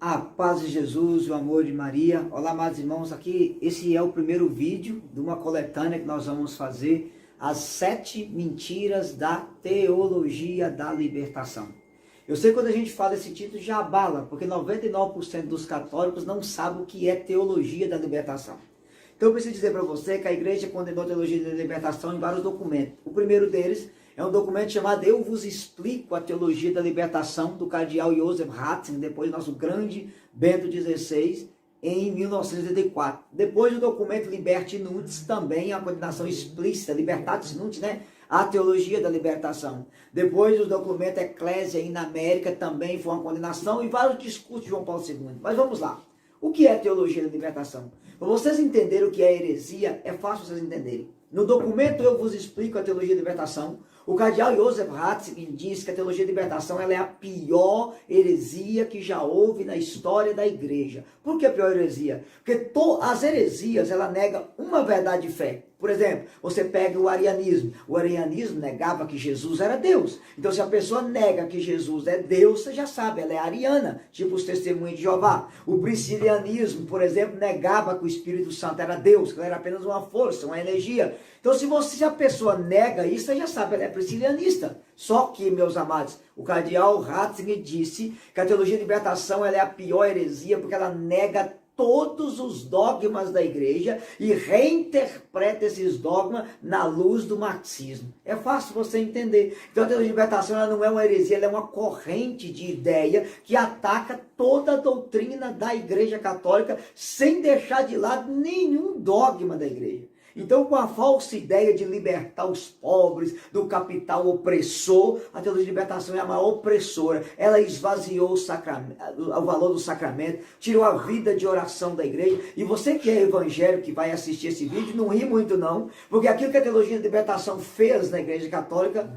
A paz de Jesus, o amor de Maria. Olá, amados irmãos, aqui esse é o primeiro vídeo de uma coletânea que nós vamos fazer, as 7 mentiras da teologia da libertação. Eu sei que quando a gente fala esse título já abala, porque 99% dos católicos não sabem o que é teologia da libertação. Então eu preciso dizer para você que a igreja condenou a teologia da libertação em vários documentos. O primeiro deles é um documento chamado Eu Vos Explico a Teologia da Libertação, do cardeal Joseph Ratzinger, depois do nosso grande Bento XVI, em 1984. Depois do documento Liberti Nuntis, também a condenação explícita, Libertatis Nuntis, né? A Teologia da Libertação. Depois do documento Ecclesia in América, também foi uma condenação, e vários discursos de João Paulo II. Mas vamos lá. O que é a Teologia da Libertação? Para vocês entenderem o que é heresia, é fácil vocês entenderem. No documento Eu Vos Explico a Teologia da Libertação, o cardeal Joseph Ratzinger diz que a teologia da libertação ela é a pior heresia que já houve na história da igreja. Por que a pior heresia? Porque as heresias, ela nega uma verdade de fé. Por exemplo, você pega o arianismo. O arianismo negava que Jesus era Deus. Então, se a pessoa nega que Jesus é Deus, você já sabe, ela é ariana, tipo os testemunhos de Jeová. O priscilianismo, por exemplo, negava que o Espírito Santo era Deus, que ele era apenas uma força, uma energia. Então, se a pessoa nega isso, você já sabe, ela é priscilianista. Só que, meus amados, o cardeal Ratzinger disse que a teologia de libertação ela é a pior heresia, porque ela nega todos os dogmas da igreja e reinterpreta esses dogmas na luz do marxismo. É fácil você entender. Então a teologia de libertação ela não é uma heresia, ela é uma corrente de ideia que ataca toda a doutrina da igreja católica sem deixar de lado nenhum dogma da igreja. Então, com a falsa ideia de libertar os pobres do capital opressor, a teologia de libertação é a maior opressora. Ela esvaziou o valor do sacramento, tirou a vida de oração da igreja. E você que é evangélico, que vai assistir esse vídeo, não ri muito não, porque aquilo que a teologia de libertação fez na igreja católica,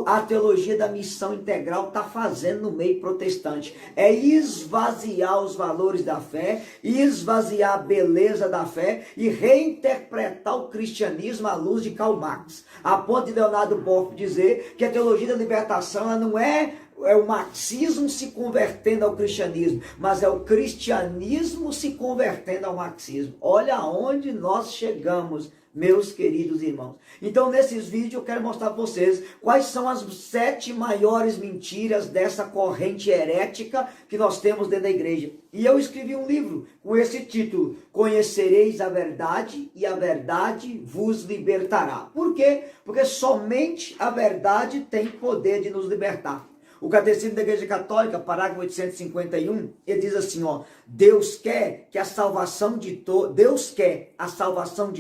a teologia da missão integral está fazendo no meio protestante. É esvaziar os valores da fé, esvaziar a beleza da fé e reinterpretar o cristianismo à luz de Karl Marx. A ponto de Leonardo Boff dizer que a teologia da libertação ela não é o marxismo se convertendo ao cristianismo, mas é o cristianismo se convertendo ao marxismo. Olha aonde nós chegamos, meus queridos irmãos. Então, nesses vídeos, eu quero mostrar para vocês quais são as 7 maiores mentiras dessa corrente herética que nós temos dentro da igreja. E eu escrevi um livro com esse título, Conhecereis a Verdade e a Verdade vos libertará. Por quê? Porque somente a verdade tem poder de nos libertar. O Catecismo da Igreja Católica, parágrafo 851, ele diz assim, ó, Deus quer a salvação de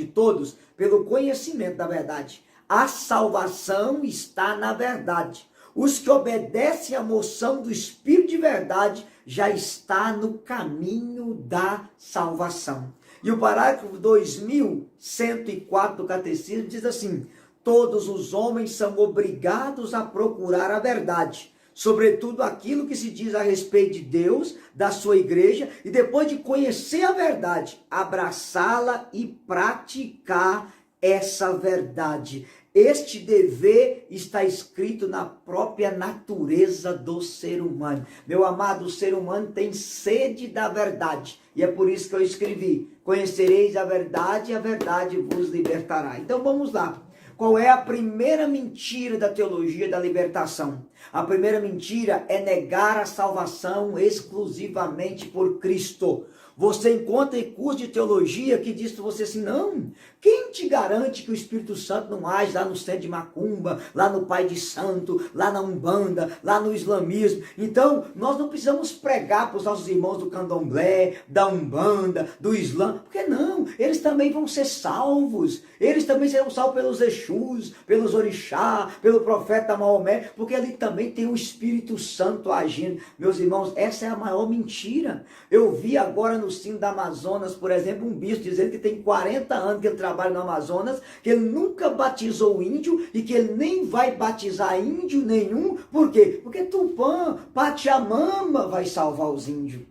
todos pelo conhecimento da verdade. A salvação está na verdade. Os que obedecem à moção do Espírito de verdade já está no caminho da salvação. E o parágrafo 2104 do Catecismo diz assim, todos os homens são obrigados a procurar a verdade, sobretudo aquilo que se diz a respeito de Deus, da sua igreja, e depois de conhecer a verdade, abraçá-la e praticar essa verdade. Este dever está escrito na própria natureza do ser humano. Meu amado, o ser humano tem sede da verdade. E é por isso que eu escrevi, conhecereis a verdade e a verdade vos libertará. Então vamos lá. Qual é a primeira mentira da teologia da libertação? A primeira mentira é negar a salvação exclusivamente por Cristo. Você encontra em curso de teologia que diz para você assim, não, quem te garante que o Espírito Santo não age lá no centro de Macumba, lá no Pai de Santo, lá na Umbanda, lá no islamismo? Então, nós não precisamos pregar para os nossos irmãos do Candomblé, da Umbanda, do Islã, porque não, eles também vão ser salvos, eles também serão salvos pelos Exus, pelos Orixá, pelo profeta Maomé, porque ali também tem o Espírito Santo agindo. Meus irmãos, essa é a maior mentira. Eu vi agora no sino da Amazonas, por exemplo, um bispo dizendo que tem 40 anos que ele trabalha no Amazonas, que ele nunca batizou índio e que ele nem vai batizar índio nenhum. Por quê? Porque Tupã, Pachamama vai salvar os índios.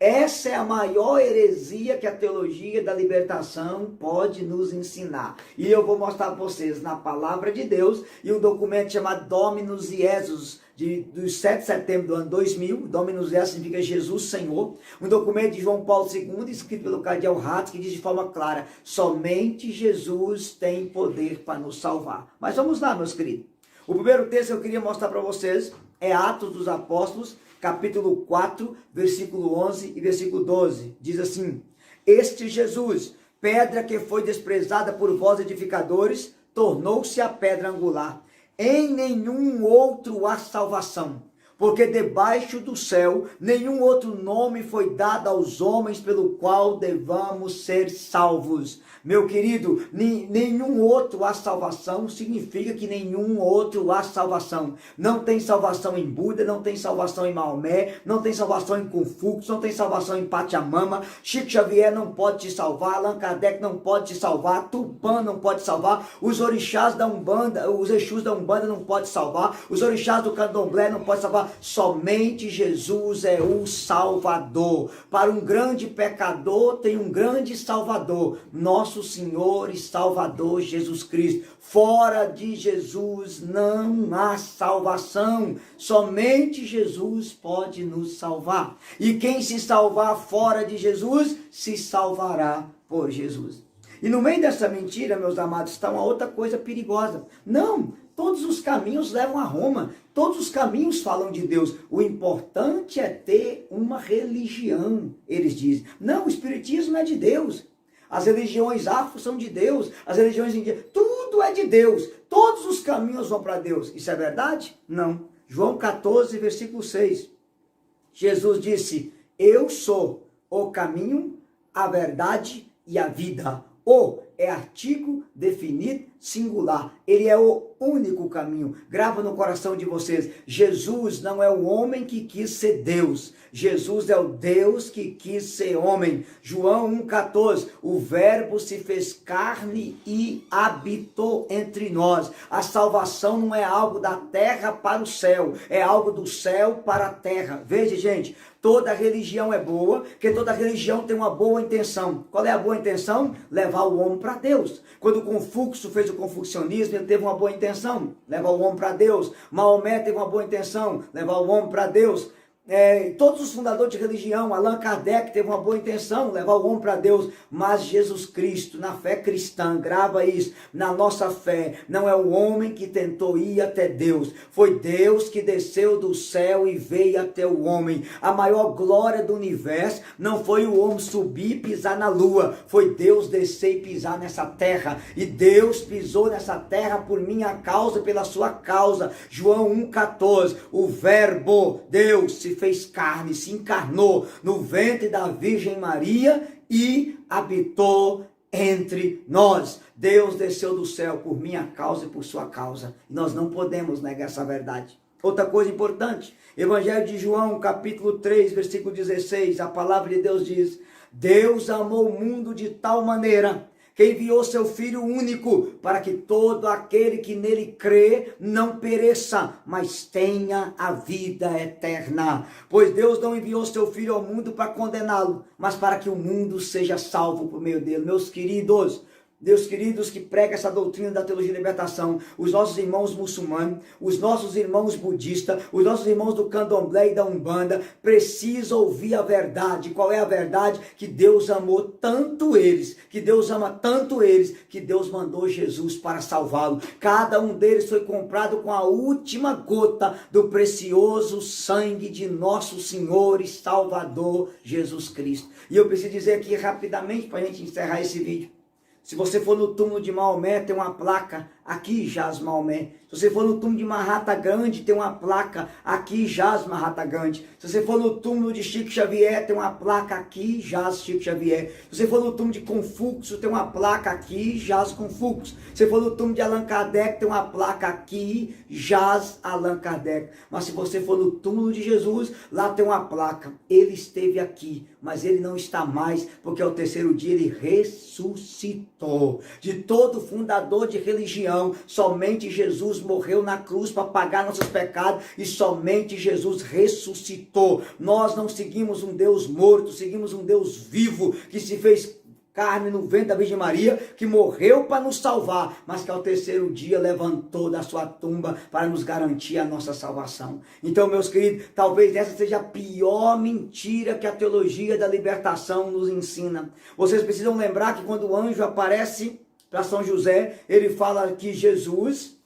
Essa é a maior heresia que a teologia da libertação pode nos ensinar. E eu vou mostrar para vocês na palavra de Deus e um documento chamado Dominus Jesus, do 7 de setembro do ano 2000, Dominus Es significa Jesus Senhor, um documento de João Paulo II, escrito pelo cardeal Ratzinger, que diz de forma clara, somente Jesus tem poder para nos salvar. Mas vamos lá, meus queridos. O primeiro texto que eu queria mostrar para vocês é Atos dos Apóstolos, capítulo 4, versículo 11 e versículo 12. Diz assim, este Jesus, pedra que foi desprezada por vós edificadores, tornou-se a pedra angular. Em nenhum outro há salvação, porque debaixo do céu nenhum outro nome foi dado aos homens pelo qual devamos ser salvos. Meu querido, nenhum outro há salvação significa que nenhum outro há salvação. Não tem salvação em Buda, não tem salvação em Maomé, não tem salvação em Confúcio, não tem salvação em Pachamama, Chico Xavier não pode te salvar, Allan Kardec não pode te salvar, Tupã não pode salvar, os orixás da Umbanda, os Exus da Umbanda não pode salvar, os orixás do Candomblé não pode salvar. Somente Jesus é o Salvador. Para um grande pecador tem um grande Salvador, nosso Senhor e Salvador Jesus Cristo. Fora de Jesus não há salvação. Somente Jesus pode nos salvar. E quem se salvar fora de Jesus, se salvará por Jesus. E no meio dessa mentira, meus amados, está uma outra coisa perigosa. Não, todos os caminhos levam a Roma. Todos os caminhos falam de Deus. O importante é ter uma religião, eles dizem. Não, o Espiritismo é de Deus. As religiões afro são de Deus. As religiões indígenas, tudo é de Deus. Todos os caminhos vão para Deus. Isso é verdade? Não. João 14, versículo 6. Jesus disse, eu sou o caminho, a verdade e a vida. O é artigo definido singular. Ele é o único caminho. Grava no coração de vocês. Jesus não é o homem que quis ser Deus. Jesus é o Deus que quis ser homem. João 1,14. O verbo se fez carne e habitou entre nós. A salvação não é algo da terra para o céu. É algo do céu para a terra. Veja, gente. Toda religião é boa, porque toda religião tem uma boa intenção. Qual é a boa intenção? Levar o homem para Deus. Quando Confúcio fez o confucionismo, ele teve uma boa intenção, levar o homem para Deus. Maomé teve uma boa intenção, levar o homem para Deus. Todos os fundadores de religião, Allan Kardec teve uma boa intenção, levar o homem para Deus, mas Jesus Cristo, na fé cristã, grava isso, na nossa fé, não é o homem que tentou ir até Deus, foi Deus que desceu do céu e veio até o homem. A maior glória do universo não foi o homem subir e pisar na lua, foi Deus descer e pisar nessa terra, e Deus pisou nessa terra por minha causa, pela sua causa. João 1,14, o verbo, Deus, se fez carne, se encarnou no ventre da Virgem Maria e habitou entre nós. Deus desceu do céu por minha causa e por sua causa. E nós não podemos negar essa verdade. Outra coisa importante, Evangelho de João, capítulo 3, versículo 16, a palavra de Deus diz, Deus amou o mundo de tal maneira que enviou seu Filho único, para que todo aquele que nele crê não pereça, mas tenha a vida eterna. Pois Deus não enviou seu Filho ao mundo para condená-lo, mas para que o mundo seja salvo por meio dele. Meus queridos, Deus queridos que pregam essa doutrina da teologia de libertação, os nossos irmãos muçulmanos, os nossos irmãos budistas, os nossos irmãos do candomblé e da umbanda, precisam ouvir a verdade. Qual é a verdade? Que Deus amou tanto eles, que Deus ama tanto eles, que Deus mandou Jesus para salvá-lo. Cada um deles foi comprado com a última gota do precioso sangue de nosso Senhor e Salvador Jesus Cristo. E eu preciso dizer aqui rapidamente para a gente encerrar esse vídeo. Se você for no túmulo de Maomé, tem uma placa, aqui jaz Maomé. Se você for no túmulo de Mahatma Gandhi, tem uma placa, aqui jaz Mahatma Gandhi. Se você for no túmulo de Chico Xavier, tem uma placa, aqui jaz Chico Xavier. Se você for no túmulo de Confúcio, tem uma placa, aqui jaz Confúcio. Se você for no túmulo de Allan Kardec, tem uma placa, aqui jaz Allan Kardec. Mas se você for no túmulo de Jesus, lá tem uma placa, ele esteve aqui, mas ele não está mais, porque ao terceiro dia ele ressuscitou. De todo fundador de religião, somente Jesus morreu na cruz para pagar nossos pecados, e somente Jesus ressuscitou. Nós não seguimos um Deus morto, seguimos um Deus vivo, que se fez carne no ventre da Virgem Maria, que morreu para nos salvar, mas que ao terceiro dia levantou da sua tumba para nos garantir a nossa salvação. Então, meus queridos, talvez essa seja a pior mentira que a teologia da libertação nos ensina. Vocês precisam lembrar que quando o anjo aparece para São José, ele fala que Jesus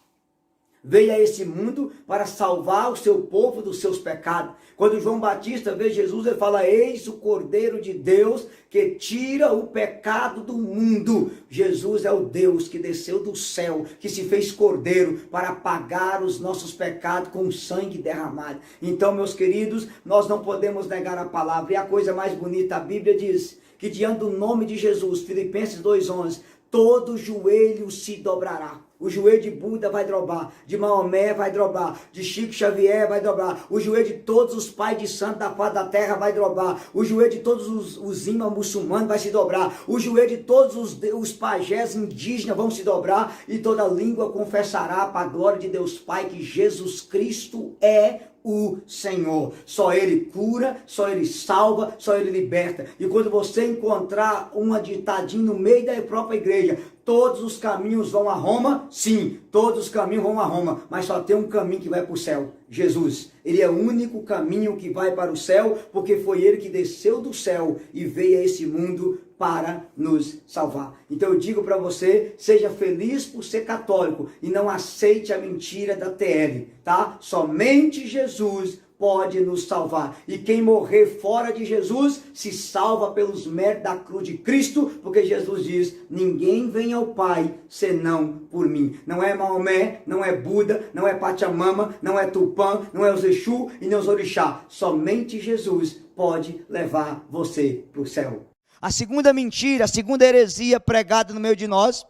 veio a esse mundo para salvar o seu povo dos seus pecados. Quando João Batista vê Jesus, ele fala: eis o Cordeiro de Deus que tira o pecado do mundo. Jesus é o Deus que desceu do céu, que se fez cordeiro para pagar os nossos pecados com o sangue derramado. Então, meus queridos, nós não podemos negar a palavra. E a coisa mais bonita, a Bíblia diz que diante do nome de Jesus, Filipenses 2:11, todo joelho se dobrará. O joelho de Buda vai dobrar, de Maomé vai dobrar, de Chico Xavier vai dobrar, o joelho de todos os pais de santo da face da terra vai dobrar, o joelho de todos os imãs muçulmanos vai se dobrar, o joelho de todos os pajés indígenas vão se dobrar, e toda língua confessará para a glória de Deus Pai que Jesus Cristo é o Senhor. Só Ele cura, só Ele salva, só Ele liberta. E quando você encontrar uma ditadinha no meio da própria igreja: todos os caminhos vão a Roma, sim, todos os caminhos vão a Roma, mas só tem um caminho que vai para o céu: Jesus. Ele é o único caminho que vai para o céu, porque foi Ele que desceu do céu e veio a esse mundo para nos salvar. Então eu digo para você: seja feliz por ser católico e não aceite a mentira da TL, tá? Somente Jesus pode nos salvar. E quem morrer fora de Jesus se salva pelos méritos da cruz de Cristo, porque Jesus diz: ninguém vem ao Pai senão por mim. Não é Maomé, não é Buda, não é Pachamama, não é Tupã, não é os Exu e nem os Orixá. Somente Jesus pode levar você para o céu. A segunda mentira, a segunda heresia pregada no meio de nós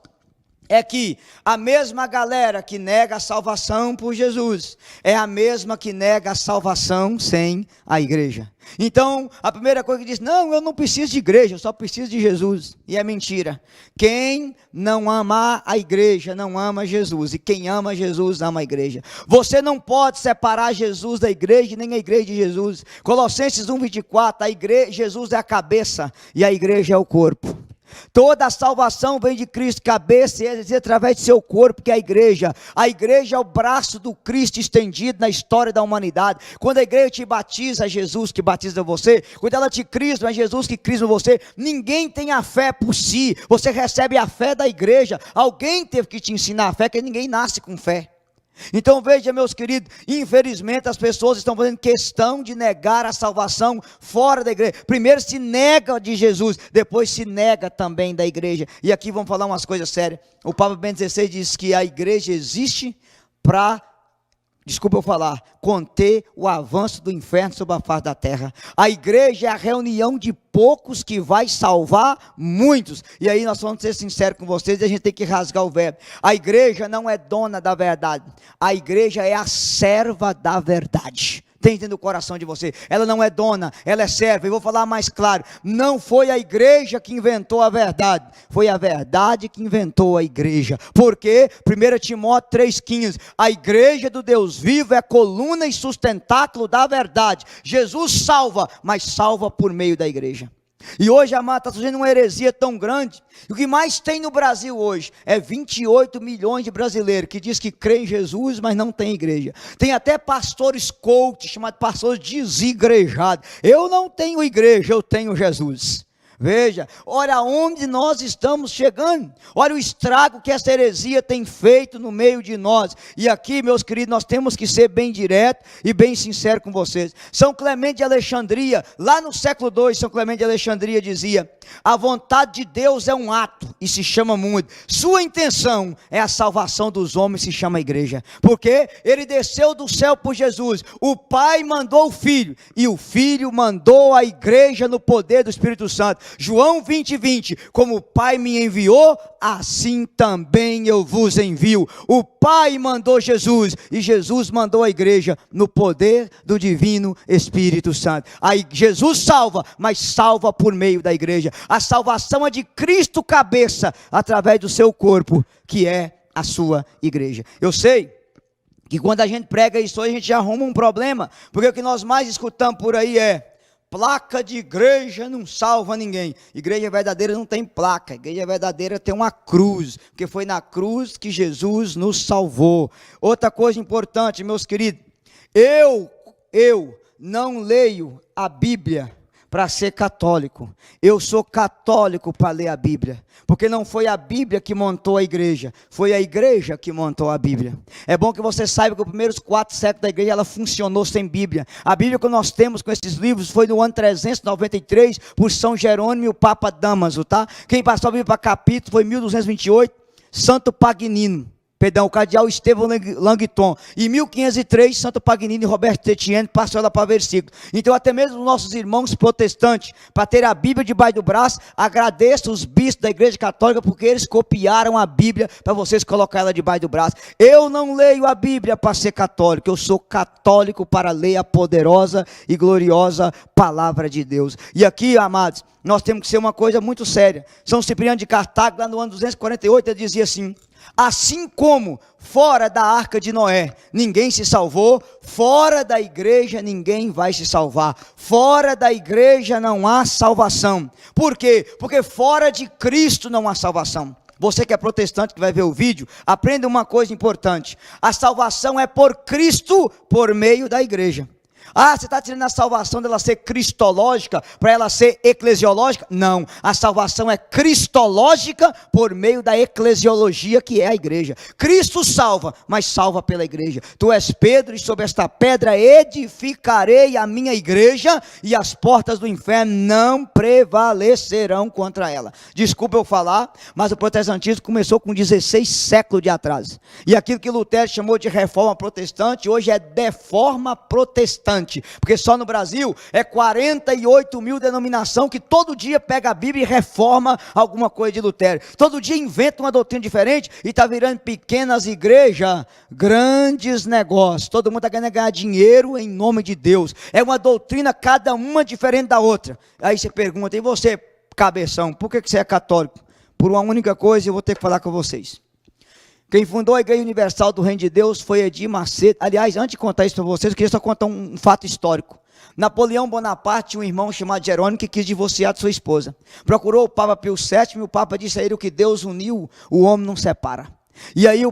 é que a mesma galera que nega a salvação por Jesus é a mesma que nega a salvação sem a igreja. Então, a primeira coisa que diz: não, eu não preciso de igreja, eu só preciso de Jesus. E é mentira. Quem não ama a igreja não ama Jesus, e quem ama Jesus ama a igreja. Você não pode separar Jesus da igreja, nem a igreja de Jesus. Colossenses 1:24, Jesus é a cabeça e a igreja é o corpo. Toda a salvação vem de Cristo, cabeça, e através de seu corpo, que é a igreja. A igreja é o braço do Cristo estendido na história da humanidade. Quando a igreja te batiza, é Jesus que batiza você. Quando ela te crisma, é Jesus que crisma você. Ninguém tem a fé por si, você recebe a fé da igreja. Alguém teve que te ensinar a fé, porque ninguém nasce com fé. Então veja, meus queridos, infelizmente as pessoas estão fazendo questão de negar a salvação fora da igreja. Primeiro se nega de Jesus, depois se nega também da igreja. E aqui vamos falar umas coisas sérias. O Papa Bento XVI diz que a igreja existe para, desculpa eu falar, conter o avanço do inferno sobre a face da terra. A igreja é a reunião de poucos que vai salvar muitos. E aí nós vamos ser sinceros com vocês, e a gente tem que rasgar o verbo. A igreja não é dona da verdade, a igreja é a serva da verdade. Tem dentro do coração de você. Ela não é dona, ela é serva. E vou falar mais claro: não foi a igreja que inventou a verdade, foi a verdade que inventou a igreja. Porque 1 Timóteo 3,15, a igreja do Deus vivo é a coluna e sustentáculo da verdade. Jesus salva, mas salva por meio da igreja. E hoje, amado, está surgindo uma heresia tão grande. O que mais tem no Brasil hoje é 28 milhões de brasileiros que diz que crê em Jesus, mas não tem igreja. Tem até pastores coach, chamados pastores desigrejados. Eu não tenho igreja, eu tenho Jesus. Veja, olha onde nós estamos chegando, olha o estrago que essa heresia tem feito no meio de nós. E aqui, meus queridos, nós temos que ser bem direto e bem sincero com vocês. São Clemente de Alexandria, lá no século II, São Clemente de Alexandria dizia: a vontade de Deus é um ato e se chama mundo. Sua intenção é a salvação dos homens, se chama igreja. Porque ele desceu do céu por Jesus, o Pai mandou o Filho, e o Filho mandou a igreja no poder do Espírito Santo. João 20:20, como o Pai me enviou, assim também eu vos envio. O Pai mandou Jesus, e Jesus mandou a igreja no poder do divino Espírito Santo. Aí Jesus salva, mas salva por meio da igreja. A salvação é de Cristo cabeça, através do seu corpo, que é a sua igreja. Eu sei que quando a gente prega isso, a gente já arruma um problema, porque o que nós mais escutamos por aí é: placa de igreja não salva ninguém. Igreja verdadeira não tem placa. Igreja verdadeira tem uma cruz, porque foi na cruz que Jesus nos salvou. Outra coisa importante, meus queridos, eu não leio a Bíblia para ser católico. Eu sou católico para ler a Bíblia, porque não foi a Bíblia que montou a igreja, foi a igreja que montou a Bíblia. É bom que você saiba que os primeiros 4 séculos da igreja, ela funcionou sem Bíblia. A Bíblia que nós temos com esses livros foi no ano 393, por São Jerônimo e o Papa Damaso, tá? Quem passou a Bíblia para capítulo foi 1228, Santo Pagnino. O cardeal Estevão Langton. Em 1503, Santo Pagnino e Roberto Etienne passou ela para versículo. Então, até mesmo os nossos irmãos protestantes, para ter a Bíblia debaixo do braço, agradeço os bispos da Igreja Católica, porque eles copiaram a Bíblia para vocês colocar ela debaixo do braço. Eu não leio a Bíblia para ser católico, eu sou católico para ler a poderosa e gloriosa palavra de Deus. E aqui, amados, nós temos que ser uma coisa muito séria. São Cipriano de Cartago, lá no ano 248, ele dizia assim: assim como fora da arca de Noé ninguém se salvou, fora da igreja ninguém vai se salvar. Fora da igreja não há salvação. Por quê? Porque fora de Cristo não há salvação. Você que é protestante, que vai ver o vídeo, aprenda uma coisa importante: a salvação é por Cristo, por meio da igreja. Ah, você está tirando a salvação dela ser cristológica para ela ser eclesiológica? Não, a salvação é cristológica por meio da eclesiologia, que é a igreja. Cristo salva, mas salva pela igreja. Tu és Pedro, e sobre esta pedra edificarei a minha igreja, e as portas do inferno não prevalecerão contra ela. Desculpa eu falar, mas o protestantismo começou com 16 séculos de atraso. E aquilo que Lutero chamou de reforma protestante, hoje é deforma protestante. Porque só no Brasil é 48 mil denominação que todo dia pega a Bíblia e reforma alguma coisa de Lutero. Todo dia inventa uma doutrina diferente e está virando pequenas igrejas, grandes negócios. Todo mundo está querendo ganhar dinheiro em nome de Deus. É uma doutrina, cada uma diferente da outra. Aí você pergunta: e você, cabeção, por que você é católico? Por uma única coisa, eu vou ter que falar com vocês. Quem fundou a Igreja Universal do Reino de Deus foi Edir Macedo. Aliás, antes de contar isso para vocês, eu queria só contar um fato histórico. Napoleão Bonaparte tinha um irmão chamado Jerônimo que quis divorciar de sua esposa. Procurou o Papa Pio VII e o Papa disse a ele: o que Deus uniu, o homem não separa. E aí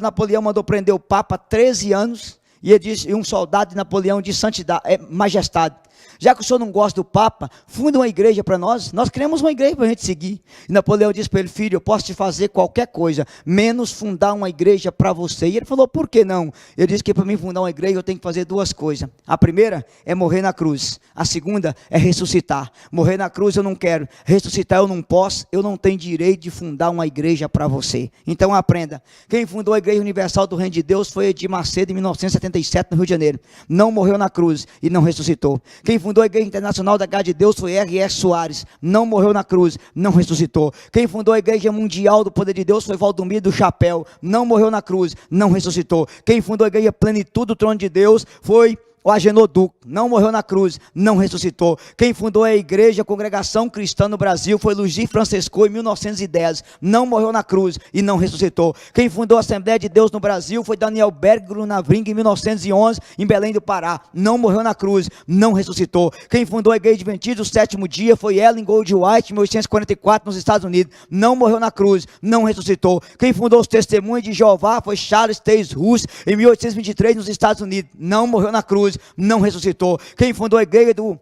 Napoleão mandou prender o Papa 13 anos, e ele disse, e um soldado de Napoleão de santidade, majestade: já que o senhor não gosta do Papa, funda uma igreja para nós queremos uma igreja para a gente seguir. E Napoleão disse para ele: filho, eu posso te fazer qualquer coisa, menos fundar uma igreja para você. E ele falou: por que não? Ele disse que para mim fundar uma igreja eu tenho que fazer 2 coisas. A primeira é morrer na cruz, a segunda é ressuscitar. Morrer na cruz eu não quero, ressuscitar eu não posso, eu não tenho direito de fundar uma igreja para você. Então aprenda, quem fundou a Igreja Universal do Reino de Deus foi Edir Macedo em 1977 no Rio de Janeiro. Não morreu na cruz e não ressuscitou. Quem fundou a Igreja Internacional da Graça de Deus foi R.S. Soares. Não morreu na cruz, não ressuscitou. Quem fundou a Igreja Mundial do Poder de Deus foi Valdomiro do Chapéu. Não morreu na cruz, não ressuscitou. Quem fundou a Igreja Plenitude do Trono de Deus foi o Agenor Duque. Não morreu na cruz, não ressuscitou. Quem fundou a Igreja Congregação Cristã no Brasil foi Luiz Francesco em 1910. Não morreu na cruz e não ressuscitou. Quem fundou a Assembleia de Deus no Brasil foi Daniel Berg Grunavring em 1911 em Belém do Pará. Não morreu na cruz, não ressuscitou. Quem fundou a Igreja Adventista do Sétimo Dia foi Ellen Goldwhite em 1844 nos Estados Unidos. Não morreu na cruz, não ressuscitou. Quem fundou os Testemunhos de Jeová foi Charles Taze Russell em 1823 nos Estados Unidos. Não morreu na cruz, não ressuscitou. Quem fundou a igreja do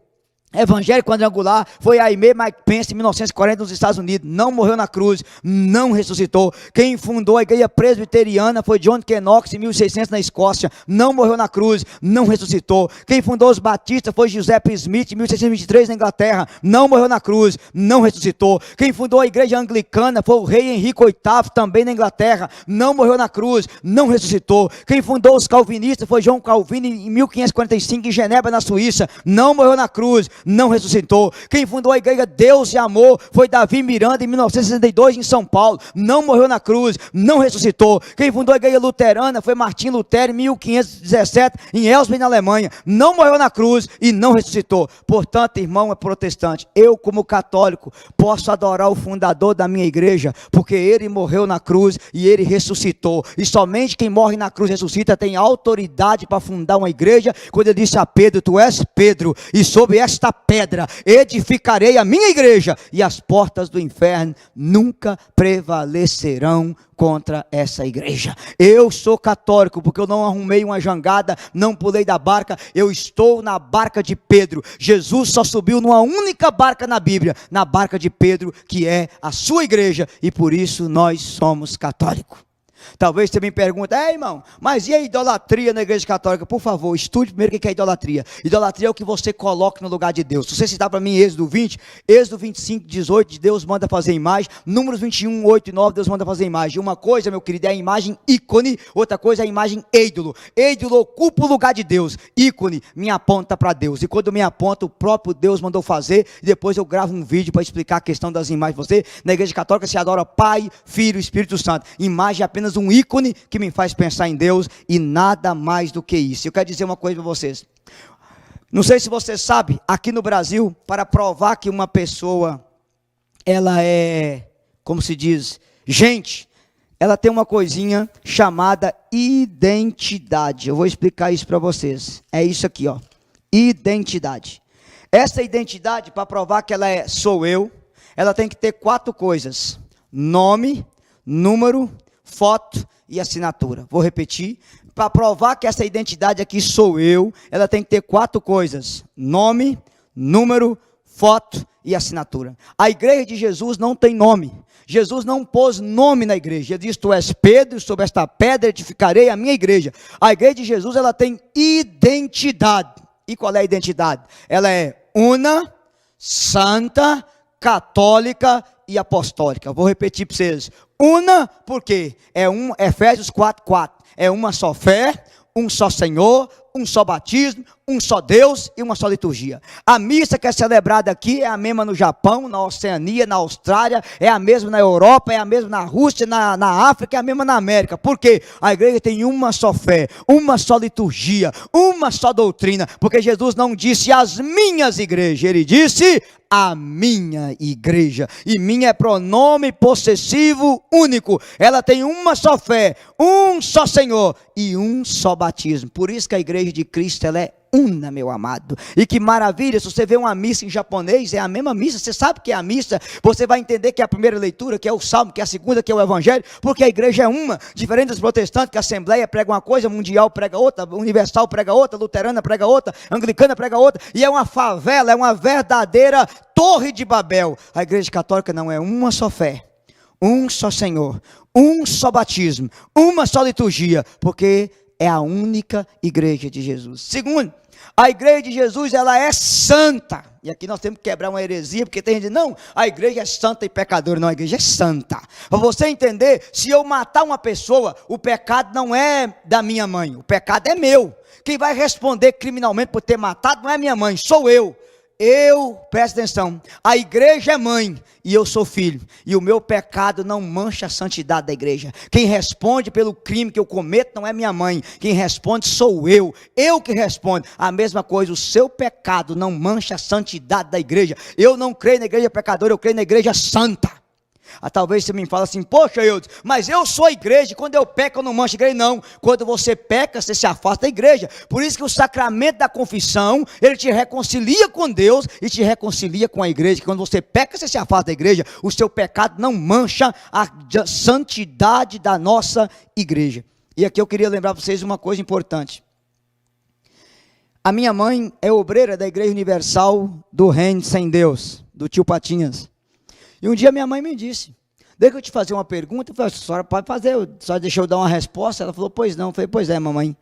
Evangélico Quadrangular foi Aimee Mike Pence em 1940 nos Estados Unidos. Não morreu na cruz, não ressuscitou. Quem fundou a igreja presbiteriana foi John Knox em 1600 na Escócia. Não morreu na cruz, não ressuscitou. Quem fundou os batistas foi Giuseppe Smith em 1623 na Inglaterra. Não morreu na cruz, não ressuscitou. Quem fundou a igreja anglicana foi o rei Henrique VIII, também na Inglaterra. Não morreu na cruz, não ressuscitou. Quem fundou os calvinistas foi João Calvino em 1545 em Genebra, na Suíça. Não morreu na cruz, não ressuscitou. Quem fundou a igreja Deus e Amor foi Davi Miranda em 1962 em São Paulo. Não morreu na cruz, não ressuscitou. Quem fundou a igreja luterana foi Martim Lutero em 1517 em Elsbach, na Alemanha. Não morreu na cruz e não ressuscitou. Portanto, irmão é protestante, eu como católico posso adorar o fundador da minha igreja, porque ele morreu na cruz e ele ressuscitou. E somente quem morre na cruz ressuscita tem autoridade para fundar uma igreja. Quando ele disse a Pedro: tu és Pedro, e sobre esta pedra, edificarei a minha igreja, e as portas do inferno nunca prevalecerão contra essa igreja. Eu sou católico porque eu não arrumei uma jangada, não pulei da barca, eu estou na barca de Pedro. Jesus só subiu numa única barca na Bíblia, na barca de Pedro, que é a sua igreja, e por isso nós somos católicos. Talvez você me pergunte, irmão, mas e a idolatria na igreja católica? Por favor, estude primeiro o que é idolatria. Idolatria é o que você coloca no lugar de Deus. Se você citar para mim Êxodo 20, Êxodo 25, 18, Deus manda fazer imagem. Números 21, 8 e 9, Deus manda fazer imagem. Uma coisa, meu querido, é a imagem ícone, outra coisa é a imagem ídolo. Ídolo ocupa o lugar de Deus, ícone me aponta para Deus. E quando me aponta, o próprio Deus mandou fazer, e depois eu gravo um vídeo para explicar a questão das imagens. Você, na igreja católica, se adora Pai, Filho e Espírito Santo. Imagem é apenas um ícone que me faz pensar em Deus e nada mais do que isso. Eu quero dizer uma coisa para vocês. Não sei se você sabe, aqui no Brasil, para provar que uma pessoa, ela é, como se diz, gente, ela tem uma coisinha chamada identidade. Eu vou explicar isso para vocês. É isso aqui, ó. Identidade. Essa identidade, para provar que ela sou eu, ela tem que ter 4 coisas: nome, número, foto e assinatura. Vou repetir. Para provar que essa identidade aqui sou eu, ela tem que ter 4 coisas: nome, número, foto e assinatura. A igreja de Jesus não tem nome. Jesus não pôs nome na igreja. Ele diz: tu és Pedro, sobre esta pedra edificarei a minha igreja. A igreja de Jesus, ela tem identidade. E qual é a identidade? Ela é una, santa, católica e apostólica. Vou repetir para vocês. Una, porque Efésios 4:4. É uma só fé, um só Senhor, um só batismo, um só Deus e uma só liturgia. A missa que é celebrada aqui é a mesma no Japão, na Oceania, na Austrália, é a mesma na Europa, é a mesma na Rússia, na África, é a mesma na América. Por quê? A igreja tem uma só fé, uma só liturgia, uma só doutrina, porque Jesus não disse as minhas igrejas, ele disse a minha igreja, e minha é pronome possessivo único. Ela tem uma só fé, um só Senhor e um só batismo. Por isso que a igreja de Cristo, ela é una, meu amado. E que maravilha, se você vê uma missa em japonês, é a mesma missa. Você sabe que é a missa, você vai entender que é a primeira leitura, que é o salmo, que é a segunda, que é o evangelho, porque a igreja é uma, diferente dos protestantes, que a assembleia prega uma coisa, mundial prega outra, universal prega outra, luterana prega outra, anglicana prega outra, e é uma favela, é uma verdadeira torre de Babel. A igreja católica não, é uma só fé, um só Senhor, um só batismo, uma só liturgia, porque é a única igreja de Jesus. Segundo, a igreja de Jesus, ela é santa. E aqui nós temos que quebrar uma heresia, porque tem gente que diz, não, a igreja é santa e pecadora. Não, a igreja é santa. Para você entender, se eu matar uma pessoa, o pecado não é da minha mãe, o pecado é meu. Quem vai responder criminalmente por ter matado não é minha mãe, sou eu. Presta atenção, a igreja é mãe e eu sou filho, e o meu pecado não mancha a santidade da igreja. Quem responde pelo crime que eu cometo não é minha mãe, quem responde sou eu que respondo. A mesma coisa, o seu pecado não mancha a santidade da igreja. Eu não creio na igreja pecadora, eu creio na igreja santa. Talvez você me fale assim, poxa Eudes, mas eu sou a igreja, quando eu peco eu não mancho a igreja. Não, quando você peca, você se afasta da igreja. Por isso que o sacramento da confissão, ele te reconcilia com Deus e te reconcilia com a igreja. Quando você peca, você se afasta da igreja. O seu pecado não mancha a santidade da nossa igreja. E aqui eu queria lembrar para vocês uma coisa importante. A minha mãe é obreira da Igreja Universal do Reino Sem Deus, do tio Patinhas. E um dia minha mãe me disse, deixa eu te fazer uma pergunta. Eu falei, a senhora pode fazer, só deixa eu dar uma resposta. Ela falou, pois não. Eu falei, pois é, mamãe,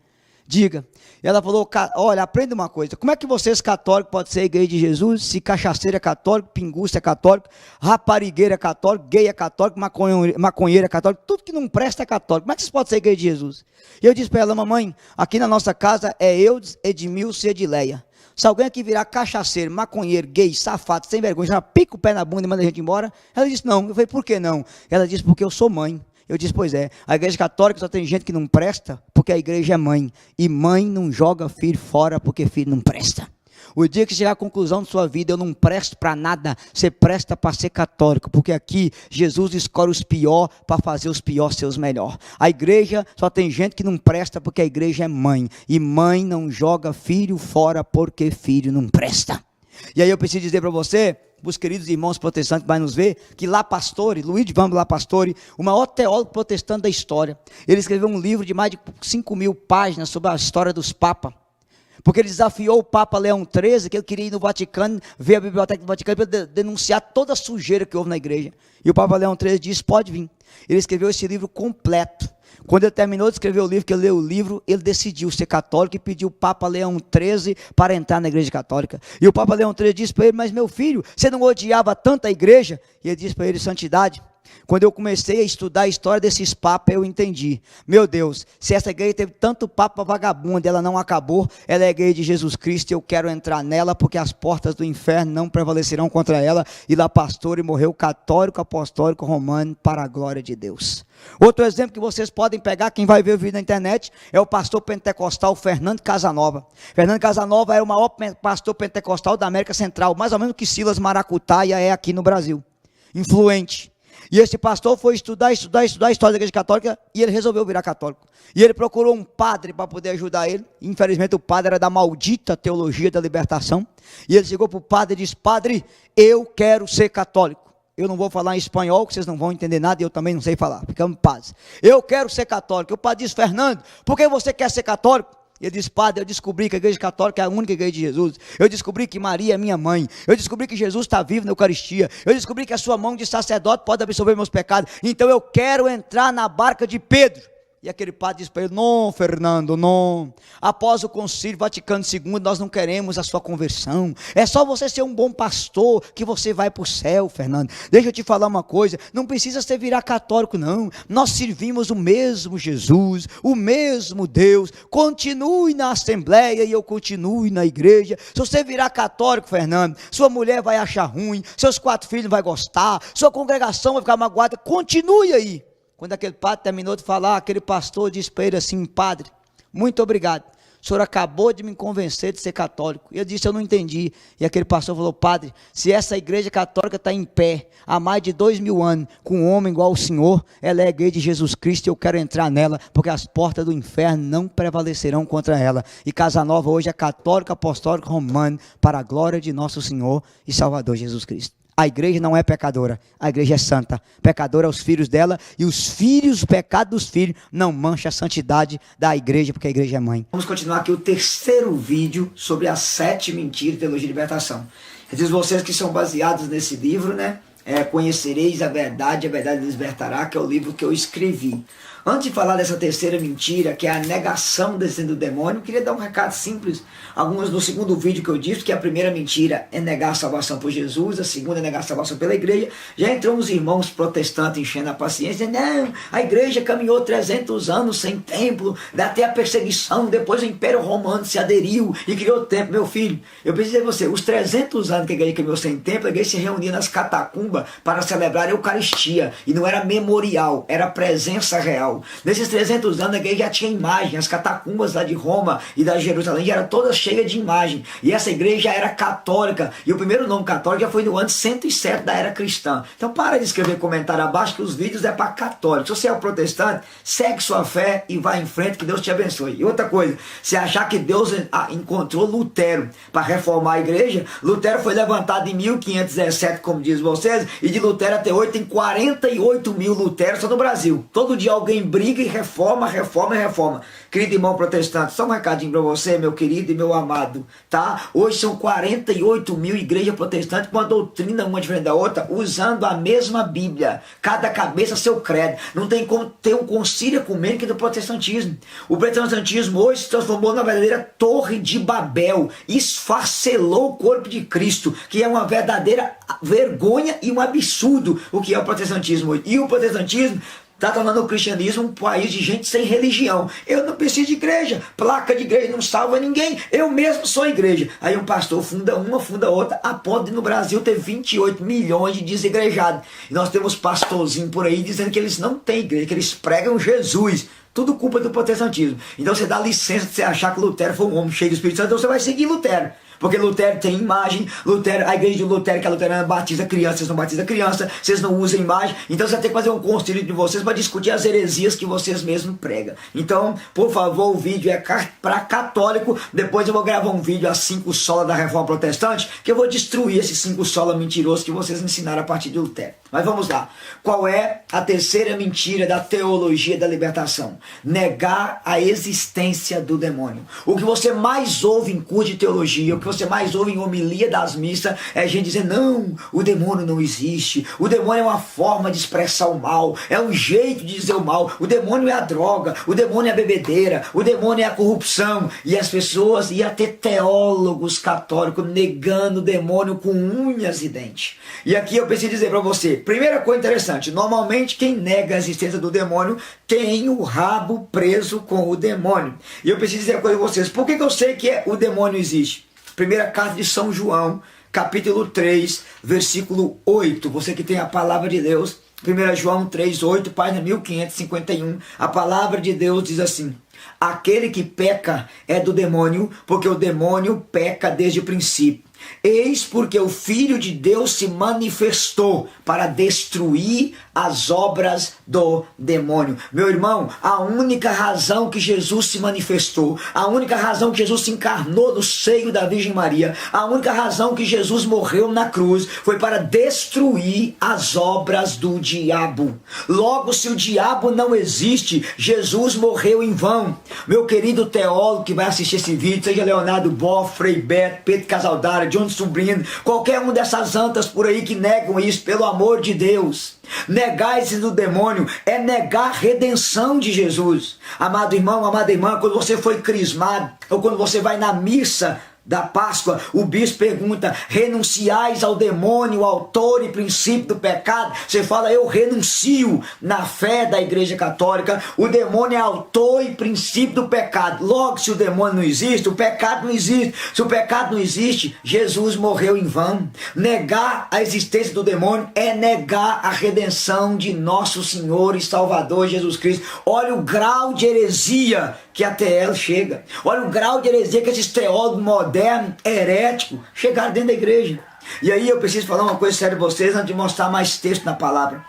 diga. E ela falou, olha, aprenda uma coisa, como é que vocês católicos podem ser a igreja de Jesus, se cachaceiro é católico, pinguço é católico, raparigueiro é católico, gay é católico, maconheiro é católico, tudo que não presta é católico, como é que vocês podem ser a igreja de Jesus? E eu disse para ela, mamãe, aqui na nossa casa é Eudes, Edmilson e Edileia. Se alguém aqui virar cachaceiro, maconheiro, gay, safado, sem vergonha, já pica o pé na bunda e manda a gente embora, ela disse, não. Eu falei, por que não? Ela disse, porque eu sou mãe. Eu disse, pois é, a igreja católica só tem gente que não presta, porque a igreja é mãe, e mãe não joga filho fora, porque filho não presta. O dia que chegar à conclusão de sua vida, eu não presto para nada, você presta para ser católico, porque aqui Jesus escolhe os piores para fazer os piores ser os melhores. A igreja só tem gente que não presta, porque a igreja é mãe, e mãe não joga filho fora, porque filho não presta. E aí eu preciso dizer para você, para os queridos irmãos protestantes que vai nos ver, que lá Pastore, Luigi Vambo lá Pastore, o maior teólogo protestante da história, ele escreveu um livro de mais de 5.000 páginas sobre a história dos papas, porque ele desafiou o Papa Leão XIII, que ele queria ir no Vaticano, ver a biblioteca do Vaticano para denunciar toda a sujeira que houve na igreja. E o Papa Leão XIII disse, pode vir. Ele escreveu esse livro completo. Quando ele terminou de escrever o livro, que ele leu o livro, ele decidiu ser católico e pediu o Papa Leão XIII para entrar na igreja católica. E o Papa Leão XIII disse para ele, mas meu filho, você não odiava tanto a igreja? E ele disse para ele, santidade, quando eu comecei a estudar a história desses papas, eu entendi. Meu Deus, se essa igreja teve tanto papa vagabundo, ela não acabou, ela é a igreja de Jesus Cristo, e eu quero entrar nela, porque as portas do inferno não prevalecerão contra ela. E lá pastor e morreu católico, apostólico, romano, para a glória de Deus. Outro exemplo que vocês podem pegar, quem vai ver o vídeo na internet, é o pastor pentecostal Fernando Casanova. Fernando Casanova era o maior pastor pentecostal da América Central, mais ou menos que Silas Maracutaia é aqui no Brasil. Influente. E esse pastor foi estudar a história da igreja católica e ele resolveu virar católico. E ele procurou um padre para poder ajudar ele. Infelizmente o padre era da maldita teologia da libertação. E ele chegou para o padre e disse, padre, eu quero ser católico. Eu não vou falar em espanhol, que vocês não vão entender nada, e eu também não sei falar. Ficamos em paz. Eu quero ser católico. O padre disse, Fernando, por que você quer ser católico? Ele disse, padre, eu descobri que a igreja católica é a única igreja de Jesus. Eu descobri que Maria é minha mãe. Eu descobri que Jesus está vivo na Eucaristia. Eu descobri que a sua mão de sacerdote pode absolver meus pecados. Então eu quero entrar na barca de Pedro. E aquele padre disse para ele, não, Fernando, não. Após o Concílio Vaticano II, nós não queremos a sua conversão. É só você ser um bom pastor que você vai para o céu, Fernando. Deixa eu te falar uma coisa, não precisa você virar católico, não. Nós servimos o mesmo Jesus, o mesmo Deus. Continue na assembleia e eu continue na igreja. Se você virar católico, Fernando, sua mulher vai achar ruim, seus 4 filhos não vão gostar, sua congregação vai ficar magoada. Continue aí. Quando aquele padre terminou de falar, aquele pastor disse para ele assim, padre, muito obrigado, o senhor acabou de me convencer de ser católico. E eu disse, eu não entendi. E aquele pastor falou, padre, se essa igreja católica está em pé, há mais de 2000 anos, com um homem igual ao senhor, ela é a igreja de Jesus Cristo e eu quero entrar nela, porque as portas do inferno não prevalecerão contra ela. E Casanova hoje é católico, apostólico, romano, para a glória de nosso Senhor e Salvador Jesus Cristo. A igreja não é pecadora, a igreja é santa. Pecadora é os filhos dela, e os filhos, o pecado dos filhos, não mancha a santidade da igreja, porque a igreja é mãe. Vamos continuar aqui o terceiro vídeo sobre as 7 mentiras de teologia de libertação. Diz vocês que são baseados nesse livro, né? Conhecereis a verdade libertará, que é o livro que eu escrevi. Antes de falar dessa terceira mentira, que é a negação do demônio, eu queria dar um recado simples. Alguns no segundo vídeo que eu disse, que a primeira mentira é negar a salvação por Jesus, a segunda é negar a salvação pela igreja. Já entrou uns irmãos protestantes enchendo a paciência, não, a igreja caminhou 300 anos sem templo, até a perseguição, depois o Império Romano se aderiu e criou o templo. Meu filho, eu preciso dizer a você, os 300 anos que a igreja caminhou sem templo, a igreja se reunia nas catacumbas para celebrar a Eucaristia, e não era memorial, era presença real. Nesses 300 anos a igreja já tinha imagem, as catacumbas lá de Roma e da Jerusalém já eram todas cheias de imagem, e essa igreja já era católica, e o primeiro nome católico já foi no ano 107 da era cristã. Então para de escrever comentário abaixo que os vídeos é para católico. Se você é um protestante, segue sua fé e vai em frente, que Deus te abençoe. E outra coisa, se achar que Deus encontrou Lutero para reformar a igreja, Lutero foi levantado em 1517, como diz vocês, e de Lutero até hoje tem 48 mil Luteros só no Brasil. Todo dia alguém briga e reforma. Querido irmão protestante, só um recadinho para você, meu querido e meu amado, tá? Hoje são 48 mil igrejas protestantes com uma doutrina uma diferente da outra, usando a mesma Bíblia, cada cabeça seu credo. Não tem como ter um concílio ecumênico do protestantismo. O protestantismo hoje se transformou na verdadeira torre de Babel, esfacelou o corpo de Cristo, que é uma verdadeira vergonha e um absurdo o que é o protestantismo hoje. E o protestantismo está tornando o cristianismo um país de gente sem religião. Eu não preciso de igreja, placa de igreja não salva ninguém, eu mesmo sou igreja. Aí um pastor funda uma, funda outra, a ponto de no Brasil ter 28 milhões de desigrejados. E nós temos pastorzinho por aí dizendo que eles não têm igreja, que eles pregam Jesus. Tudo culpa do protestantismo. Então você dá licença de você achar que Lutero foi um homem cheio do Espírito Santo, então você vai seguir Lutero. Porque Lutero tem imagem, a igreja de Lutero, que é luterana, batiza criança, vocês não batizam criança, vocês não usam imagem, então você tem que fazer um concílio de vocês para discutir as heresias que vocês mesmos pregam. Então, por favor, o vídeo é para católico, depois eu vou gravar um vídeo às 5 solas da Reforma Protestante, que eu vou destruir esses 5 solas mentirosos que vocês ensinaram a partir de Lutero. Mas vamos lá. Qual é a terceira mentira da teologia da libertação? Negar a existência do demônio. O que você mais ouve em curso de teologia, o que você mais ouve em homilia das missas, é gente dizer, não, o demônio não existe, o demônio é uma forma de expressar o mal, é um jeito de dizer o mal, o demônio é a droga, o demônio é a bebedeira, o demônio é a corrupção, e as pessoas iam ter teólogos católicos negando o demônio com unhas e dentes. E aqui eu preciso dizer para você, primeira coisa interessante, normalmente quem nega a existência do demônio tem o rabo preso com o demônio. E eu preciso dizer uma coisa para vocês, por que eu sei que o demônio existe? Primeira carta de São João, capítulo 3, versículo 8, você que tem a palavra de Deus, 1 João 3, 8, página 1551, a palavra de Deus diz assim, aquele que peca é do demônio, porque o demônio peca desde o princípio. Eis porque o Filho de Deus se manifestou para destruir as obras do demônio. Meu irmão, a única razão que Jesus se manifestou, a única razão que Jesus se encarnou no seio da Virgem Maria, a única razão que Jesus morreu na cruz foi para destruir as obras do diabo. Logo, se o diabo não existe, Jesus morreu em vão. Meu querido teólogo que vai assistir esse vídeo, seja Leonardo Boff, Frei Beto, Pedro Casaldara, John Sobrinho, qualquer um dessas antas por aí que negam isso, pelo amor de Deus. Negar esse do demônio é negar a redenção de Jesus. Amado irmão, amada irmã, quando você foi crismado, ou quando você vai na missa da Páscoa, o bispo pergunta, renunciais ao demônio, autor e princípio do pecado? Você fala, eu renuncio na fé da igreja católica, o demônio é autor e princípio do pecado. Logo, se o demônio não existe, o pecado não existe. Se o pecado não existe, Jesus morreu em vão. Negar a existência do demônio é negar a redenção de nosso Senhor e Salvador Jesus Cristo. Olha o grau de heresia que até ela chega. Olha o grau de heresia que esses teólogos modernos, heréticos, chegaram dentro da igreja. E aí eu preciso falar uma coisa séria para vocês, antes de mostrar mais texto na palavra.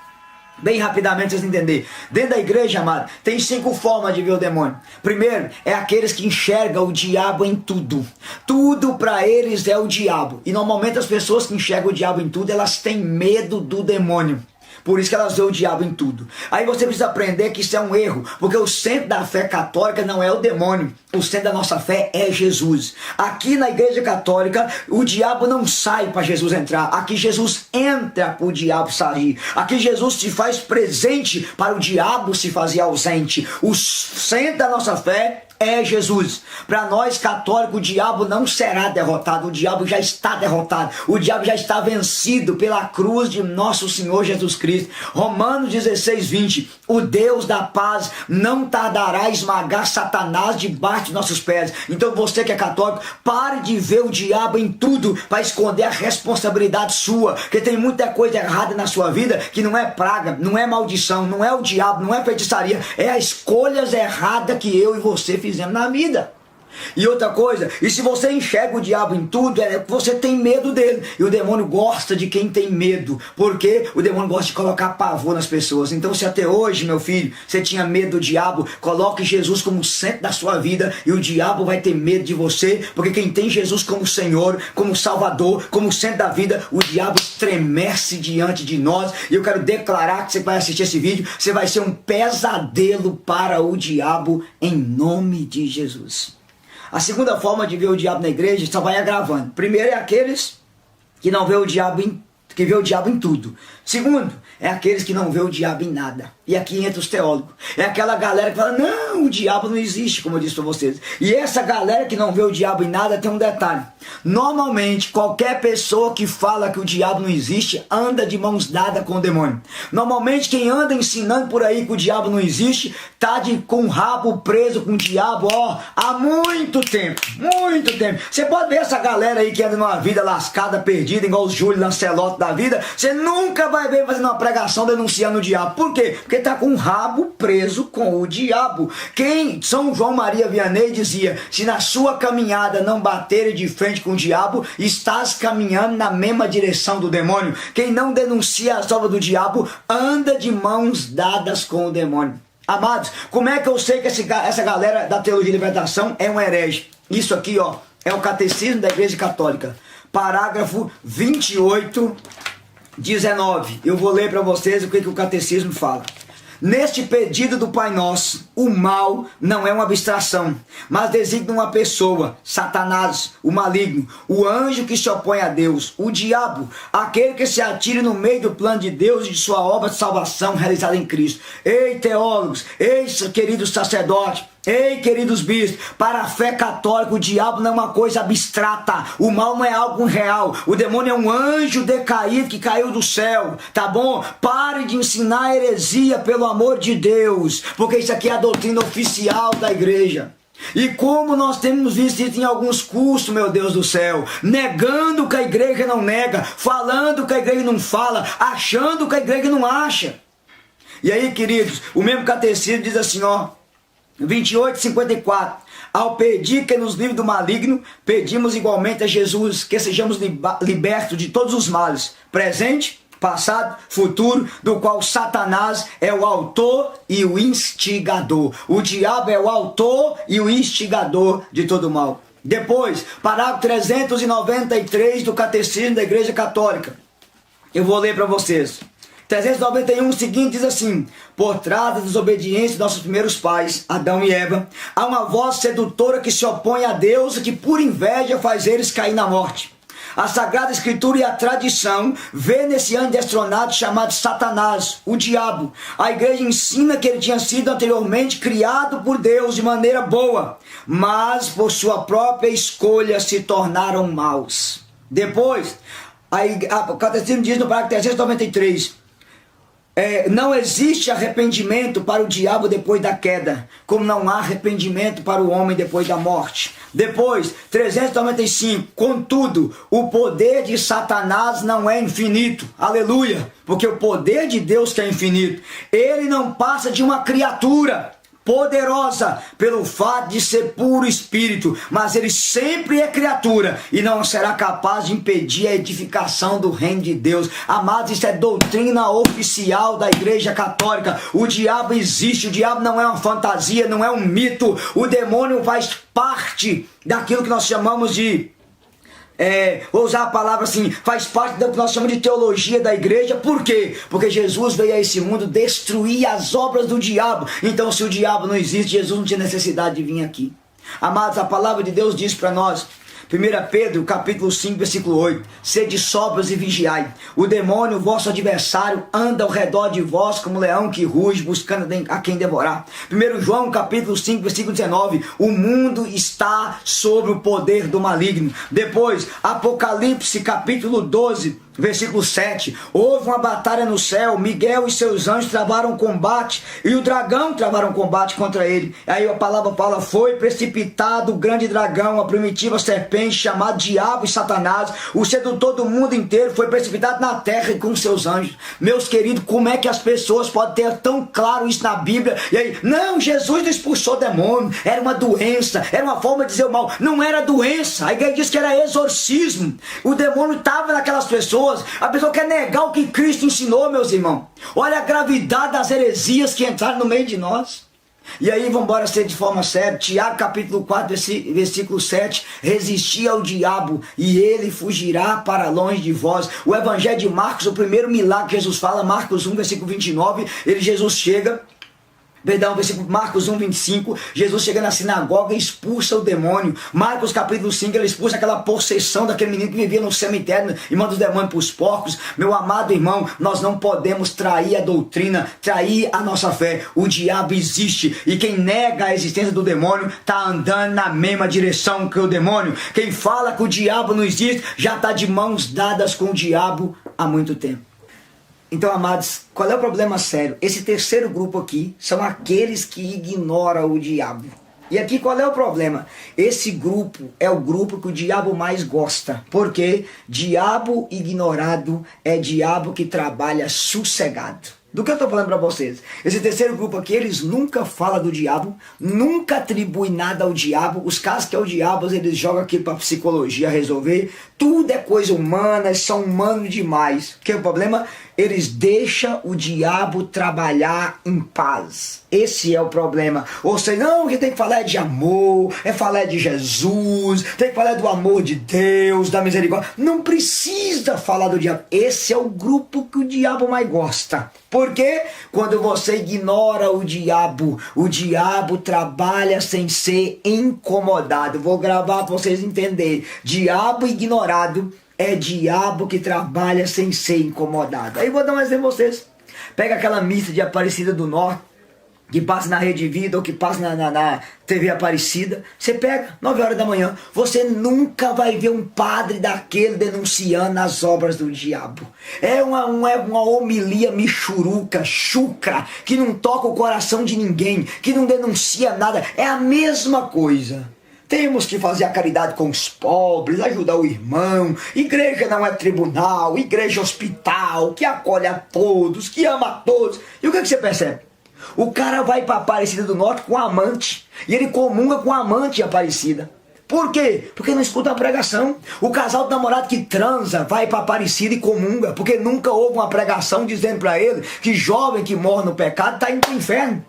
Bem rapidamente vocês entenderem. Dentro da igreja, amado, tem 5 formas de ver o demônio. Primeiro, é aqueles que enxergam o diabo em tudo. Tudo para eles é o diabo. E normalmente as pessoas que enxergam o diabo em tudo, elas têm medo do demônio. Por isso que elas veem o diabo em tudo. Aí você precisa aprender que isso é um erro, porque o centro da fé católica não é o demônio. O centro da nossa fé é Jesus. Aqui na igreja católica, o diabo não sai para Jesus entrar. Aqui Jesus entra para o diabo sair. Aqui Jesus se faz presente para o diabo se fazer ausente. O centro da nossa fé é Jesus. Para nós católicos, o diabo não será derrotado, o diabo já está derrotado, o diabo já está vencido pela cruz de nosso Senhor Jesus Cristo. Romanos 16, 20, o Deus da paz não tardará a esmagar Satanás debaixo de nossos pés. Então você que é católico, pare de ver o diabo em tudo para esconder a responsabilidade sua, porque tem muita coisa errada na sua vida que não é praga, não é maldição, não é o diabo, não é feitiçaria, é as escolhas erradas que eu e você fizemos na vida. E outra coisa, e se você enxerga o diabo em tudo, é que você tem medo dele. E o demônio gosta de quem tem medo, porque o demônio gosta de colocar pavor nas pessoas. Então se até hoje, meu filho, você tinha medo do diabo, coloque Jesus como centro da sua vida, e o diabo vai ter medo de você, porque quem tem Jesus como Senhor, como Salvador, como centro da vida, o diabo estremece diante de nós. E eu quero declarar que você vai assistir esse vídeo, você vai ser um pesadelo para o diabo, em nome de Jesus. A segunda forma de ver o diabo na igreja só vai agravando. Primeiro é aqueles que não vê o diabo que vê o diabo em tudo. Segundo, é aqueles que não vê o diabo em nada. E aqui entra os teólogos. É aquela galera que fala, não, o diabo não existe, como eu disse para vocês. E essa galera que não vê o diabo em nada tem um detalhe. Normalmente, qualquer pessoa que fala que o diabo não existe, anda de mãos dadas com o demônio. Normalmente, quem anda ensinando por aí que o diabo não existe, tá com o rabo preso com o diabo, ó, há muito tempo. Muito tempo. Você pode ver essa galera aí que anda numa vida lascada, perdida, igual os Júlio Lancelotti da vida, você nunca vai ver fazendo uma pregação denunciando o diabo? Por quê? Porque está com o rabo preso com o diabo. Quem São João Maria Vianney dizia: se na sua caminhada não bater de frente com o diabo, estás caminhando na mesma direção do demônio. Quem não denuncia as obras do diabo anda de mãos dadas com o demônio. Amados, como é que eu sei que essa galera da teologia de libertação é um herege? Isso aqui, ó, é o Catecismo da Igreja Católica, parágrafo 28, 19. Eu vou ler para vocês o que o Catecismo fala. Neste pedido do Pai Nosso, o mal não é uma abstração, mas designa uma pessoa, Satanás, o maligno, o anjo que se opõe a Deus, o diabo, aquele que se atira no meio do plano de Deus e de sua obra de salvação realizada em Cristo. Ei, teólogos, ei, queridos sacerdotes, ei, queridos bispos, para a fé católica o diabo não é uma coisa abstrata, o mal não é algo real, o demônio é um anjo decaído que caiu do céu, tá bom? Pare de ensinar heresia, pelo amor de Deus, porque isso aqui é a doutrina oficial da igreja. E como nós temos visto isso em alguns cursos, meu Deus do céu, negando que a igreja não nega, falando que a igreja não fala, achando que a igreja não acha. E aí, queridos, o mesmo catecismo diz assim, ó, 28:54. Ao pedir que nos livre do maligno, pedimos igualmente a Jesus que sejamos libertos de todos os males, presente, passado, futuro, do qual Satanás é o autor e o instigador. O diabo é o autor e o instigador de todo mal. Depois, parágrafo 393 do Catecismo da Igreja Católica. Eu vou ler para vocês. 391, o seguinte diz assim: por trás da desobediência de nossos primeiros pais, Adão e Eva, há uma voz sedutora que se opõe a Deus e que por inveja faz eles cair na morte. A Sagrada Escritura e a tradição vê nesse anjo destronado chamado Satanás, o diabo. A igreja ensina que ele tinha sido anteriormente criado por Deus de maneira boa, mas por sua própria escolha se tornaram maus. Depois, o Catecismo diz no parágrafo 393, não existe arrependimento para o diabo depois da queda, como não há arrependimento para o homem depois da morte. Depois, 395, contudo, o poder de Satanás não é infinito, aleluia, porque o poder de Deus que é infinito, ele não passa de uma criatura poderosa pelo fato de ser puro espírito, mas ele sempre é criatura e não será capaz de impedir a edificação do reino de Deus. Amados, isso é doutrina oficial da Igreja Católica. O diabo existe, o diabo não é uma fantasia, não é um mito. O demônio faz parte daquilo que nós chamamos de vou usar a palavra assim, faz parte do que nós chamamos de teologia da igreja. Por quê? Porque Jesus veio a esse mundo destruir as obras do diabo. Então, se o diabo não existe, Jesus não tinha necessidade de vir aqui. Amados, a palavra de Deus diz para nós, 1 Pedro, capítulo 5, versículo 8, sede sóbrios e vigiai. O demônio, vosso adversário, anda ao redor de vós como leão que ruge, buscando a quem devorar. 1 João, capítulo 5, versículo 19, o mundo está sob o poder do maligno. Depois, Apocalipse, capítulo 12, versículo 7, houve uma batalha no céu, Miguel e seus anjos travaram combate, e o dragão travaram combate contra ele. Aí a palavra fala, foi precipitado o grande dragão, a primitiva serpente, chamado Diabo e Satanás, o sedutor do mundo inteiro, foi precipitado na terra com seus anjos. Meus queridos, como é que as pessoas podem ter tão claro isso na Bíblia? E aí, não, Jesus não expulsou demônio, era uma doença, era uma forma de dizer o mal. Não era doença, a igreja diz que era exorcismo. O demônio estava naquelas pessoas. A pessoa quer negar o que Cristo ensinou, meus irmãos. Olha a gravidade das heresias que entraram no meio de nós. E aí vamos embora ser de forma séria. Tiago capítulo 4, versículo 7, resistir ao diabo e ele fugirá para longe de vós. O evangelho de Marcos, o primeiro milagre que Jesus fala, Marcos 1, versículo 29, Jesus chega, versículo Marcos 1, 25, Jesus chega na sinagoga e expulsa o demônio. Marcos capítulo 5, ele expulsa aquela possessão daquele menino que vivia no cemitério e manda os demônios para os porcos. Meu amado irmão, nós não podemos trair a doutrina, trair a nossa fé. O diabo existe e quem nega a existência do demônio está andando na mesma direção que o demônio. Quem fala que o diabo não existe já está de mãos dadas com o diabo há muito tempo. Então, amados, qual é o problema sério? Esse terceiro grupo aqui são aqueles que ignoram o diabo. E aqui qual é o problema? Esse grupo é o grupo que o diabo mais gosta. Porque diabo ignorado é diabo que trabalha sossegado. Do que eu estou falando para vocês? Esse terceiro grupo aqui, eles nunca falam do diabo, nunca atribuem nada ao diabo. Os casos que é o diabo, eles jogam aquilo para psicologia resolver. Tudo é coisa humana, eles são humanos demais. Que é o problema? Eles deixam o diabo trabalhar em paz. Esse é o problema. Ou seja, não, o que tem que falar é de amor, é falar de Jesus, tem que falar do amor de Deus, da misericórdia. Não precisa falar do diabo. Esse é o grupo que o diabo mais gosta. Porque quando você ignora o diabo trabalha sem ser incomodado. Vou gravar para vocês entenderem. Diabo ignorado é diabo que trabalha sem ser incomodado. Aí vou dar um exemplo para vocês. Pega aquela missa de Aparecida do Norte, que passa na Rede Vida ou que passa na TV Aparecida. Você pega, 9 horas da manhã, você nunca vai ver um padre daquele denunciando as obras do diabo. É uma homilia michuruca, chucra, que não toca o coração de ninguém, que não denuncia nada. É a mesma coisa. Temos que fazer a caridade com os pobres, ajudar o irmão. Igreja não é tribunal, igreja é hospital, que acolhe a todos, que ama a todos. E o que você percebe? O cara vai para Aparecida do Norte com a amante. E ele comunga com a amante Aparecida. Por quê? Porque não escuta a pregação. O casal do namorado que transa vai para Aparecida e comunga. Porque nunca houve uma pregação dizendo para ele que jovem que morre no pecado está indo para o inferno.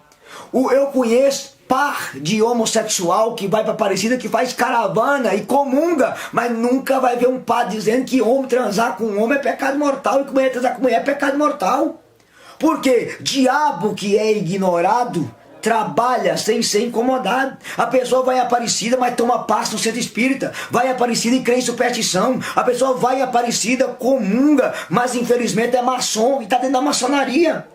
Eu conheço par de homossexual que vai para Aparecida, que faz caravana e comunga, mas nunca vai ver um padre dizendo que homem transar com homem é pecado mortal e que mulher transar com mulher é pecado mortal. Porque diabo que é ignorado trabalha sem ser incomodado. A pessoa vai Aparecida, mas toma passe no centro espírita. Vai Aparecida e crê em superstição. A pessoa vai Aparecida, comunga, mas infelizmente é maçom e está dentro da maçonaria.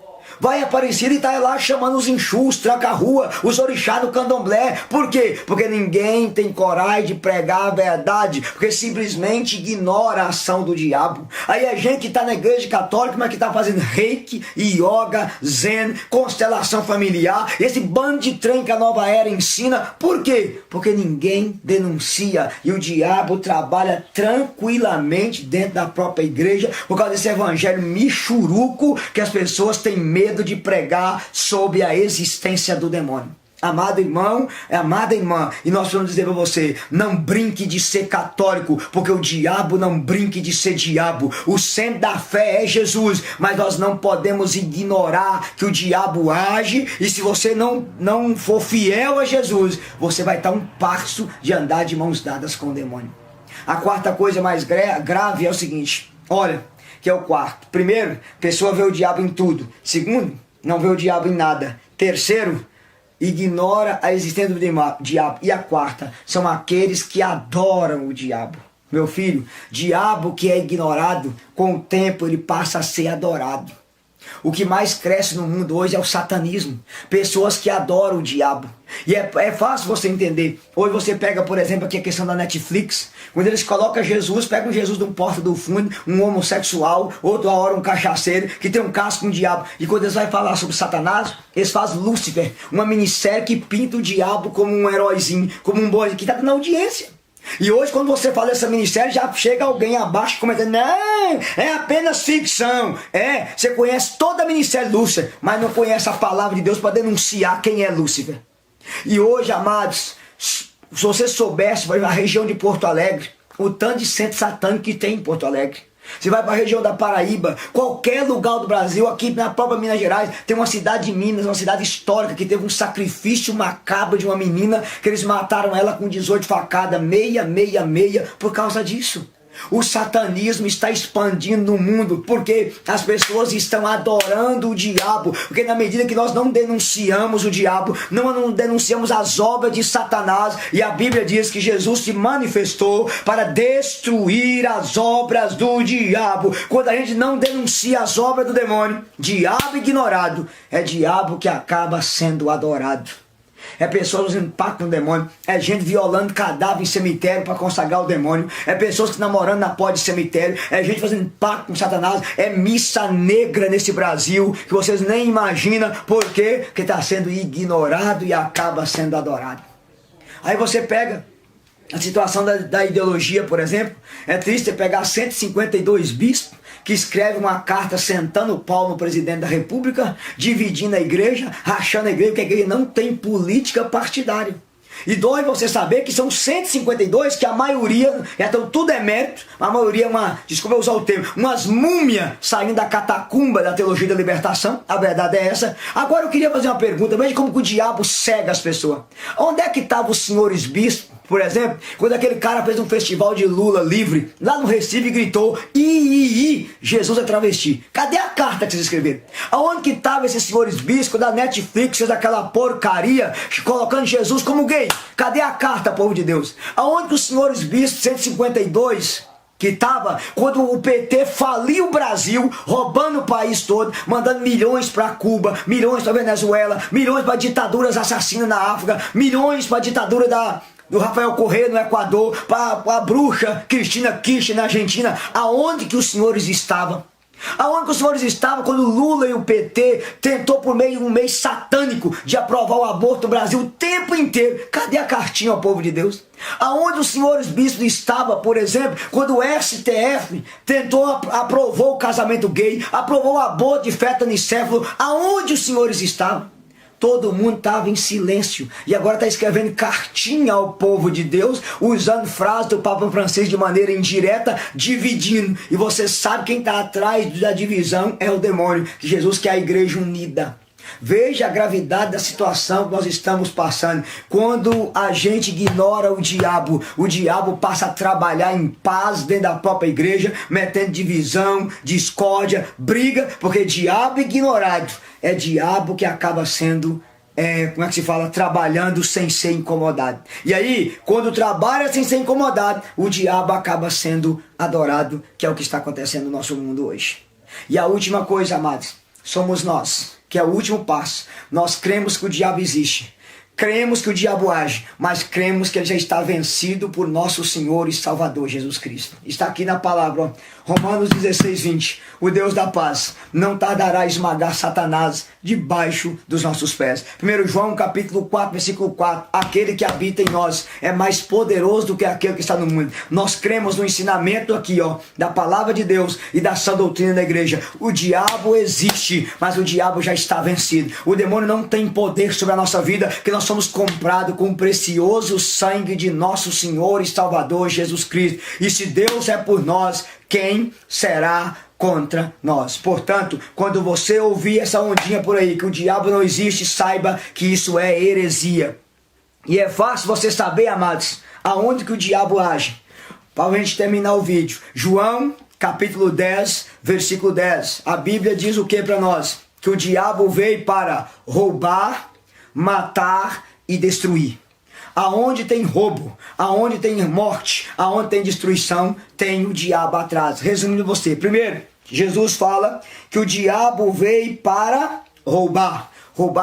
Vai Aparecida e está lá chamando os enxus, tranca-rua, os orixás do candomblé. Por quê? Porque ninguém tem coragem de pregar a verdade, porque simplesmente ignora a ação do diabo. Aí a gente que está na igreja católica, mas que está fazendo reiki, yoga, zen, constelação familiar, esse bando de trem que a nova era ensina. Por quê? Porque ninguém denuncia e o diabo trabalha tranquilamente dentro da própria igreja por causa desse evangelho michuruco que as pessoas têm medo de pregar sobre a existência do demônio. Amado irmão, amada irmã, e nós vamos dizer para você, não brinque de ser católico, porque o diabo não brinque de ser diabo. O centro da fé é Jesus, mas nós não podemos ignorar que o diabo age, e se você não for fiel a Jesus, você vai estar um passo de andar de mãos dadas com o demônio. A quarta coisa mais grave é o seguinte, olha, que é o quarto. Primeiro, pessoa vê o diabo em tudo. Segundo, não vê o diabo em nada. Terceiro, ignora a existência do diabo. E a quarta, são aqueles que adoram o diabo. Meu filho, diabo que é ignorado, com o tempo ele passa a ser adorado. O que mais cresce no mundo hoje é o satanismo. Pessoas que adoram o diabo. E é fácil você entender. Hoje você pega, por exemplo, aqui a questão da Netflix. Quando eles colocam Jesus, pegam Jesus de um porta do fundo, um homossexual, outra hora um cachaceiro, que tem um caso com o diabo. E quando eles vão falar sobre Satanás, eles fazem Lúcifer, uma minissérie que pinta o diabo como um heróizinho, como um boi, que está dando audiência. E hoje quando você fala dessa minissérie, já chega alguém abaixo comentando, não, é apenas ficção. Você conhece toda a minissérie Lúcifer, mas não conhece a palavra de Deus para denunciar quem é Lúcifer. E hoje, amados, se você soubesse, vai na região de Porto Alegre, o tanto de centro satânico que tem em Porto Alegre. Você vai para a região da Paraíba, qualquer lugar do Brasil, aqui na própria Minas Gerais, tem uma cidade de Minas, uma cidade histórica, que teve um sacrifício macabro de uma menina, que eles mataram ela com 18 facadas, 666, por causa disso. O satanismo está expandindo no mundo, porque as pessoas estão adorando o diabo, porque na medida que nós não denunciamos o diabo, não denunciamos as obras de Satanás, e a Bíblia diz que Jesus se manifestou para destruir as obras do diabo. Quando a gente não denuncia as obras do demônio, diabo ignorado, é diabo que acaba sendo adorado. É pessoas usando pacto com o demônio. É gente violando cadáver em cemitério para consagrar o demônio. É pessoas que namorando na porta de cemitério. É gente fazendo pacto com Satanás. É missa negra nesse Brasil que vocês nem imaginam. Por quê? Porque está sendo ignorado e acaba sendo adorado. Aí você pega a situação da ideologia, por exemplo. É triste você pegar 152 bispos que escrevem uma carta sentando o pau no presidente da república, dividindo a igreja, rachando a igreja, porque a igreja não tem política partidária. E dói você saber que são 152, que a maioria, então tudo é mérito, a maioria é desculpa eu usar o termo, umas múmias saindo da catacumba da teologia da libertação, a verdade é essa. Agora eu queria fazer uma pergunta, veja como que o diabo cega as pessoas. Onde é que estavam os senhores bispos, por exemplo, quando aquele cara fez um festival de Lula livre, lá no Recife e gritou, Jesus é travesti? Cadê a carta que vocês escreveram? Aonde que estavam esses senhores bispos da Netflix, fez aquela porcaria, colocando Jesus como gay? Cadê a carta, povo de Deus? Aonde que os senhores bispos 152 que estava quando o PT faliu o Brasil, roubando o país todo, mandando milhões para Cuba, milhões para Venezuela, milhões para ditaduras assassinas na África, milhões para a ditadura do Rafael Correa no Equador, para a bruxa Cristina Kirchner na Argentina? Aonde que os senhores estavam? Aonde que os senhores estavam quando Lula e o PT tentou por meio de um mês satânico de aprovar o aborto no Brasil o tempo inteiro? Cadê a cartinha ao povo de Deus? Aonde os senhores bispos estavam, por exemplo, quando o STF aprovou o casamento gay, aprovou o aborto de feto anicéfalo? Aonde os senhores estavam? Todo mundo estava em silêncio e agora está escrevendo cartinha ao povo de Deus, usando frases do Papa Francisco de maneira indireta, dividindo. E você sabe quem está atrás da divisão é o demônio, que Jesus quer a igreja unida. Veja a gravidade da situação que nós estamos passando. Quando a gente ignora o diabo passa a trabalhar em paz dentro da própria igreja, metendo divisão, discórdia, briga, porque diabo ignorado é diabo que acaba sendo, como é que se fala? Trabalhando sem ser incomodado. E aí, quando trabalha sem ser incomodado, o diabo acaba sendo adorado, que é o que está acontecendo no nosso mundo hoje. E a última coisa, amados, somos nós, que é o último passo. Nós cremos que o diabo existe, cremos que o diabo age, mas cremos que ele já está vencido por nosso Senhor e Salvador Jesus Cristo. Está aqui na palavra, ó, Romanos 16, 20. O Deus da paz não tardará a esmagar Satanás debaixo dos nossos pés. 1 João capítulo 4, versículo 4. Aquele que habita em nós é mais poderoso do que aquele que está no mundo. Nós cremos no ensinamento aqui, ó, da palavra de Deus e da sã doutrina da igreja. O diabo existe, mas o diabo já está vencido. O demônio não tem poder sobre a nossa vida, que nós somos comprados com o precioso sangue de nosso Senhor e Salvador Jesus Cristo. E se Deus é por nós, quem será contra nós? Portanto, quando você ouvir essa ondinha por aí, que o diabo não existe, saiba que isso é heresia. E é fácil você saber, amados, aonde que o diabo age. Para a gente terminar o vídeo. João, capítulo 10, versículo 10. A Bíblia diz o que para nós? Que o diabo veio para roubar, matar e destruir. Aonde tem roubo, aonde tem morte, aonde tem destruição, tem o diabo atrás. Resumindo você, primeiro, Jesus fala que o diabo veio para roubar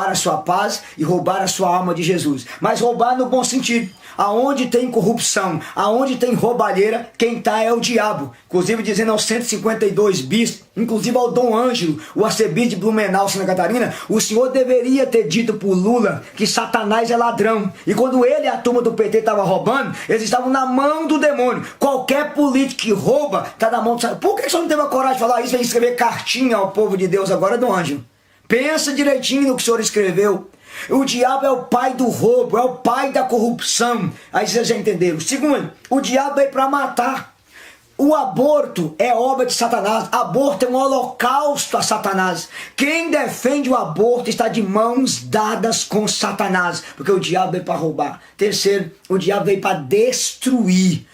a sua paz e roubar a sua alma de Jesus. Mas roubar no bom sentido. Aonde tem corrupção, aonde tem roubalheira, quem está é o diabo. Inclusive dizendo aos 152 bispos, inclusive ao Dom Ângelo, o arcebispo de Blumenau, Santa Catarina, o senhor deveria ter dito para o Lula que Satanás é ladrão. E quando ele e a turma do PT estavam roubando, eles estavam na mão do demônio. Qualquer político que rouba está na mão do Satanás. Por que o senhor não teve a coragem de falar isso e escrever cartinha ao povo de Deus agora, Dom Ângelo? Pensa direitinho no que o senhor escreveu. O diabo é o pai do roubo, é o pai da corrupção. Aí vocês já entenderam. Segundo, o diabo é para matar. O aborto é obra de Satanás. Aborto é um holocausto a Satanás. Quem defende o aborto está de mãos dadas com Satanás, porque o diabo veio para roubar. Terceiro, o diabo veio para destruir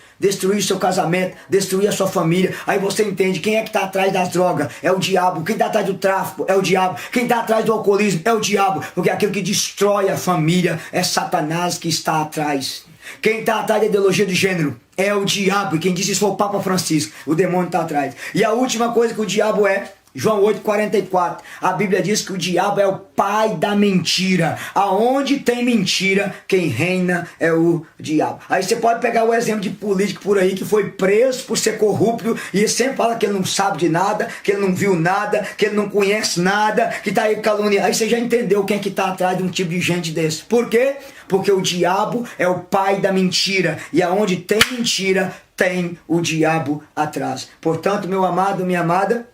seu casamento, destruir a sua família. Aí você entende quem é que está atrás das drogas, é o diabo. Quem está atrás do tráfico é o diabo. Quem está atrás do alcoolismo é o diabo, porque aquilo que destrói a família é Satanás que está atrás. Quem está atrás da ideologia de gênero é o diabo, e quem disse isso foi o Papa Francisco. O demônio está atrás. E a última coisa que o diabo é João 8,44, a Bíblia diz que o diabo é o pai da mentira. Aonde tem mentira, quem reina é o diabo. Aí você pode pegar o exemplo de político por aí que foi preso por ser corrupto e sempre fala que ele não sabe de nada, que ele não viu nada, que ele não conhece nada, que está aí caluniando. Aí você já entendeu quem é que está atrás de um tipo de gente desse. Por quê? Porque o diabo é o pai da mentira. E aonde tem mentira, tem o diabo atrás. Portanto, meu amado, minha amada,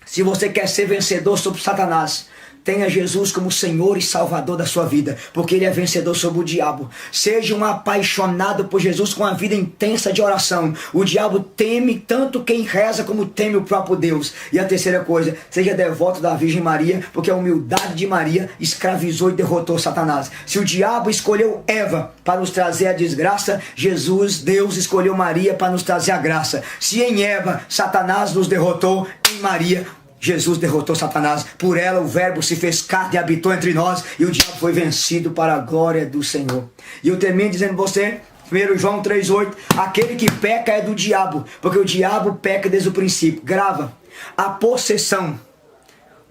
se você quer ser vencedor sobre Satanás, tenha Jesus como Senhor e Salvador da sua vida, porque Ele é vencedor sobre o diabo. Seja um apaixonado por Jesus com uma vida intensa de oração. O diabo teme tanto quem reza como teme o próprio Deus. E a terceira coisa, seja devoto da Virgem Maria, porque a humildade de Maria escravizou e derrotou Satanás. Se o diabo escolheu Eva para nos trazer a desgraça, Jesus, Deus, escolheu Maria para nos trazer a graça. Se em Eva Satanás nos derrotou, em Maria Jesus derrotou Satanás. Por ela o verbo se fez carne e habitou entre nós, e o diabo foi vencido para a glória do Senhor. E eu termino dizendo a você, 1 João 3,8, aquele que peca é do diabo, porque o diabo peca desde o princípio. Grava, a possessão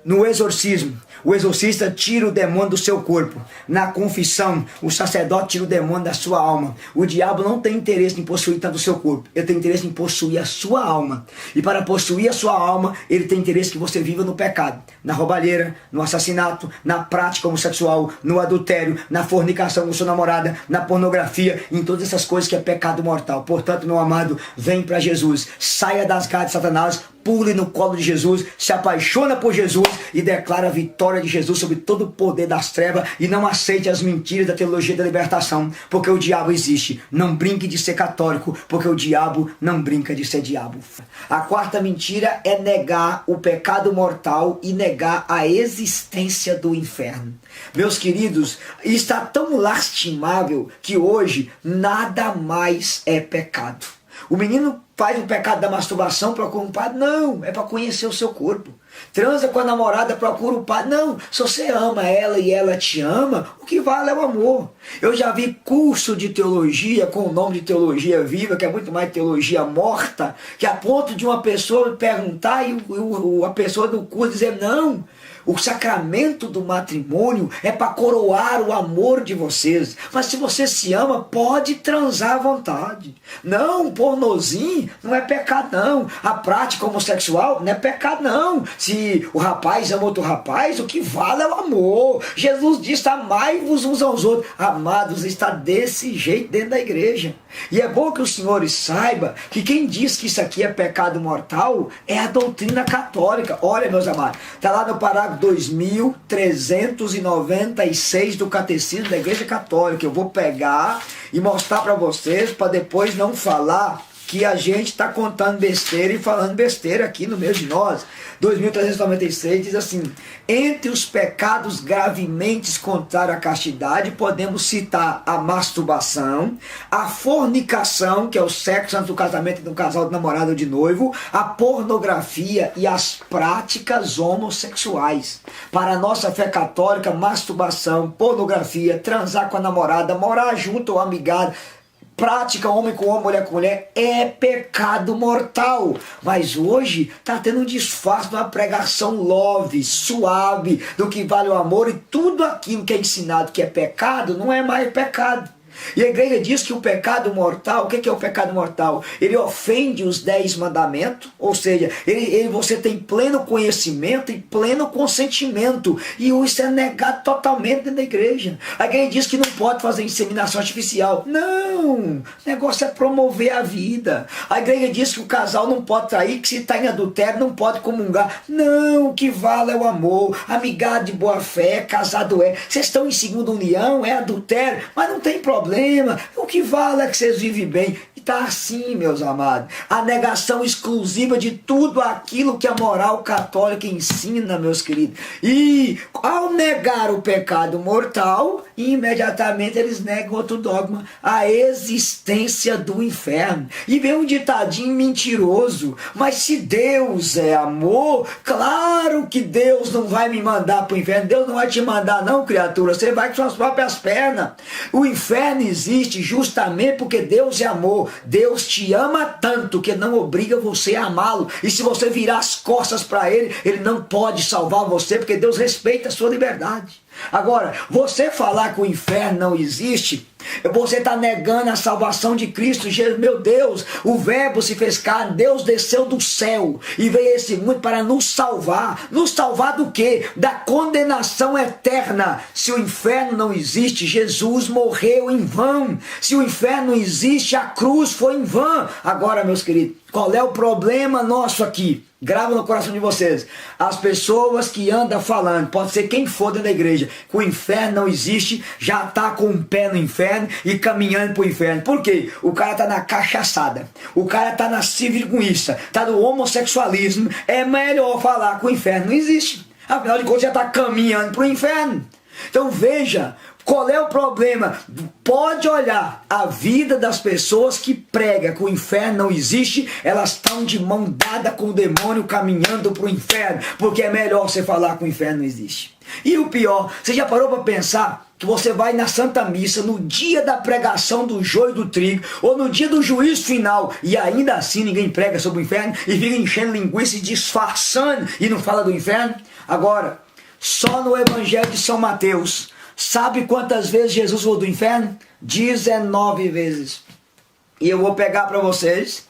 no exorcismo, o exorcista tira o demônio do seu corpo. Na confissão, o sacerdote tira o demônio da sua alma. O diabo não tem interesse em possuir tanto o seu corpo. Ele tem interesse em possuir a sua alma. E para possuir a sua alma, ele tem interesse que você viva no pecado. Na roubalheira, no assassinato, na prática homossexual, no adultério, na fornicação com sua namorada, na pornografia, em todas essas coisas que é pecado mortal. Portanto, meu amado, vem para Jesus. Saia das garras de Satanás, pule no colo de Jesus, se apaixona por Jesus e declara a vitória de Jesus sobre todo o poder das trevas, e não aceite as mentiras da teologia da libertação, porque o diabo existe. Não brinque de ser católico, porque o diabo não brinca de ser diabo. A quarta mentira é negar o pecado mortal e negar a existência do inferno. Meus queridos, está tão lastimável que hoje nada mais é pecado. O menino faz um pecado da masturbação, procura um padre? Não, é para conhecer o seu corpo. Transa com a namorada, procura um padre? Não, se você ama ela e ela te ama, o que vale é o amor. Eu já vi curso de teologia com o nome de teologia viva, que é muito mais teologia morta, que a ponto de uma pessoa perguntar e a pessoa do curso dizer não. O sacramento do matrimônio é para coroar o amor de vocês. Mas se você se ama, pode transar à vontade. Não, pornozinho não é pecado não. A prática homossexual não é pecado não. Se o rapaz ama outro rapaz, o que vale é o amor. Jesus disse, amai-vos uns aos outros. Amados, está desse jeito dentro da igreja. E é bom que os senhores saibam que quem diz que isso aqui é pecado mortal é a doutrina católica. Olha, meus amados, está lá no parágrafo 2396 do Catecismo da Igreja Católica. Eu vou pegar e mostrar para vocês, para depois não falar que a gente está contando besteira e falando besteira aqui no meio de nós. 2396 diz assim: entre os pecados gravemente contrários à castidade, podemos citar a masturbação, a fornicação, que é o sexo antes do casamento de um casal de namorado ou de noivo, a pornografia e as práticas homossexuais. Para a nossa fé católica, masturbação, pornografia, transar com a namorada, morar junto ou amigado, prática homem com homem, mulher com mulher, é pecado mortal. Mas hoje está tendo um disfarce de uma pregação love, suave, do que vale o amor, e tudo aquilo que é ensinado que é pecado, não é mais pecado. E a igreja diz que o pecado mortal, o que é o pecado mortal? Ele ofende os 10 mandamentos, ou seja, você tem pleno conhecimento e pleno consentimento, e isso é negado totalmente dentro da igreja. A igreja diz que não pode fazer inseminação artificial. Não, o negócio é promover a vida. A igreja diz que o casal não pode trair, que se está em adultério não pode comungar. Não, o que vale é o amor, amigado de boa fé, casado é. Vocês estão em segunda união, é adultério, mas não tem problema. O que vale é que vocês vivem bem. E está assim, meus amados. A negação exclusiva de tudo aquilo que a moral católica ensina, meus queridos. E ao negar o pecado mortal, imediatamente eles negam outro dogma, a existência do inferno. E vem um ditadinho mentiroso, mas se Deus é amor, claro que Deus não vai me mandar para o inferno. Deus não vai te mandar não, criatura, você vai com suas próprias pernas. O inferno existe justamente porque Deus é amor. Deus te ama tanto que não obriga você a amá-lo, e se você virar as costas para ele, ele não pode salvar você, porque Deus respeita a sua liberdade. Agora, você falar que o inferno não existe, você está negando a salvação de Cristo. Meu Deus, o verbo se fez carne, Deus desceu do céu e veio a esse mundo para nos salvar. Nos salvar do quê? Da condenação eterna. Se o inferno não existe, Jesus morreu em vão. Se o inferno não existe, a cruz foi em vão. Agora, meus queridos, qual é o problema nosso aqui? Grava no coração de vocês. As pessoas que andam falando, pode ser quem for dentro da igreja, que o inferno não existe, já está com um pé no inferno e caminhando para o inferno. Por quê? O cara está na cachaçada, o cara está na civilguiça, está no homossexualismo. É melhor falar que o inferno não existe. Afinal de contas, já está caminhando para o inferno. Então veja, qual é o problema? Pode olhar a vida das pessoas que pregam que o inferno não existe, elas estão de mão dada com o demônio caminhando para o inferno, porque é melhor você falar que o inferno não existe. E o pior, você já parou para pensar que você vai na Santa Missa no dia da pregação do joio e do trigo, ou no dia do juízo final, e ainda assim ninguém prega sobre o inferno, e fica enchendo linguiça e disfarçando e não fala do inferno? Agora, só no Evangelho de São Mateus, sabe quantas vezes Jesus falou do inferno? 19 vezes. E eu vou pegar para vocês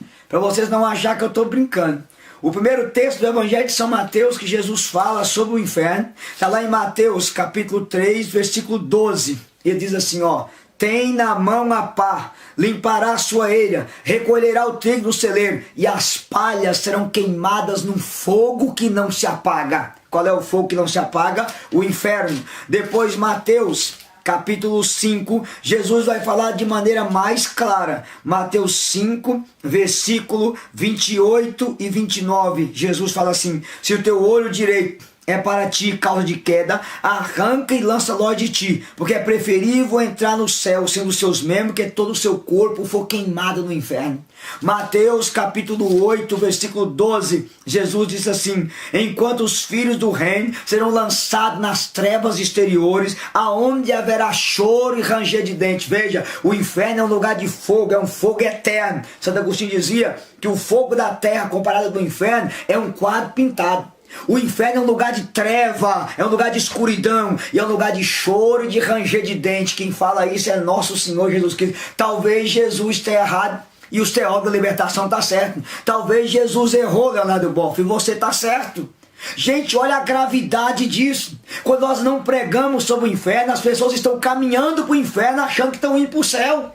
não acharem que eu estou brincando. O primeiro texto do Evangelho de São Mateus que Jesus fala sobre o inferno, está lá em Mateus capítulo 3, versículo 12. Ele diz assim, ó: tem na mão a pá, limpará a sua eira, recolherá o trigo no celeiro, e as palhas serão queimadas num fogo que não se apaga. Qual é o fogo que não se apaga? O inferno. Depois Mateus capítulo 5, Jesus vai falar de maneira mais clara. Mateus 5, versículo 28 e 29. Jesus fala assim: se o teu olho direito é para ti causa de queda, arranca e lança logo de ti, porque é preferível entrar no céu sendo os seus membros que todo o seu corpo for queimado no inferno. Mateus capítulo 8, versículo 12, Jesus disse assim: enquanto os filhos do reino serão lançados nas trevas exteriores, aonde haverá choro e ranger de dentes. Veja, o inferno é um lugar de fogo, é um fogo eterno. Santo Agostinho dizia que o fogo da terra comparado com o inferno é um quadro pintado. O inferno é um lugar de treva, é um lugar de escuridão, e é um lugar de choro e de ranger de dente. Quem fala isso é nosso Senhor Jesus Cristo. Talvez Jesus esteja errado e os teólogos da libertação estão certos. Talvez Jesus errou, Leonardo Boff, e você está certo. Gente, olha a gravidade disso. Quando nós não pregamos sobre o inferno, as pessoas estão caminhando para o inferno achando que estão indo para o céu.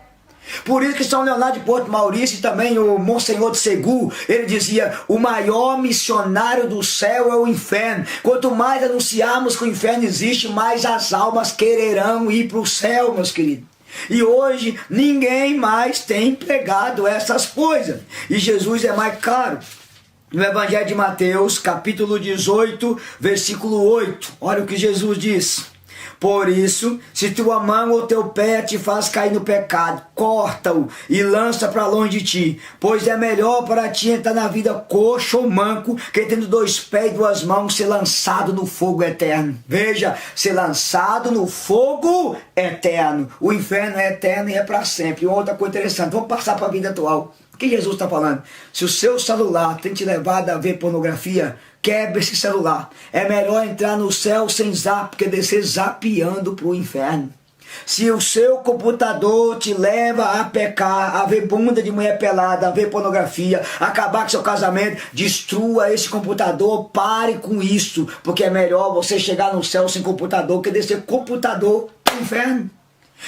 Por isso que São Leonardo de Porto Maurício e também o Monsenhor de Segu, ele dizia: o maior missionário do céu é o inferno. Quanto mais anunciarmos que o inferno existe, mais as almas quererão ir para o céu, meus queridos. E hoje ninguém mais tem pregado essas coisas. E Jesus é mais claro. No Evangelho de Mateus, capítulo 18, versículo 8, olha o que Jesus diz: por isso, se tua mão ou teu pé te faz cair no pecado, corta-o e lança para longe de ti, pois é melhor para ti entrar na vida coxo ou manco, que tendo 2 pés e 2 mãos ser lançado no fogo eterno. Veja, ser lançado no fogo eterno. O inferno é eterno e é para sempre. E outra coisa interessante, vamos passar para a vida atual. O que Jesus está falando? Se o seu celular tem te levado a ver pornografia, quebra esse celular. É melhor entrar no céu sem zap que descer zapeando para o inferno. Se o seu computador te leva a pecar, a ver bunda de mulher pelada, a ver pornografia, a acabar com seu casamento, destrua esse computador, pare com isso, porque é melhor você chegar no céu sem computador que descer computador para o inferno.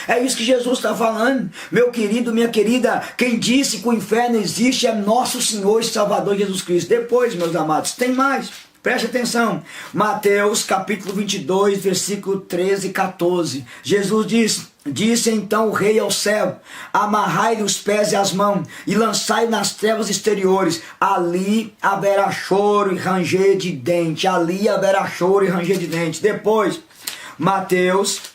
É isso que Jesus está falando. Meu querido, minha querida, quem disse que o inferno existe é nosso Senhor e Salvador Jesus Cristo. Depois, meus amados, tem mais. Preste atenção. Mateus capítulo 22, versículo 13 e 14. Jesus disse então o rei ao céu: amarrai-lhe os pés e as mãos e lançai nas trevas exteriores. Ali haverá choro e ranger de dente. Ali haverá choro e ranger de dente. Depois, Mateus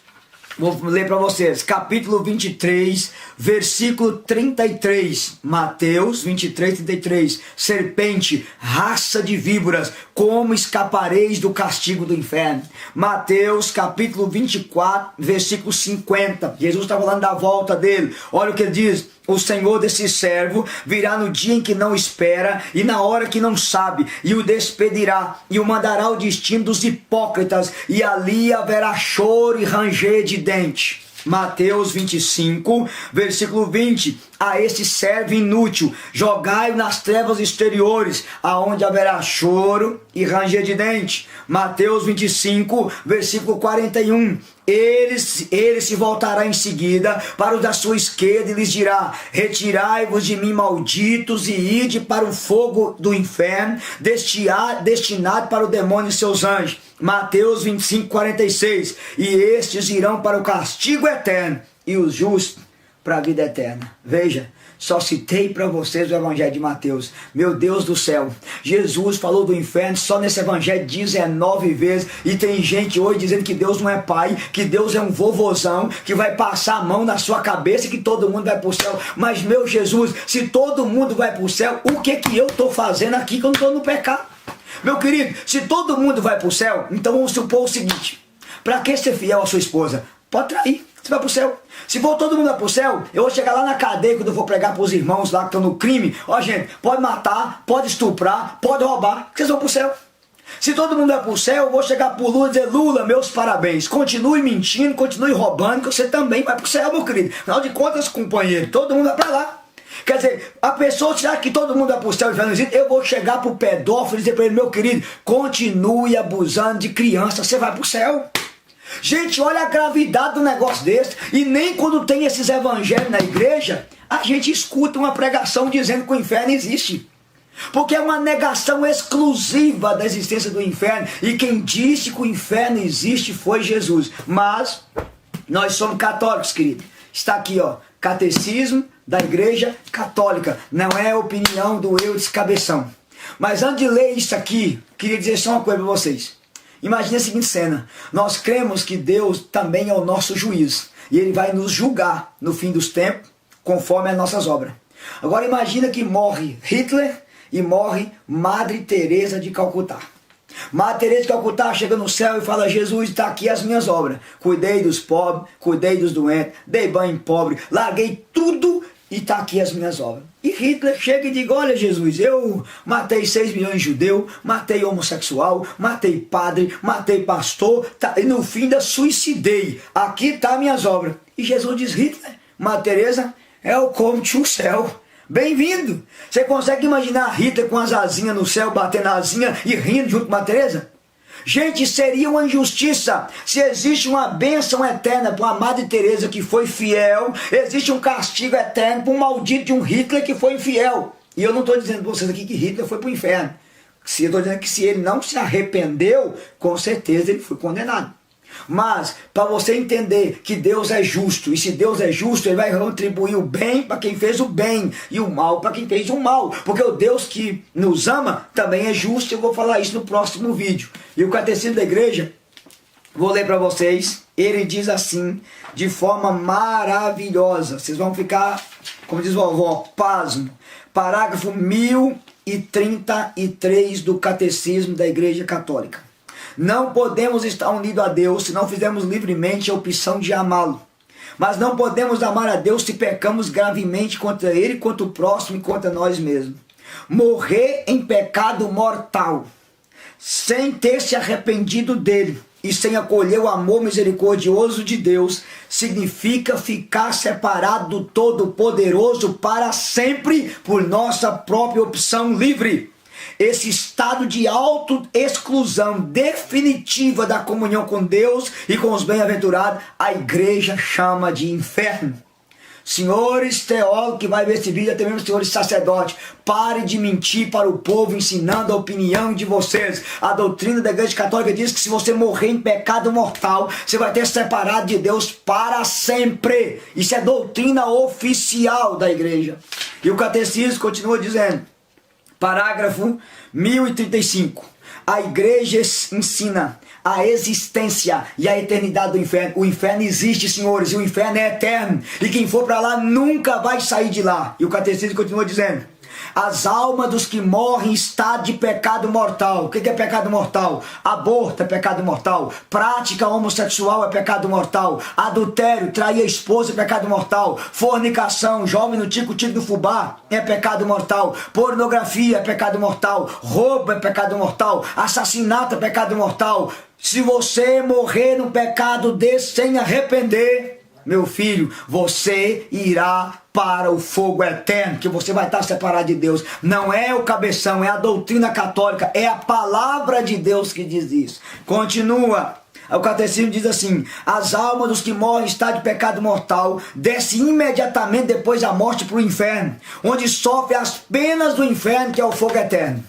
Vou ler para vocês, capítulo 23, versículo 33, Mateus 23, 33, serpente, raça de víboras, como escapareis do castigo do inferno? Mateus capítulo 24, versículo 50, Jesus está falando da volta dele, olha o que ele diz: o Senhor desse servo virá no dia em que não espera e na hora que não sabe, e o despedirá, e o mandará ao destino dos hipócritas, e ali haverá choro e ranger de dente. Mateus 25, versículo 20, a este servo inútil, jogai-o nas trevas exteriores, aonde haverá choro e ranger de dente. Mateus 25, versículo 41, ele se voltará em seguida para os da sua esquerda e lhes dirá: retirai-vos de mim, malditos, e ide para o fogo do inferno, destinado para o demônio e seus anjos. Mateus 25, 46, e estes irão para o castigo eterno, e os justos para a vida eterna. Veja, só citei para vocês o evangelho de Mateus. Meu Deus do céu, Jesus falou do inferno só nesse evangelho 19 vezes, e tem gente hoje dizendo que Deus não é pai, que Deus é um vovozão, que vai passar a mão na sua cabeça e que todo mundo vai para o céu. Mas meu Jesus, se todo mundo vai para o céu, o que eu estou fazendo aqui que eu não estou no pecado? Meu querido, se todo mundo vai para o céu, então vamos supor o seguinte: para que ser fiel à sua esposa? Pode trair, você vai para o céu. Se for todo mundo para o céu, eu vou chegar lá na cadeia quando eu for pregar para os irmãos lá que estão no crime. Ó gente, pode matar, pode estuprar, pode roubar, vocês vão para o céu. Se todo mundo vai para o céu, eu vou chegar para o Lula e dizer: Lula, meus parabéns, continue mentindo, continue roubando, que você também vai para o céu, meu querido. Afinal de contas, companheiro, todo mundo vai para lá. Quer dizer, a pessoa será que todo mundo vai para o céu e vai nos ir? Eu vou chegar para o pedófilo e dizer para ele: meu querido, continue abusando de criança, você vai para o céu. Gente, olha a gravidade do negócio desse. E nem quando tem esses evangelhos na igreja, a gente escuta uma pregação dizendo que o inferno existe. Porque é uma negação exclusiva da existência do inferno. E quem disse que o inferno existe foi Jesus. Mas nós somos católicos, querido. Está aqui, ó, Catecismo da Igreja Católica. Não é a opinião do eu descabeção. Mas antes de ler isso aqui, queria dizer só uma coisa para vocês. Imagine a seguinte cena: nós cremos que Deus também é o nosso juiz, e Ele vai nos julgar no fim dos tempos, conforme as nossas obras. Agora imagina que morre Hitler e morre Madre Teresa de Calcutá. Madre Teresa de Calcutá chega no céu e fala: Jesus, está aqui as minhas obras. Cuidei dos pobres, cuidei dos doentes, dei banho em pobre, larguei tudo e está aqui as minhas obras. E Hitler chega e diz: olha Jesus, eu matei 6 milhões de judeus, matei homossexual, matei padre, matei pastor, e no fim ainda suicidei. Aqui está minhas obras. E Jesus diz: Hitler, Madre Teresa, welcome to céu. Bem-vindo. Você consegue imaginar Hitler com as asinhas no céu, batendo a asinha e rindo junto com Madre Teresa? Gente, seria uma injustiça. Se existe uma bênção eterna para uma Madre Teresa que foi fiel, existe um castigo eterno para um maldito de um Hitler que foi infiel. E eu não estou dizendo para vocês aqui que Hitler foi para o inferno. Eu estou dizendo que se ele não se arrependeu, com certeza ele foi condenado. Mas, para você entender que Deus é justo, e se Deus é justo, Ele vai retribuir o bem para quem fez o bem, e o mal para quem fez o mal, porque o Deus que nos ama também é justo. Eu vou falar isso no próximo vídeo. E o Catecismo da Igreja, vou ler para vocês, ele diz assim, de forma maravilhosa, vocês vão ficar, como diz vovó, pasmo. Parágrafo 1033 do Catecismo da Igreja Católica. Não podemos estar unidos a Deus se não fizermos livremente a opção de amá-lo. Mas não podemos amar a Deus se pecamos gravemente contra Ele, contra o próximo e contra nós mesmos. Morrer em pecado mortal, sem ter se arrependido dele e sem acolher o amor misericordioso de Deus, significa ficar separado do Todo-Poderoso para sempre por nossa própria opção livre. Esse estado de auto-exclusão definitiva da comunhão com Deus e com os bem-aventurados, a igreja chama de inferno. Senhores teólogos que vai ver esse vídeo, até mesmo senhores sacerdotes, pare de mentir para o povo ensinando a opinião de vocês. A doutrina da Igreja Católica diz que se você morrer em pecado mortal, você vai ter separado de Deus para sempre. Isso é doutrina oficial da igreja. E o Catecismo continua dizendo, parágrafo 1035. A igreja ensina a existência e a eternidade do inferno. O inferno existe, senhores, e o inferno é eterno. E quem for para lá nunca vai sair de lá. E o catecismo continua dizendo: as almas dos que morrem em estado de pecado mortal. O que é pecado mortal? Aborto é pecado mortal. Prática homossexual é pecado mortal. Adultério, trair a esposa é pecado mortal. Fornicação, jovem no tico do fubá é pecado mortal. Pornografia é pecado mortal. Roubo é pecado mortal. Assassinato é pecado mortal. Se você morrer no pecado desse sem arrepender, meu filho, você irá para o fogo eterno, que você vai estar separado de Deus. Não é o cabeção, é a doutrina católica, é a palavra de Deus que diz isso. Continua. O catecismo diz assim: as almas dos que morrem em estado de pecado mortal descem imediatamente depois da morte para o inferno, onde sofre as penas do inferno, que é o fogo eterno.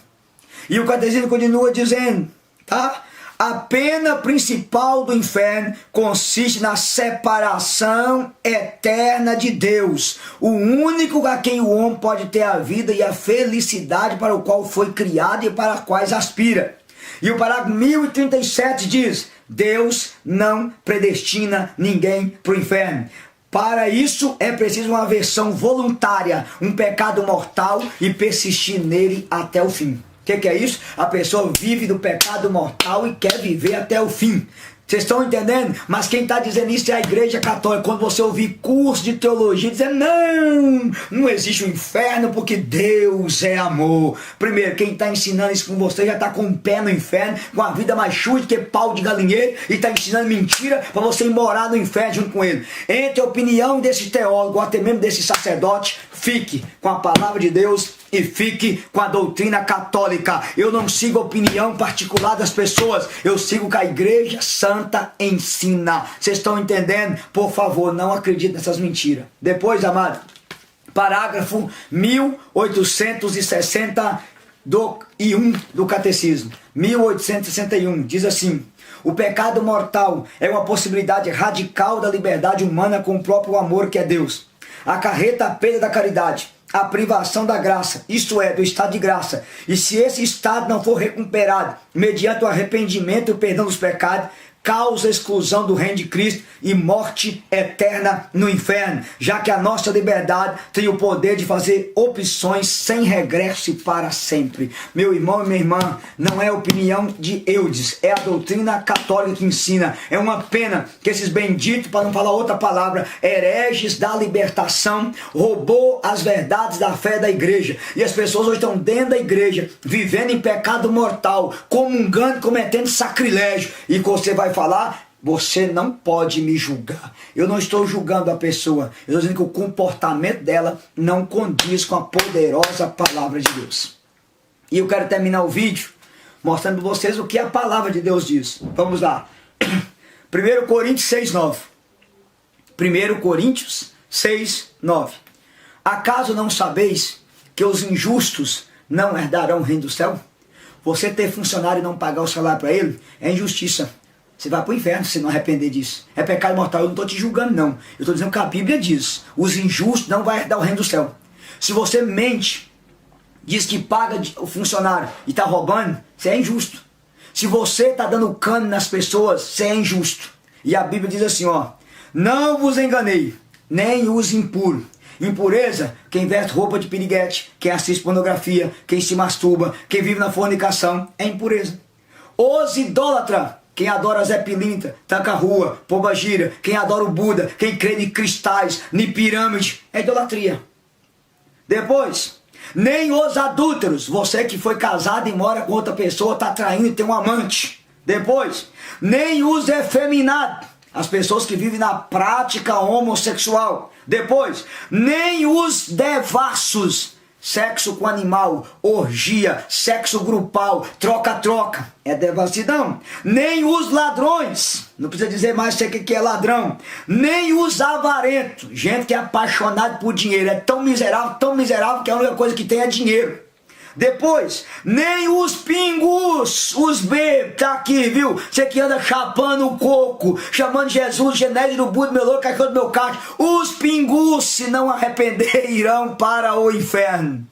E o catecismo continua dizendo, tá? A pena principal do inferno consiste na separação eterna de Deus, o único a quem o homem pode ter a vida e a felicidade para o qual foi criado e para as quais aspira. E o parágrafo 1037 diz: Deus não predestina ninguém para o inferno. Para isso é preciso uma aversão voluntária, um pecado mortal, e persistir nele até o fim. O que é isso? A pessoa vive do pecado mortal e quer viver até o fim. Vocês estão entendendo? Mas quem está dizendo isso é a Igreja Católica. Quando você ouvir curso de teologia, dizendo não existe o inferno porque Deus é amor. Primeiro, quem está ensinando isso com você já está com um pé no inferno, com a vida mais chute que pau de galinheiro, e está ensinando mentira para você ir morar no inferno junto com ele. Entre a opinião desse teólogo, ou até mesmo desse sacerdote, fique com a palavra de Deus e fique com a doutrina católica. Eu não sigo a opinião particular das pessoas, eu sigo o que a Igreja Santa ensina. Vocês estão entendendo? Por favor, não acredite nessas mentiras. Depois, amado, parágrafo 1861 do Catecismo. 1861, diz assim: o pecado mortal é uma possibilidade radical da liberdade humana com o próprio amor que é Deus. Acarreta a perda da caridade, a privação da graça, isto é, do estado de graça. E se esse estado não for recuperado mediante o arrependimento e o perdão dos pecados, causa exclusão do reino de Cristo e morte eterna no inferno, já que a nossa liberdade tem o poder de fazer opções sem regresso e para sempre. Meu irmão e minha irmã, não é a opinião de Eudes, é a doutrina católica que ensina. É uma pena que esses benditos, para não falar outra palavra, hereges da libertação, roubou as verdades da fé da igreja, e as pessoas hoje estão dentro da igreja, vivendo em pecado mortal, comungando, cometendo sacrilégio, e você vai falar: você não pode me julgar. Eu não estou julgando a pessoa, eu estou dizendo que o comportamento dela não condiz com a poderosa palavra de Deus. E eu quero terminar o vídeo mostrando para vocês o que a palavra de Deus diz. Vamos lá. 1 Coríntios 6:9. 1 Coríntios 6:9. Acaso não sabeis que os injustos não herdarão o reino do céu? Você ter funcionário e não pagar o salário para ele é injustiça. Você vai para o inferno se não arrepender disso. É pecado mortal. Eu não estou te julgando, não. Eu estou dizendo que a Bíblia diz: os injustos não vão herdar o reino do céu. Se você mente, diz que paga o funcionário e está roubando, você é injusto. Se você está dando cano nas pessoas, você é injusto. E a Bíblia diz assim, ó: não vos enganei, nem os impuro. Impureza, quem veste roupa de piriguete, quem assiste pornografia, quem se masturba, quem vive na fornicação, é impureza. Os idólatras, quem adora Zé Pilintra, Taca-Rua, Pombagira, quem adora o Buda, quem crê em cristais, em pirâmide, é idolatria. Depois, nem os adúlteros, você que foi casado e mora com outra pessoa, está traindo e tem um amante. Depois, nem os efeminados, as pessoas que vivem na prática homossexual. Depois, nem os devassos, sexo com animal, orgia, sexo grupal, troca-troca, é devassidão. Nem os ladrões, não precisa dizer mais o que é ladrão. Nem os avarentos, gente que é apaixonado por dinheiro, é tão miserável que a única coisa que tem é dinheiro. Depois, nem os pingus, os bebês, tá aqui, viu? Você que anda chapando o coco, chamando Jesus, Genésio do Buda, meu louco, cachorro do meu cacho. Os pingus, se não arrepender, irão para o inferno.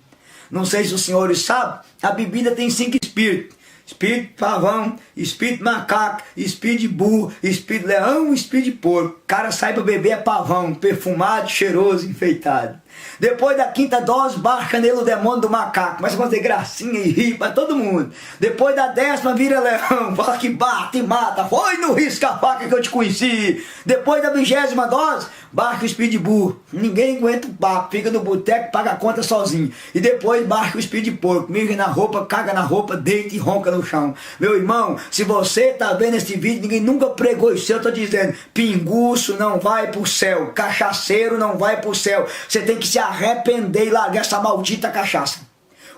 Não sei se os senhores sabem, a bebida tem 5 espíritos. espírito de pavão, espírito de macaco, espírito de burro, espírito de leão, espírito de porco. O cara sai para beber é pavão, perfumado, cheiroso, enfeitado. Depois da quinta dose, barca nele o demônio do macaco, começa a fazer gracinha e rir para todo mundo. Depois da 10ª vira leão, fala que bate e mata, foi no risca-faca que eu te conheci. Depois da 20ª dose, barca o espírito de burro, ninguém aguenta o papo, fica no boteco, paga a conta sozinho. E depois barca o espírito de porco, mija na roupa, caga na roupa, deita e ronca no chão. Meu irmão, se você tá vendo esse vídeo, ninguém nunca pregou isso, eu tô dizendo, pinguço não vai pro céu, cachaceiro não vai pro céu, você tem que se arrepender e largar essa maldita cachaça.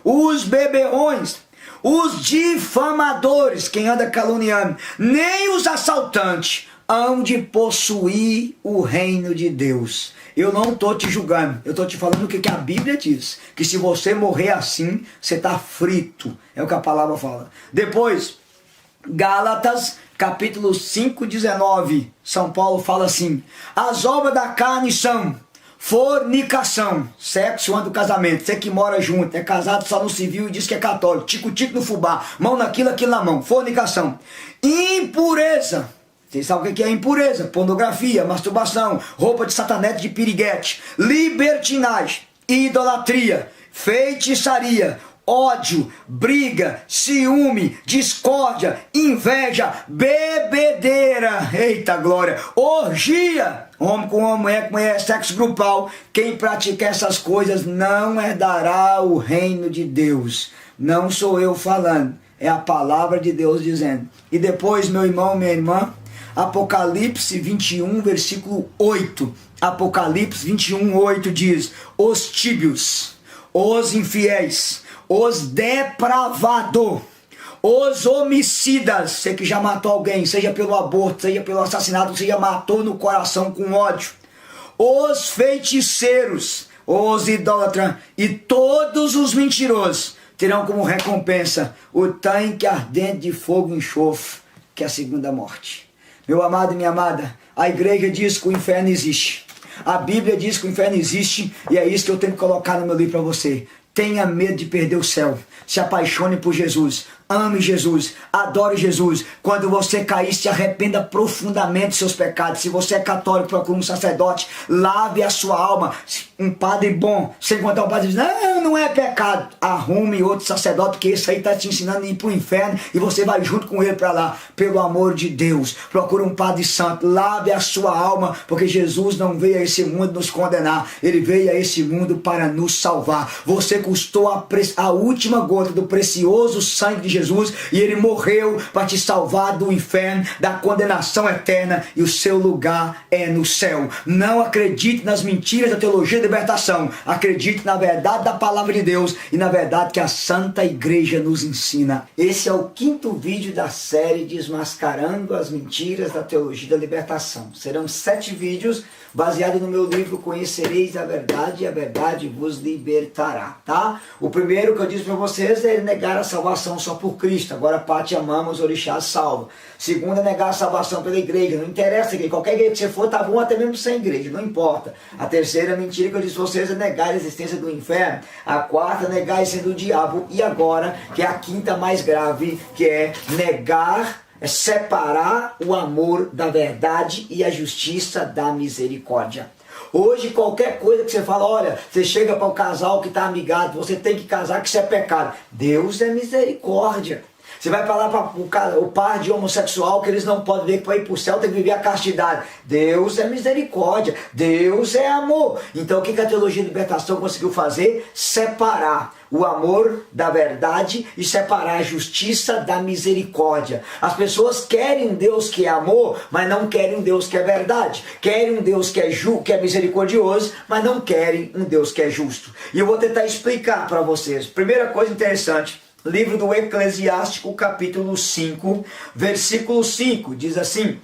Os beberrões, os difamadores, quem anda caluniando, nem os assaltantes hão de possuir o reino de Deus. Eu não estou te julgando, eu estou te falando o que a Bíblia diz, que se você morrer assim, você está frito, é o que a palavra fala. Depois, Gálatas, capítulo 5, 19, São Paulo fala assim, as obras da carne são fornicação, sexo antes do casamento, você que mora junto, é casado só no civil e diz que é católico, tico-tico no fubá, mão naquilo, aquilo na mão, fornicação, impureza, vocês sabem o que é impureza, pornografia, masturbação, roupa de satanete, de piriguete, libertinagem, idolatria, feitiçaria, ódio, briga, ciúme, discórdia, inveja, bebedeira, eita glória, orgia, homem com homem, mulher com mulher, sexo grupal. Quem pratica essas coisas não herdará o reino de Deus. Não sou eu falando, é a palavra de Deus dizendo. E depois, meu irmão, minha irmã, Apocalipse 21, versículo 8. Apocalipse 21, 8 diz, os tíbios, os infiéis, os depravados, os homicidas, você que já matou alguém, seja pelo aborto, seja pelo assassinato, seja matou no coração com ódio, os feiticeiros, os idólatras e todos os mentirosos terão como recompensa o tanque ardente de fogo e enxofre, que é a segunda morte. Meu amado e minha amada, a igreja diz que o inferno existe, a Bíblia diz que o inferno existe, e é isso que eu tenho que colocar no meu livro para você. Tenha medo de perder o céu. Se apaixone por Jesus. Ame Jesus. Adore Jesus. Quando você cair, se arrependa profundamente dos seus pecados. Se você é católico, procure um sacerdote. Lave a sua alma. Um padre bom. Você encontrar um padre diz, não é pecado. Arrume outro sacerdote, porque esse aí está te ensinando a ir para o inferno e você vai junto com ele para lá. Pelo amor de Deus. Procure um padre santo. Lave a sua alma, porque Jesus não veio a esse mundo nos condenar. Ele veio a esse mundo para nos salvar. Você custou a última gota do precioso sangue de Jesus e ele morreu para te salvar do inferno, da condenação eterna, e o seu lugar é no céu. Não acredite nas mentiras da teologia da libertação, acredite na verdade da palavra de Deus e na verdade que a Santa Igreja nos ensina. Esse é o 5º vídeo da série Desmascarando as Mentiras da Teologia da Libertação. Serão 7 vídeos baseados no meu livro Conhecereis a Verdade e a Verdade vos libertará, tá? O primeiro que eu disse para vocês é negar a salvação só por Cristo. Agora, Pati, amamos, orixá salva. Segundo é negar a salvação pela igreja. Não interessa, que qualquer igreja que você for, tá bom até mesmo sem igreja, não importa. A terceira mentira que eu disse para vocês é negar a existência do inferno. A quarta é negar a existência do diabo. E agora, que é a quinta mais grave, que é negar, é separar o amor da verdade e a justiça da misericórdia. Hoje qualquer coisa que você fala, olha, você chega para o casal que está amigado, você tem que casar, que isso é pecado. Deus é misericórdia. Você vai falar para o par de homossexual que eles não podem ver que para ir para o céu tem que viver a castidade. Deus é misericórdia, Deus é amor. Então o que a teologia de libertação conseguiu fazer? Separar o amor da verdade e separar a justiça da misericórdia. As pessoas querem um Deus que é amor, mas não querem um Deus que é verdade. Querem um Deus que é misericordioso, mas não querem um Deus que é justo. E eu vou tentar explicar para vocês. Primeira coisa interessante, livro do Eclesiástico, capítulo 5, versículo 5, diz assim: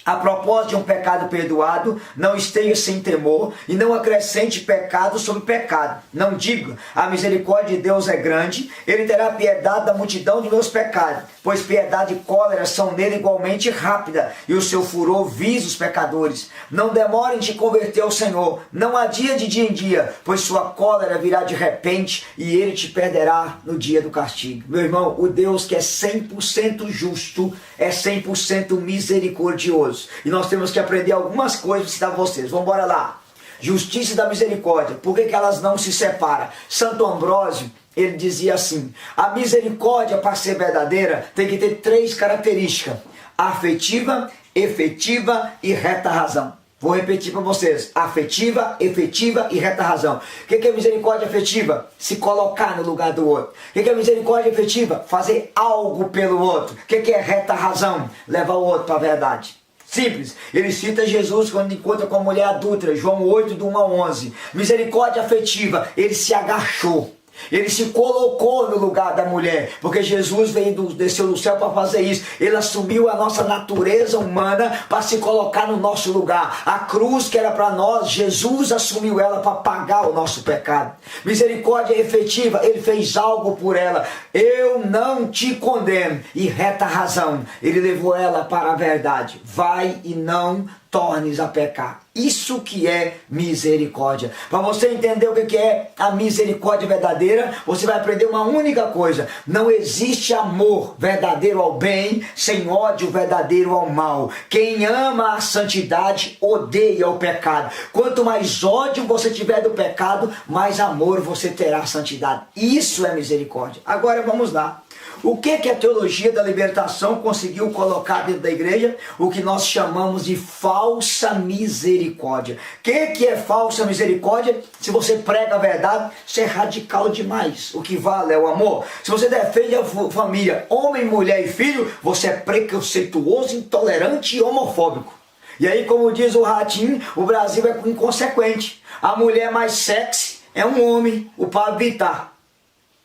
A propósito de um pecado perdoado, não esteja sem temor e não acrescente pecado sobre pecado. Não diga, a misericórdia de Deus é grande, ele terá piedade da multidão de meus pecados, pois piedade e cólera são nele igualmente rápida, e o seu furor visa os pecadores. Não demore em te converter ao Senhor, não adie de dia em dia, pois sua cólera virá de repente e ele te perderá no dia do castigo. Meu irmão, o Deus que é 100% justo, é 100% misericordioso. E nós temos que aprender algumas coisas para citar vocês. Vamos embora lá. Justiça da misericórdia. Por que elas não se separam? Santo Ambrósio, ele dizia assim: a misericórdia, para ser verdadeira, tem que ter 3 características: afetiva, efetiva e reta razão. Vou repetir para vocês: afetiva, efetiva e reta razão. O que é misericórdia efetiva? Se colocar no lugar do outro. O que é misericórdia efetiva? Fazer algo pelo outro. O que é reta razão? Levar o outro para a verdade. Simples. Ele cita Jesus quando encontra com a mulher adúltera, João 8, do 1 ao 11. Misericórdia afetiva, ele se agachou. Ele se colocou no lugar da mulher, porque Jesus desceu do céu para fazer isso. Ele assumiu a nossa natureza humana para se colocar no nosso lugar. A cruz que era para nós, Jesus assumiu ela para pagar o nosso pecado. Misericórdia efetiva, ele fez algo por ela. Eu não te condeno. E reta razão, ele levou ela para a verdade. Vai e não tornes a pecar. Isso que é misericórdia. Para você entender o que é a misericórdia verdadeira, você vai aprender uma única coisa: não existe amor verdadeiro ao bem sem ódio verdadeiro ao mal. Quem ama a santidade odeia o pecado. Quanto mais ódio você tiver do pecado, mais amor você terá à santidade. Isso é misericórdia. Agora vamos lá. O que a teologia da libertação conseguiu colocar dentro da igreja? O que nós chamamos de falsa misericórdia. O que é falsa misericórdia? Se você prega a verdade, você é radical demais. O que vale é o amor. Se você defende a família, homem, mulher e filho, você é preconceituoso, intolerante e homofóbico. E aí, como diz o Ratinho, o Brasil é inconsequente. A mulher mais sexy é um homem, o Pablo Vittar.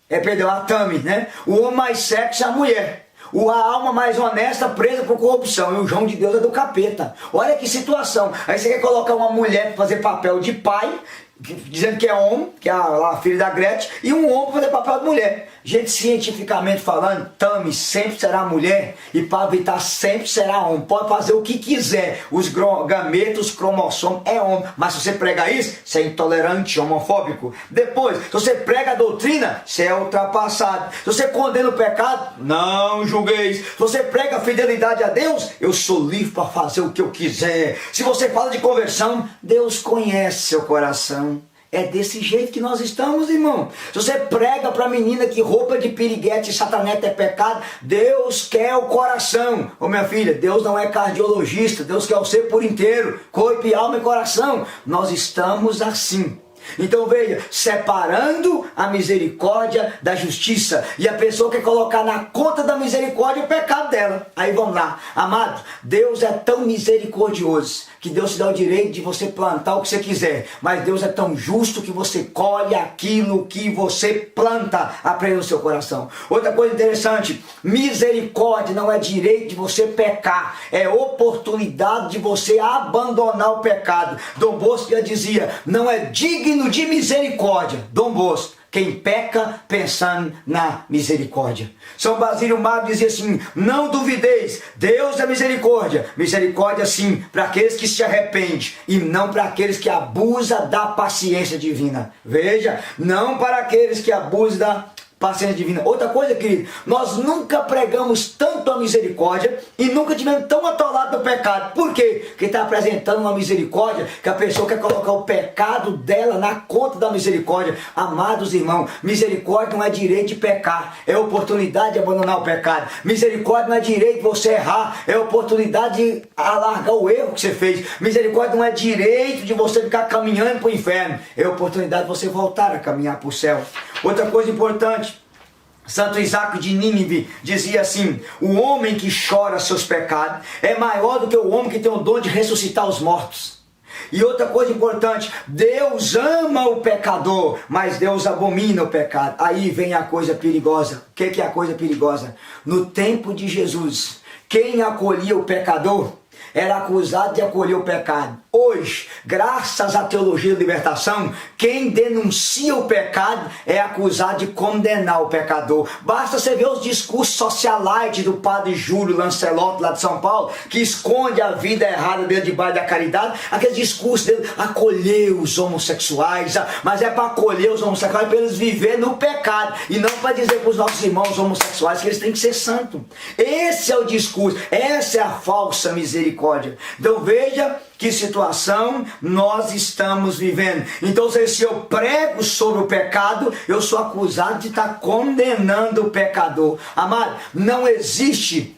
Perdão, a Tami, né? O homem mais sexy é a mulher. A alma mais honesta presa por corrupção. E o João de Deus é do capeta. Olha que situação. Aí você quer colocar uma mulher para fazer papel de pai, dizendo que é homem, que é a filha da Gretchen, e um homem para fazer papel de mulher. Gente, cientificamente falando, Tami sempre será mulher e Pablo Vittar sempre será homem. Pode fazer o que quiser. Os gametos, os cromossomos é homem. Mas se você prega isso, você é intolerante, homofóbico. Depois, se você prega a doutrina, você é ultrapassado. Se você condena o pecado, não julgueis. Se você prega a fidelidade a Deus, eu sou livre para fazer o que eu quiser. Se você fala de conversão, Deus conhece seu coração. É desse jeito que nós estamos, irmão. Se você prega para a menina que roupa de piriguete e sataneta é pecado, Deus quer o coração. Ô minha filha, Deus não é cardiologista, Deus quer o ser por inteiro, corpo e alma e coração. Nós estamos assim. Então veja, separando a misericórdia da justiça. E a pessoa quer colocar na conta da misericórdia o pecado dela. Aí vamos lá, amado, Deus é tão misericordioso que Deus te dá o direito de você plantar o que você quiser. Mas Deus é tão justo que você colhe aquilo que você planta. Aprenda no seu coração. Outra coisa interessante, misericórdia não é direito de você pecar, é oportunidade de você abandonar o pecado. Dom Bosco já dizia, não é digno de misericórdia, Dom Bosco, quem peca pensando na misericórdia. São Basílio Magno dizia assim, não duvideis, Deus é misericórdia. Misericórdia sim, para aqueles que se arrependem e não para aqueles que abusam da paciência divina. Veja, não para aqueles que abusam da paciência divina. Outra coisa, querido, nós nunca pregamos tanto a misericórdia e nunca tivemos tão atolado no pecado. Por quê? Porque está apresentando uma misericórdia que a pessoa quer colocar o pecado dela na conta da misericórdia. Amados irmãos, misericórdia não é direito de pecar, é oportunidade de abandonar o pecado. Misericórdia não é direito de você errar, é oportunidade de alargar o erro que você fez. Misericórdia não é direito de você ficar caminhando para o inferno, é oportunidade de você voltar a caminhar para o céu. Outra coisa importante, Santo Isaac de Nínive dizia assim, o homem que chora seus pecados é maior do que o homem que tem o dom de ressuscitar os mortos. E outra coisa importante, Deus ama o pecador, mas Deus abomina o pecado. Aí vem a coisa perigosa. O que é a coisa perigosa? No tempo de Jesus, quem acolhia o pecador era acusado de acolher o pecado. Hoje, graças à teologia da libertação, quem denuncia o pecado é acusado de condenar o pecador. Basta você ver os discursos socialite do padre Júlio Lancelotti, lá de São Paulo, que esconde a vida errada dele debaixo da caridade. Aquele discurso dele, acolher os homossexuais, mas é para acolher os homossexuais, para eles viverem no pecado, e não para dizer para os nossos irmãos homossexuais que eles têm que ser santos. Esse é o discurso, essa é a falsa misericórdia. Então veja que situação nós estamos vivendo. Então se eu prego sobre o pecado, eu sou acusado de estar condenando o pecador. Amado, não existe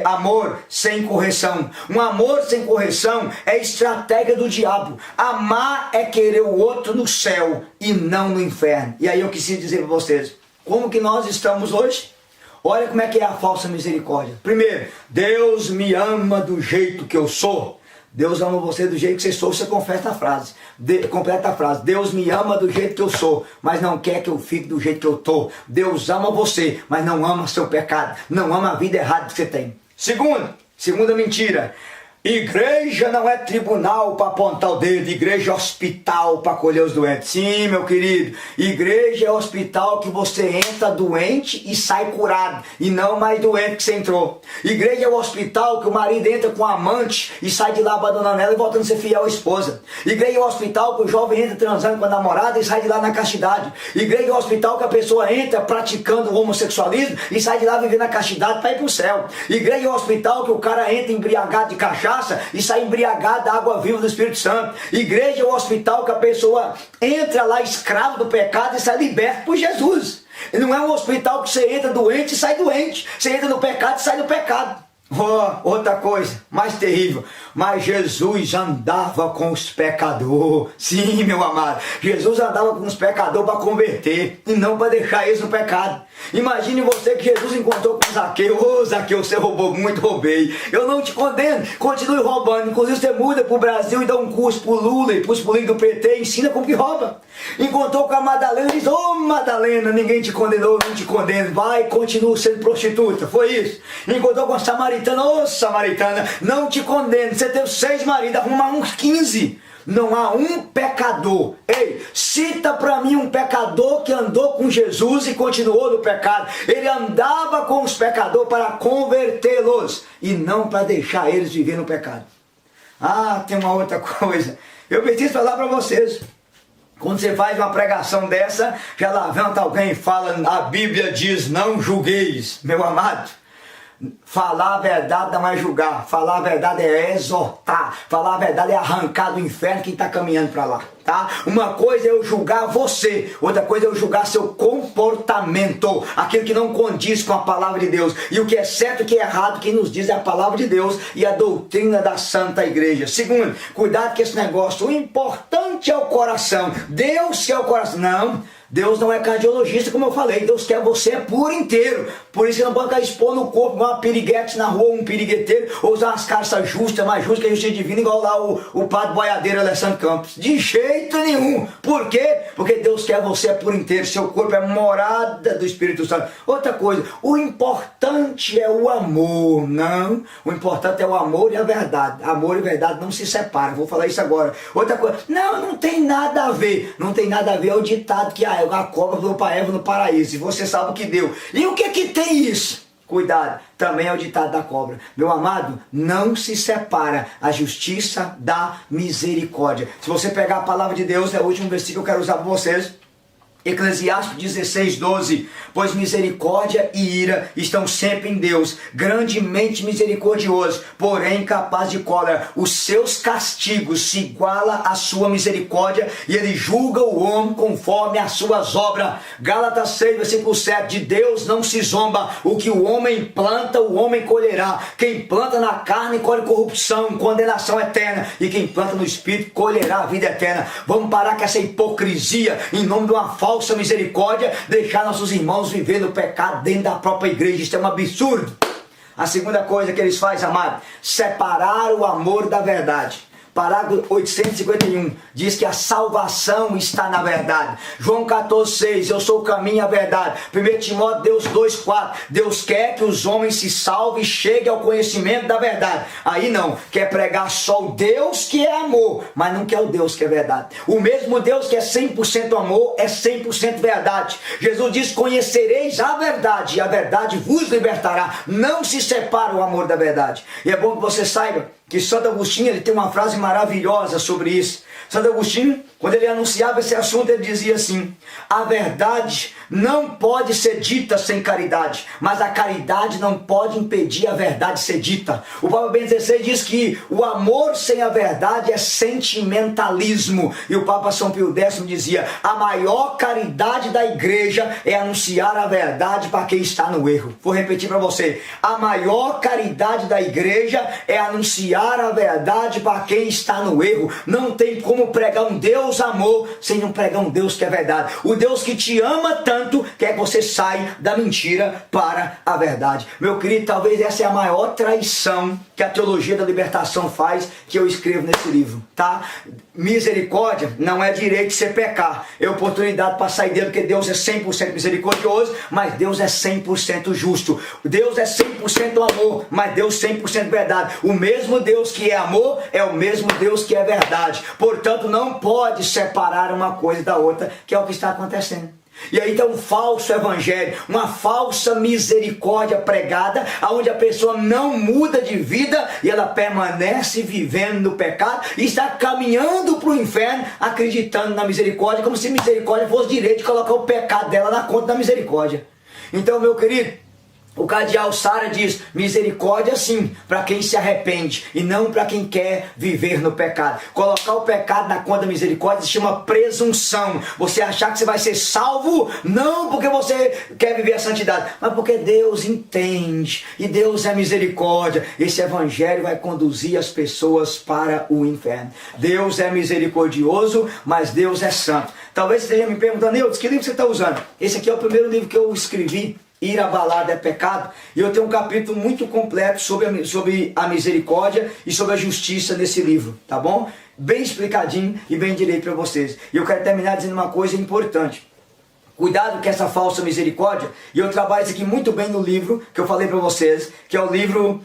amor sem correção. Um amor sem correção é estratégia do diabo. Amar é querer o outro no céu e não no inferno. E aí eu quis dizer para vocês, como que nós estamos hoje? Olha como é que é a falsa misericórdia. Primeiro, Deus me ama do jeito que eu sou. Deus ama você do jeito que você sou, você confessa a frase. Completa a frase. Deus me ama do jeito que eu sou, mas não quer que eu fique do jeito que eu estou. Deus ama você, mas não ama seu pecado. Não ama a vida errada que você tem. Segunda mentira. Igreja não é tribunal para apontar o dedo, igreja é hospital para acolher os doentes. Sim, meu querido, igreja é hospital que você entra doente e sai curado, e não mais doente que você entrou. Igreja é o hospital que o marido entra com a amante e sai de lá abandonando ela e voltando a ser fiel à esposa. Igreja é o hospital que o jovem entra transando com a namorada e sai de lá na castidade. Igreja é o hospital que a pessoa entra praticando o homossexualismo e sai de lá vivendo a castidade para ir para o céu. Igreja é o hospital que o cara entra embriagado de cachaça e sai embriagado da água viva do Espírito Santo. Igreja é o hospital que a pessoa entra lá escravo do pecado e sai liberto por Jesus. Não é um hospital que você entra doente e sai doente. Você entra no pecado e sai do pecado. Outra coisa, mais terrível, mas Jesus andava com os pecadores. Sim, meu amado, Jesus andava com os pecadores para converter e não para deixar eles no pecado. Imagine você que Jesus encontrou com Zaqueu. Zaqueu, você roubou muito, roubei. Eu não te condeno, continue roubando. Inclusive você muda para o Brasil e dá um curso para o Lula e para os políticos do PT e ensina como que rouba. Encontrou com a Madalena e diz, Madalena, ninguém te condenou, não te condeno, vai, continua sendo prostituta. Foi isso. Encontrou com a Samaritana, Samaritana, não te condeno, você teve 6 maridos, arruma uns 15. Não há um pecador. Ei, cita para mim um pecador que andou com Jesus e continuou no pecado. Ele andava com os pecadores para convertê-los e não para deixar eles viver no pecado. Tem uma outra coisa. Eu preciso falar para vocês. Quando você faz uma pregação dessa, já levanta alguém e fala, a Bíblia diz, não julgueis. Meu amado, falar a verdade não é julgar, falar a verdade é exortar, falar a verdade é arrancar do inferno quem está caminhando para lá, tá? Uma coisa é eu julgar você, outra coisa é eu julgar seu comportamento, aquilo que não condiz com a palavra de Deus, e o que é certo e o que é errado, quem nos diz é a palavra de Deus e a doutrina da Santa Igreja. Segundo, cuidado com esse negócio, o importante é o coração, Deus quer o coração, não. Deus não é cardiologista, como eu falei. Deus quer você por inteiro. Por isso que não pode ficar expondo o corpo igual uma piriguete na rua, um pirigueteiro, ou usar umas calças justas, mais justas que a justiça divina, igual lá o padre boiadeiro Alessandro Campos. De jeito nenhum. Por quê? Porque Deus quer você por inteiro. Seu corpo é morada do Espírito Santo. Outra coisa, o importante é o amor, não. O importante é o amor e a verdade. Amor e verdade não se separam. Vou falar isso agora. Outra coisa, não tem nada a ver. Não tem nada a ver, é o ditado que a cobra falou para Eva no paraíso, e você sabe o que deu. E o que tem isso? Cuidado, também é o ditado da cobra. Meu amado, não se separa a justiça da misericórdia. Se você pegar a palavra de Deus, é o último versículo que eu quero usar para vocês. Eclesiastes 16:12, pois misericórdia e ira estão sempre em Deus, grandemente misericordioso, porém capaz de cólera. Os seus castigos se igualam à sua misericórdia, e ele julga o homem conforme as suas obras. Gálatas 6, versículo 7, de Deus não se zomba, o que o homem planta, o homem colherá. Quem planta na carne colhe corrupção, condenação eterna, e quem planta no Espírito colherá a vida eterna. Vamos parar com essa hipocrisia, em nome de uma falsa misericórdia, deixar nossos irmãos viver no pecado dentro da própria igreja. Isso é um absurdo. A segunda coisa que eles fazem, amado, separar o amor da verdade. Parágrafo 851 diz que a salvação está na verdade. João 14,6, eu sou o caminho e a verdade. 1 Timóteo, Deus 2,4, Deus quer que os homens se salvem e cheguem ao conhecimento da verdade. Aí não, quer pregar só o Deus que é amor, mas não quer o Deus que é verdade. O mesmo Deus que é 100% amor, é 100% verdade. Jesus diz, conhecereis a verdade, e a verdade vos libertará. Não se separa o amor da verdade. E é bom que você saiba que Santo Agostinho, ele tem uma frase maravilhosa sobre isso. Santo Agostinho, quando ele anunciava esse assunto, ele dizia assim: a verdade não pode ser dita sem caridade, mas a caridade não pode impedir a verdade ser dita. O Papa Bento XVI diz que o amor sem a verdade é sentimentalismo. E o Papa São Pio X dizia: a maior caridade da igreja é anunciar a verdade para quem está no erro. Vou repetir para você: a maior caridade da igreja é anunciar a verdade para quem está no erro. Não tem como pregar um Deus amor sem não pregar um Deus que é verdade. O Deus que te ama tanto quer que você saia da mentira para a verdade. Meu querido, talvez essa é a maior traição que a teologia da libertação faz, que eu escrevo nesse livro, tá? Misericórdia não é direito de você pecar, é oportunidade para sair dele, porque Deus é 100% misericordioso, mas Deus é 100% justo. Deus é 100% amor, mas Deus 100% verdade. O mesmo Deus que é amor é o mesmo Deus que é verdade. Portanto, não pode separar uma coisa da outra, que é o que está acontecendo. E aí está um falso evangelho, uma falsa misericórdia pregada, onde a pessoa não muda de vida e ela permanece vivendo no pecado e está caminhando para o inferno, acreditando na misericórdia, como se misericórdia fosse direito de colocar o pecado dela na conta da misericórdia. Então, meu querido, o cardeal Sara diz: misericórdia sim, para quem se arrepende e não para quem quer viver no pecado. Colocar o pecado na conta da misericórdia se chama presunção. Você achar que você vai ser salvo, não porque você quer viver a santidade, mas porque Deus entende e Deus é misericórdia. Esse evangelho vai conduzir as pessoas para o inferno. Deus é misericordioso, mas Deus é santo. Talvez você esteja me perguntando: Eudes, que livro você está usando? Esse aqui é o primeiro livro que eu escrevi. Ir à balada é pecado, e eu tenho um capítulo muito completo sobre a misericórdia e sobre a justiça nesse livro, tá bom? Bem explicadinho e bem direito para vocês. E eu quero terminar dizendo uma coisa importante: cuidado com essa falsa misericórdia. E eu trabalho isso aqui muito bem no livro que eu falei para vocês, que é o livro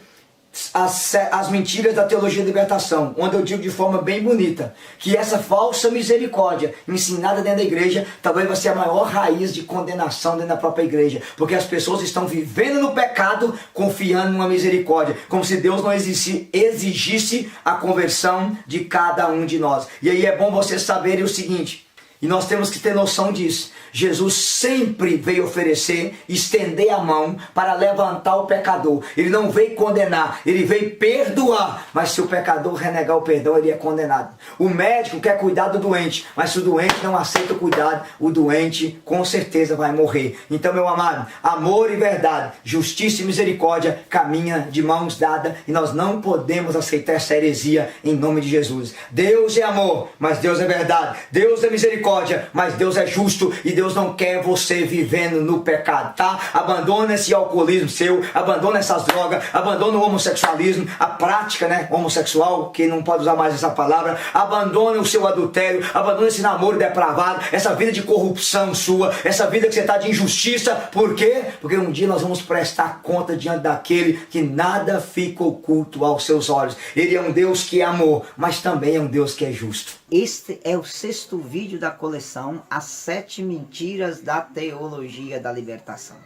As Mentiras da Teologia da Libertação, onde eu digo de forma bem bonita que essa falsa misericórdia ensinada dentro da igreja talvez vai ser a maior raiz de condenação dentro da própria igreja, porque as pessoas estão vivendo no pecado, confiando numa misericórdia, como se Deus não exigisse a conversão de cada um de nós. E aí é bom vocês saberem o seguinte, e nós temos que ter noção disso: Jesus sempre veio oferecer, estender a mão para levantar o pecador. Ele não veio condenar, ele veio perdoar. Mas se o pecador renegar o perdão, ele é condenado. O médico quer cuidar do doente, mas se o doente não aceita o cuidado, o doente com certeza vai morrer. Então, meu amado, amor e verdade, justiça e misericórdia caminham de mãos dadas, e nós não podemos aceitar essa heresia em nome de Jesus. Deus é amor, mas Deus é verdade. Deus é misericórdia, mas Deus é justo, e Deus não quer você vivendo no pecado, tá? Abandona esse alcoolismo seu, abandona essas drogas, abandona o homossexualismo, a prática, né, homossexual, que não pode usar mais essa palavra. Abandona o seu adultério, abandona esse namoro depravado, essa vida de corrupção sua, essa vida que você está de injustiça. Por quê? Porque um dia nós vamos prestar conta diante daquele que nada fica oculto aos seus olhos. Ele é um Deus que é amor, mas também é um Deus que é justo. Este é o 6º vídeo da coleção As 7 Mentiras da Teologia da Libertação.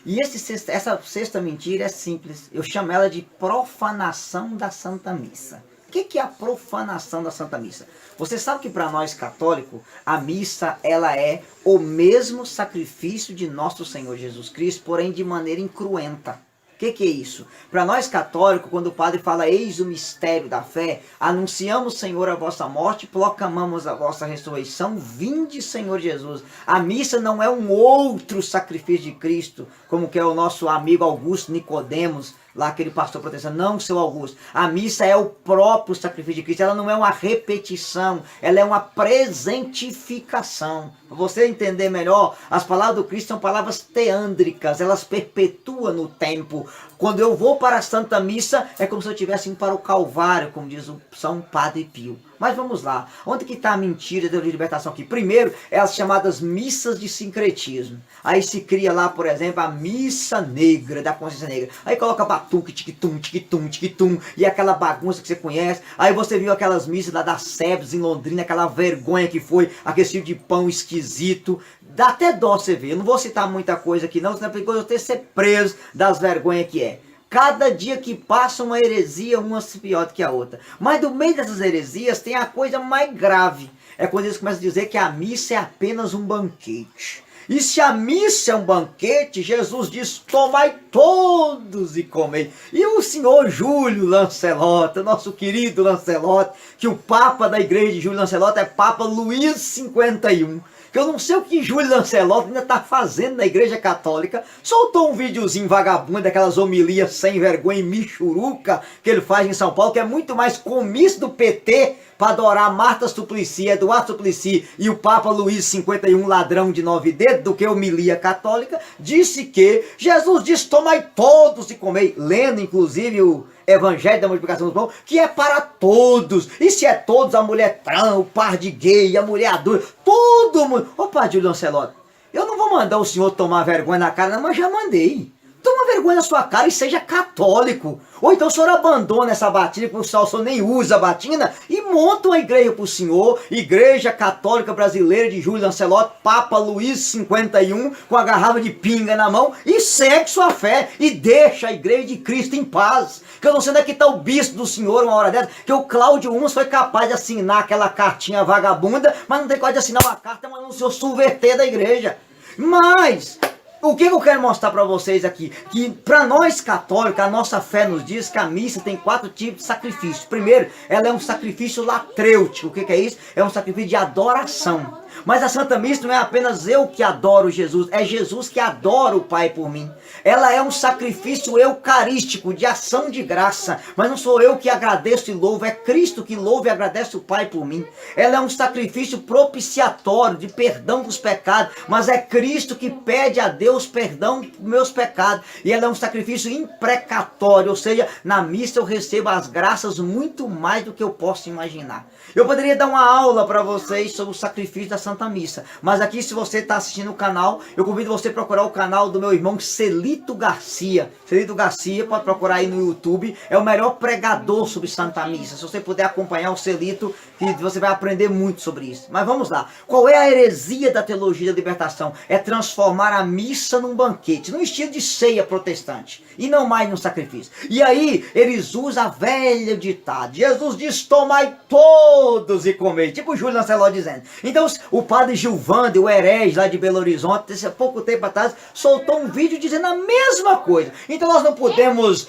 E essa sexta mentira é simples. Eu chamo ela de profanação da Santa Missa. O que é a profanação da Santa Missa? Você sabe que para nós católicos, a missa ela é o mesmo sacrifício de nosso Senhor Jesus Cristo, porém de maneira incruenta. O que é isso? Para nós católicos, quando o padre fala eis o mistério da fé, anunciamos, Senhor, a vossa morte, proclamamos a vossa ressurreição, vinde, Senhor Jesus. A missa não é um outro sacrifício de Cristo, como que é o nosso amigo Augusto Nicodemos Lá aquele pastor protestante, não, seu Augusto, a missa é o próprio sacrifício de Cristo, ela não é uma repetição, ela é uma presentificação. Para você entender melhor, as palavras do Cristo são palavras teândricas, elas perpetuam no tempo. Quando eu vou para a Santa Missa, é como se eu estivesse indo para o Calvário, como diz o São Padre Pio. Mas vamos lá, onde que está a mentira da libertação aqui? Primeiro, é as chamadas missas de sincretismo. Aí se cria lá, por exemplo, a missa negra, da consciência negra. Aí coloca batuque, tic-tum, tic-tum, tic-tum, e aquela bagunça que você conhece. Aí você viu aquelas missas lá da SEBS em Londrina, aquela vergonha que foi, aquele tipo de pão esquisito. Dá até dó você ver, eu não vou citar muita coisa aqui não, senão é perigoso eu ter que ser preso das vergonhas que é. Cada dia que passa uma heresia, uma pior do que a outra. Mas do meio dessas heresias tem a coisa mais grave. É quando eles começam a dizer que a missa é apenas um banquete. E se a missa é um banquete, Jesus diz, tomai todos e comei. E o senhor Júlio Lancelotti, nosso querido Lancelotti, que o Papa da igreja de Júlio Lancelotti é Papa Luís 51. Que eu não sei o que Júlio Lancelotti ainda está fazendo na igreja católica, soltou um videozinho vagabundo, daquelas homilias sem vergonha e michuruca que ele faz em São Paulo, que é muito mais comício do PT para adorar Marta Suplicy, Eduardo Suplicy e o Papa Luís 51, ladrão de 9 dedos, do que homilia católica. Disse que Jesus disse, tomai todos e comei, lendo inclusive o Evangelho da Multiplicação dos Pães, que é para todos. E se é todos, a mulher trans, o par de gay, a mulher adulta, todo mundo. Ô Padre Júlio Lancelotti, eu não vou mandar o senhor tomar vergonha na cara, não, mas já mandei. Toma vergonha na sua cara e seja católico. Ou então o senhor abandona essa batina, que o senhor nem usa a batina, e monta uma igreja para o senhor, Igreja Católica Brasileira de Júlio Lancelotti, Papa Luís 51, com a garrafa de pinga na mão, e segue sua fé, e deixa a igreja de Cristo em paz. Que eu não sei onde é que está o bispo do senhor uma hora dessa, que o Cláudio Uns foi capaz de assinar aquela cartinha vagabunda, mas não tem coragem de assinar uma carta, mas não se subverter da igreja. Mas o que eu quero mostrar para vocês aqui? Que para nós católicos, a nossa fé nos diz que a missa tem 4 tipos de sacrifício. Primeiro, ela é um sacrifício latrêutico. O que é isso? É um sacrifício de adoração. Mas a Santa Missa não é apenas eu que adoro Jesus, é Jesus que adora o Pai por mim. Ela é um sacrifício eucarístico, de ação de graça. Mas não sou eu que agradeço e louvo, é Cristo que louva e agradece o Pai por mim. Ela é um sacrifício propiciatório, de perdão dos pecados. Mas é Cristo que pede a Deus perdão dos meus pecados. E ela é um sacrifício imprecatório, ou seja, na missa eu recebo as graças muito mais do que eu posso imaginar. Eu poderia dar uma aula para vocês sobre o sacrifício da Santa Missa, mas aqui, se você está assistindo o canal, eu convido você a procurar o canal do meu irmão Celito Garcia. Celito Garcia, pode procurar aí no YouTube, é o melhor pregador sobre Santa Missa. Se você puder acompanhar o Celito, você vai aprender muito sobre isso. Mas vamos lá, qual é a heresia da teologia da libertação? É transformar a missa num banquete, num estilo de ceia protestante, e não mais num sacrifício. E aí, eles usam a velha ditado, Jesus diz, tomai todos e comei, tipo o Júlio Lancelotti dizendo. Então, o padre Gilvande, o herege lá de Belo Horizonte, há pouco tempo atrás, soltou um vídeo dizendo a mesma coisa. Então nós não podemos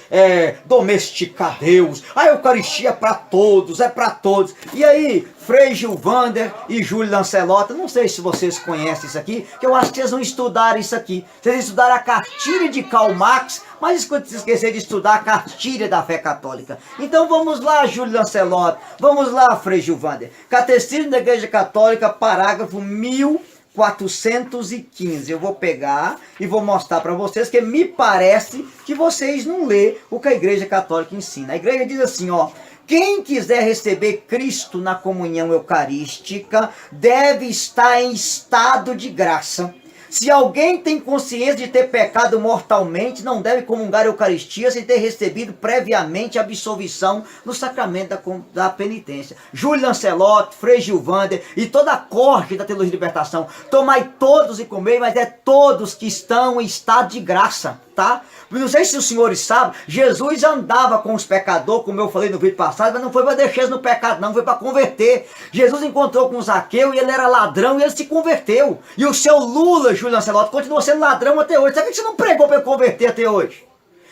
domesticar Deus. A Eucaristia é para todos, é para todos. E aí, Frei Gilvander e Júlio Lancelotti, não sei se vocês conhecem isso aqui, que eu acho que vocês não estudaram isso aqui. Vocês estudaram a cartilha de Karl Marx, mas se esquecer de estudar a cartilha da fé católica. Então vamos lá, Júlio Lancelotti, vamos lá, Frei Gilvander. Catecismo da Igreja Católica, parágrafo 1415. Eu vou pegar e vou mostrar para vocês, que me parece que vocês não lêem o que a Igreja Católica ensina. A Igreja diz assim, ó: quem quiser receber Cristo na comunhão eucarística deve estar em estado de graça. Se alguém tem consciência de ter pecado mortalmente, não deve comungar a Eucaristia sem ter recebido previamente a absolvição no sacramento da penitência. Júlio Lancelotti, Frei Gilvander e toda a corte da teologia de libertação, tomai todos e comei, mas é todos que estão em estado de graça, tá? Não sei se os senhores sabem, Jesus andava com os pecadores, como eu falei no vídeo passado, mas não foi para deixar eles no pecado, não, foi para converter. Jesus encontrou com Zaqueu e ele era ladrão e ele se converteu. E o seu Lula, Júlio Lancelotti, continua sendo ladrão até hoje. Sabe que você não pregou para ele converter até hoje?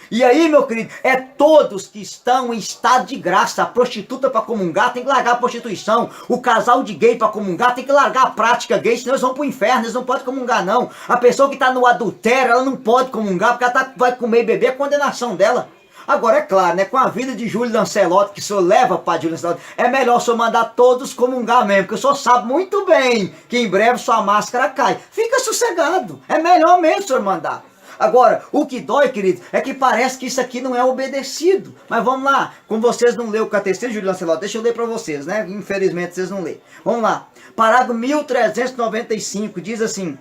E aí, meu querido, é todos que estão em estado de graça. A prostituta para comungar tem que largar a prostituição. O casal de gay para comungar tem que largar a prática gay, senão eles vão para o inferno, eles não podem comungar não. A pessoa que está no adultério, ela não pode comungar, porque ela vai comer e beber, a condenação dela. Agora é claro, né, com a vida de Júlio Lancelotti, que o senhor leva para Júlio Lancelotti, é melhor o senhor mandar todos comungar mesmo, porque o senhor sabe muito bem que em breve sua máscara cai. Fica sossegado, é melhor mesmo o senhor mandar. Agora, o que dói, queridos, é que parece que isso aqui não é obedecido. Mas vamos lá, como vocês não lêem o Catecismo, Júlio Lancelotti, deixa eu ler para vocês, né? Infelizmente vocês não lêem. Vamos lá, parágrafo 1395 diz assim: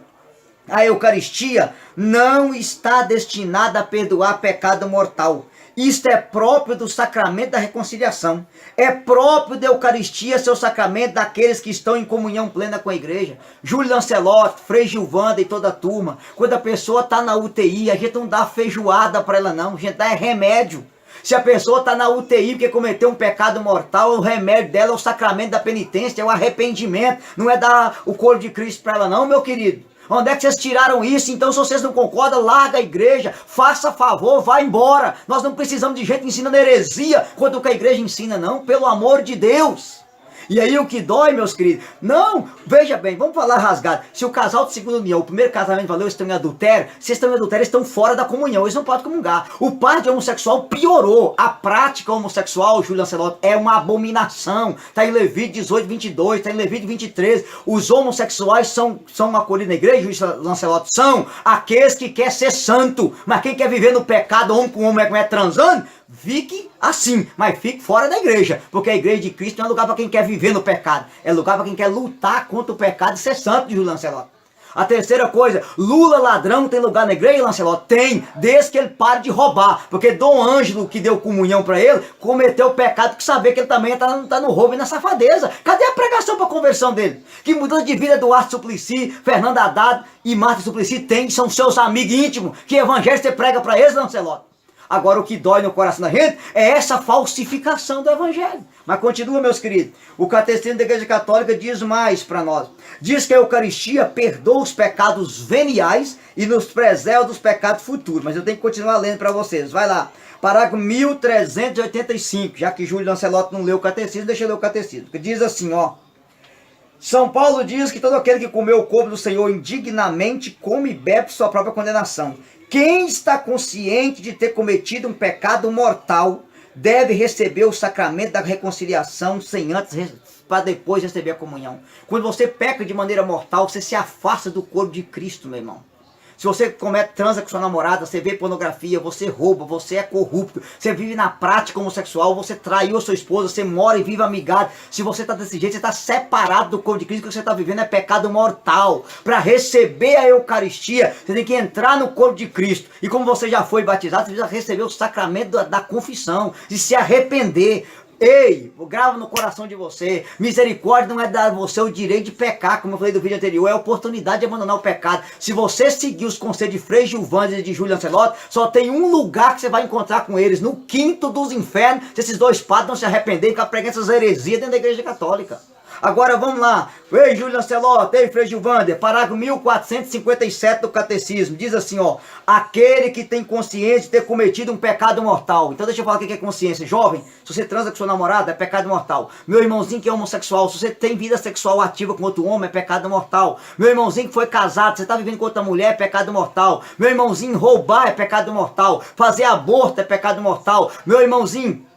a Eucaristia não está destinada a perdoar pecado mortal. Isto é próprio do sacramento da reconciliação. É próprio da Eucaristia, seu sacramento, daqueles que estão em comunhão plena com a igreja. Júlio Lancelotti, Frei Gilvanda e toda a turma. Quando a pessoa está na UTI, a gente não dá feijoada para ela não, a gente dá remédio. Se a pessoa está na UTI porque cometeu um pecado mortal, o remédio dela é o sacramento da penitência, é o arrependimento. Não é dar o corpo de Cristo para ela não, meu querido. Onde é que vocês tiraram isso? Então, se vocês não concordam, larga a igreja, faça favor, vá embora. Nós não precisamos de gente ensinando heresia quanto o que a igreja ensina, não. Pelo amor de Deus. E aí o que dói, meus queridos? Não, veja bem, vamos falar rasgado. Se o casal de segunda união, o primeiro casamento valeu, eles estão em adultério, se estão em adultério, eles estão fora da comunhão, eles não podem comungar. O padre homossexual piorou. A prática homossexual, Júlio Lancelotti, é uma abominação. Está em Levítico 18, 22, está em Levítico 23. Os homossexuais são acolhidos na igreja, Júlio Lancelotti, são aqueles que querem ser santo. Mas quem quer viver no pecado, homem com homem, mulher transando, fique assim, mas fique fora da igreja, porque a igreja de Cristo não é lugar para quem quer viver no pecado, é lugar para quem quer lutar contra o pecado e ser santo, de Júlio Lancelotti. A terceira coisa, Lula ladrão tem lugar na igreja, Lancelotti? Tem, desde que ele pare de roubar, porque Dom Ângelo, que deu comunhão para ele, cometeu o pecado que saber que ele também tá no roubo e na safadeza. Cadê a pregação para a conversão dele? Que mudança de vida Eduardo Suplicy, Fernando Haddad e Marta Suplicy tem, são seus amigos íntimos, que evangelho você prega para eles, Lancelotti? Agora o que dói no coração da gente é essa falsificação do evangelho. Mas continua, meus queridos. O Catecismo da Igreja Católica diz mais para nós. Diz que a Eucaristia perdoa os pecados veniais e nos preserva dos pecados futuros. Mas eu tenho que continuar lendo para vocês. Vai lá. Parágrafo 1385. Já que Júlio Lancelotti não leu o Catecismo, deixa eu ler o Catecismo. Que diz assim, ó. São Paulo diz que todo aquele que comeu o corpo do Senhor indignamente come e bebe sua própria condenação. Quem está consciente de ter cometido um pecado mortal deve receber o sacramento da reconciliação sem antes para depois receber a comunhão. Quando você peca de maneira mortal, você se afasta do corpo de Cristo, meu irmão. Se você transa com sua namorada, você vê pornografia, você rouba, você é corrupto, você vive na prática homossexual, você traiu a sua esposa, você mora e vive amigado. Se você está desse jeito, você está separado do corpo de Cristo, o que você está vivendo é pecado mortal. Para receber a Eucaristia, você tem que entrar no corpo de Cristo. E como você já foi batizado, você precisa receber o sacramento da confissão, de se arrepender. Ei, grava no coração de você, misericórdia não é dar a você o direito de pecar, como eu falei do vídeo anterior, é a oportunidade de abandonar o pecado. Se você seguir os conselhos de Frei Gilvanda e de Júlio Lancelotti, só tem um lugar que você vai encontrar com eles, no quinto dos infernos, se esses dois padres não se arrependerem e ficar pregando essas heresias dentro da igreja católica. Agora vamos lá, ei Júlio Lancelotti, ei Frei Gilvander, parágrafo 1457 do Catecismo, diz assim, ó, aquele que tem consciência de ter cometido um pecado mortal. Então deixa eu falar o que é consciência. Jovem, se você transa com sua namorada, é pecado mortal. Meu irmãozinho que é homossexual, se você tem vida sexual ativa com outro homem, é pecado mortal. Meu irmãozinho que foi casado, você está vivendo com outra mulher, é pecado mortal. Meu irmãozinho, roubar é pecado mortal. Fazer aborto é pecado mortal. Meu irmãozinho,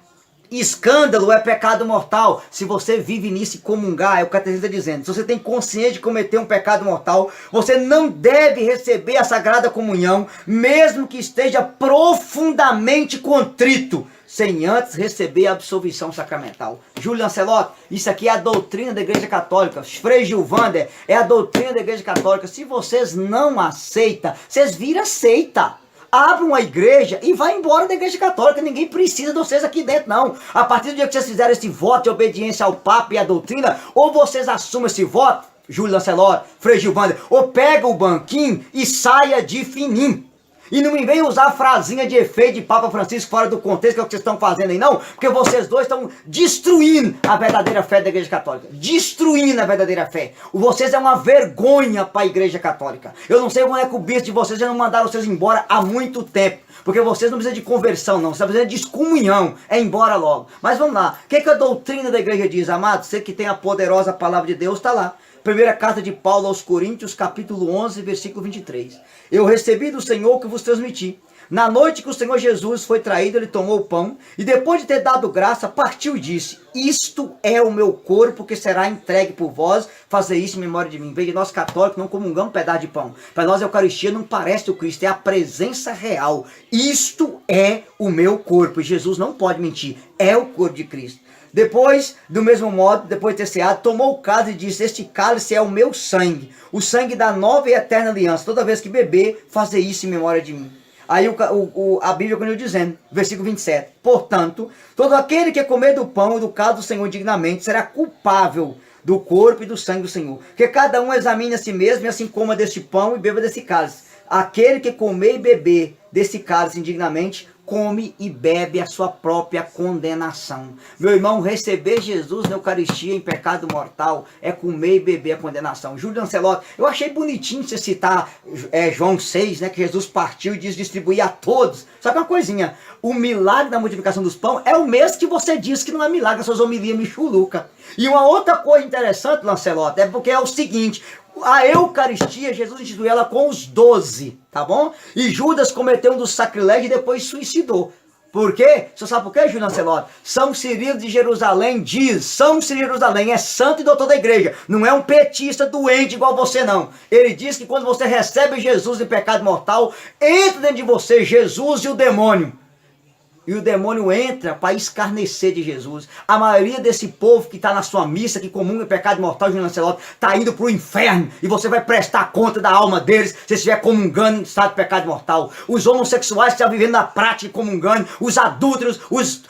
escândalo é pecado mortal. Se você vive nisso e comungar, é o Catecismo está dizendo, se você tem consciência de cometer um pecado mortal, você não deve receber a Sagrada Comunhão, mesmo que esteja profundamente contrito, sem antes receber a absolvição sacramental. Júlio Lancelotti, isso aqui é a doutrina da Igreja Católica. Frei Gilvander, é a doutrina da Igreja Católica. Se vocês não aceitam, vocês viram seita. Abre uma igreja e vai embora da igreja católica. Ninguém precisa de vocês aqui dentro, não. A partir do dia que vocês fizeram esse voto de obediência ao Papa e à doutrina, ou vocês assumem esse voto, Júlio Lancelotti, Frei Gilvander, ou pega o banquinho e saia de fininho. E não me venham usar a frasinha de efeito de Papa Francisco fora do contexto, que é o que vocês estão fazendo aí, não. Porque vocês dois estão destruindo a verdadeira fé da Igreja Católica. Destruindo a verdadeira fé. Vocês é uma vergonha para a Igreja Católica. Eu não sei como é que o bispo de vocês já não mandaram vocês embora há muito tempo. Porque vocês não precisam de conversão, não. Vocês precisam de excomunhão. É embora logo. Mas vamos lá. O que a doutrina da igreja diz, amado? Você que tem a poderosa palavra de Deus, está lá. Primeira carta de Paulo aos Coríntios, capítulo 11, versículo 23. Eu recebi do Senhor que vos transmiti. Na noite que o Senhor Jesus foi traído, ele tomou o pão e depois de ter dado graça, partiu e disse: isto é o meu corpo que será entregue por vós, fazer isso em memória de mim. Veja, nós católicos não comungamos um pedaço de pão. Para nós a Eucaristia não parece o Cristo, é a presença real. Isto é o meu corpo. E Jesus não pode mentir, é o corpo de Cristo. Depois, do mesmo modo, depois de ter ceado, tomou o cálice e disse: este cálice é o meu sangue, o sangue da nova e eterna aliança. Toda vez que beber, fazer isso em memória de mim. Aí a Bíblia continua dizendo, versículo 27, portanto, todo aquele que comer do pão e do cálice do Senhor indignamente será culpável do corpo e do sangue do Senhor. Que cada um examine a si mesmo e assim coma deste pão e beba desse cálice. Aquele que comer e beber desse cálice indignamente, come e bebe a sua própria condenação. Meu irmão, receber Jesus na Eucaristia em pecado mortal é comer e beber a condenação. Júlio Lancelotti, eu achei bonitinho você citar João 6, né, que Jesus partiu e diz distribuir a todos. Só que uma coisinha, o milagre da multiplicação dos pães é o mesmo que você diz que não é milagre, as suas homilias michuluca. E uma outra coisa interessante, Lancelotti, é porque é o seguinte: a Eucaristia, Jesus instituiu ela com os 12, tá bom? E Judas cometeu um dos sacrilégios e depois suicidou. Por quê? Você sabe por quê, Júlio Lancelotti? São Cirilo de Jerusalém diz, São Cirilo de Jerusalém é santo e doutor da igreja, não é um petista doente igual você não. Ele diz que quando você recebe Jesus em pecado mortal, entra dentro de você Jesus e o demônio. E o demônio entra para escarnecer de Jesus. A maioria desse povo que está na sua missa, que comunga em pecado mortal, Júlio Lancelotti, está indo para o inferno. E você vai prestar conta da alma deles se estiver comungando em estado de pecado mortal. Os homossexuais que estão vivendo na prática comungando, os adúlteros,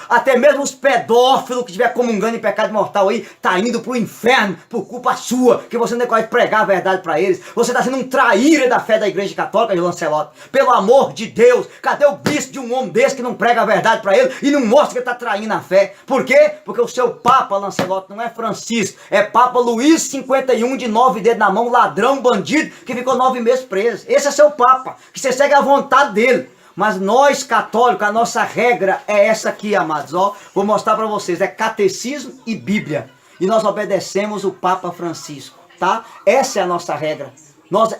até mesmo os pedófilos que estiver comungando em pecado mortal aí, está indo para o inferno por culpa sua, que você não pode pregar a verdade para eles. Você está sendo um traíra da fé da igreja católica, Júlio Lancelotti. Pelo amor de Deus, cadê o bispo de um homem desse que não prega a verdade para ele e não mostra que ele está traindo a fé? Por quê? Porque o seu Papa, Lancelotti, não é Francisco, é Papa Luís 51 de 9 dedos na mão, ladrão, bandido, que ficou 9 meses preso. Esse é seu Papa, que você segue a vontade dele. Mas nós católicos, a nossa regra é essa aqui, amados, ó, vou mostrar para vocês, é catecismo e Bíblia, e nós obedecemos o Papa Francisco, tá? Essa é a nossa regra.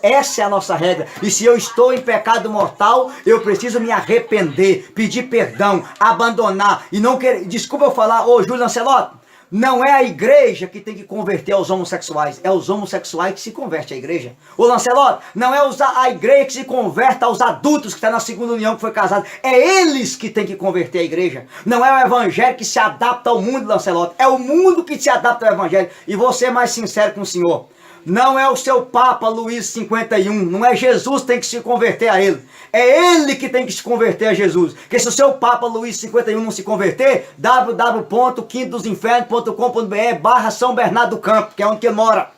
Essa é a nossa regra. E se eu estou em pecado mortal, eu preciso me arrepender, pedir perdão, abandonar e não querer. Desculpa eu falar, ô Júlio Lancelotti, não é a igreja que tem que converter aos homossexuais, é os homossexuais que se convertem à igreja. Ô Lancelotti, não é a igreja que se converte aos adultos que estão na segunda união que foi casado, é eles que tem que converter a igreja. Não é o evangelho que se adapta ao mundo, Lancelotti, é o mundo que se adapta ao evangelho. E você é mais sincero com o senhor. Não é o seu Papa Luís 51, não é Jesus que tem que se converter a ele. É ele que tem que se converter a Jesus. Porque se o seu Papa Luís 51 não se converter, www.quintodosinfernos.com.br/São Bernardo do Campo, que é onde ele mora.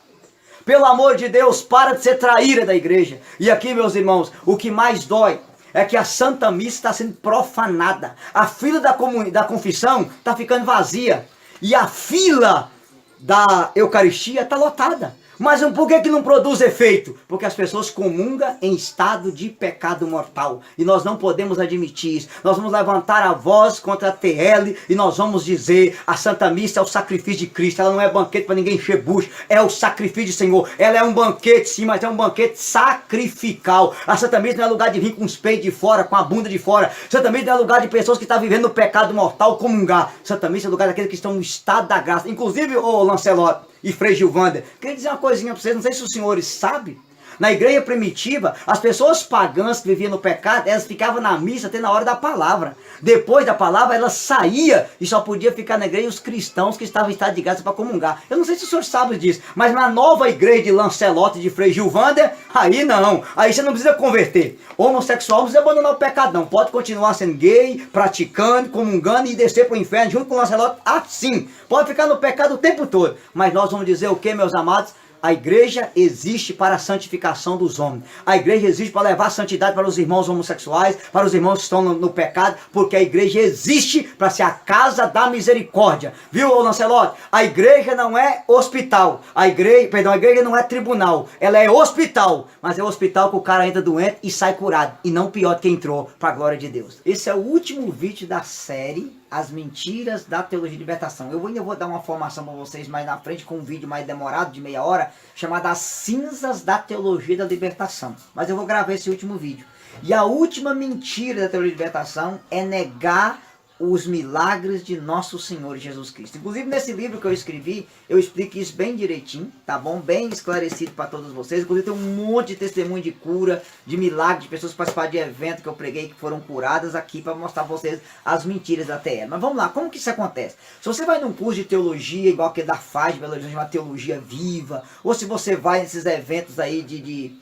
Pelo amor de Deus, para de ser traíra da igreja. E aqui, meus irmãos, o que mais dói é que a Santa Missa está sendo profanada. A fila da confissão está ficando vazia. E a fila da Eucaristia está lotada. Mas por que não produz efeito? Porque as pessoas comungam em estado de pecado mortal. E nós não podemos admitir isso. Nós vamos levantar a voz contra a TL e nós vamos dizer: a Santa Missa é o sacrifício de Cristo. Ela não é banquete para ninguém encher bucho. É o sacrifício do Senhor. Ela é um banquete sim, mas é um banquete sacrificial. A Santa Missa não é lugar de vir com os peitos de fora, com a bunda de fora. Santa Missa não é lugar de pessoas que estão vivendo no pecado mortal comungar. Santa Missa é lugar daqueles que estão no estado da graça. Inclusive, ô Lancelotti e Frei Gilvander, queria dizer uma coisinha para vocês, não sei se os senhores sabem, na igreja primitiva, as pessoas pagãs que viviam no pecado, elas ficavam na missa até na hora da palavra. Depois da palavra, elas saíam e só podia ficar na igreja os cristãos que estavam em estado de graça para comungar. Eu não sei se os senhores sabem disso, mas na nova igreja de Lancelotti e de Frei Gilvander, aí não. Aí você não precisa converter. Homossexual não precisa abandonar o pecado, não. Pode continuar sendo gay, praticando, comungando e descer para o inferno junto com o Lancelotti assim. Pode ficar no pecado o tempo todo. Mas nós vamos dizer o que, meus amados? A igreja existe para a santificação dos homens. A igreja existe para levar a santidade para os irmãos homossexuais, para os irmãos que estão no pecado, porque a igreja existe para ser a casa da misericórdia. Viu, Lancelotti? A igreja não é hospital. A igreja não é tribunal. Ela é hospital. Mas é hospital que o cara entra doente e sai curado. E não pior do que entrou, para a glória de Deus. Esse é o último vídeo da série As Mentiras da Teologia de Libertação. Eu ainda vou dar uma formação para vocês mais na frente, com um vídeo mais demorado, de meia hora, chamado As Cinzas da Teologia da Libertação. Mas eu vou gravar esse último vídeo. E a última mentira da teologia de libertação é negar os milagres de nosso Senhor Jesus Cristo. Inclusive nesse livro que eu escrevi, eu explico isso bem direitinho, tá bom? Bem esclarecido para todos vocês. Inclusive tem um monte de testemunho de cura, de milagre, de pessoas que participaram de evento que eu preguei que foram curadas aqui para mostrar para vocês as mentiras da TR. Mas vamos lá, como que isso acontece? Se você vai num curso de teologia, igual aquele da FAS, de Belo Horizonte, uma teologia viva, ou se você vai nesses eventos aí de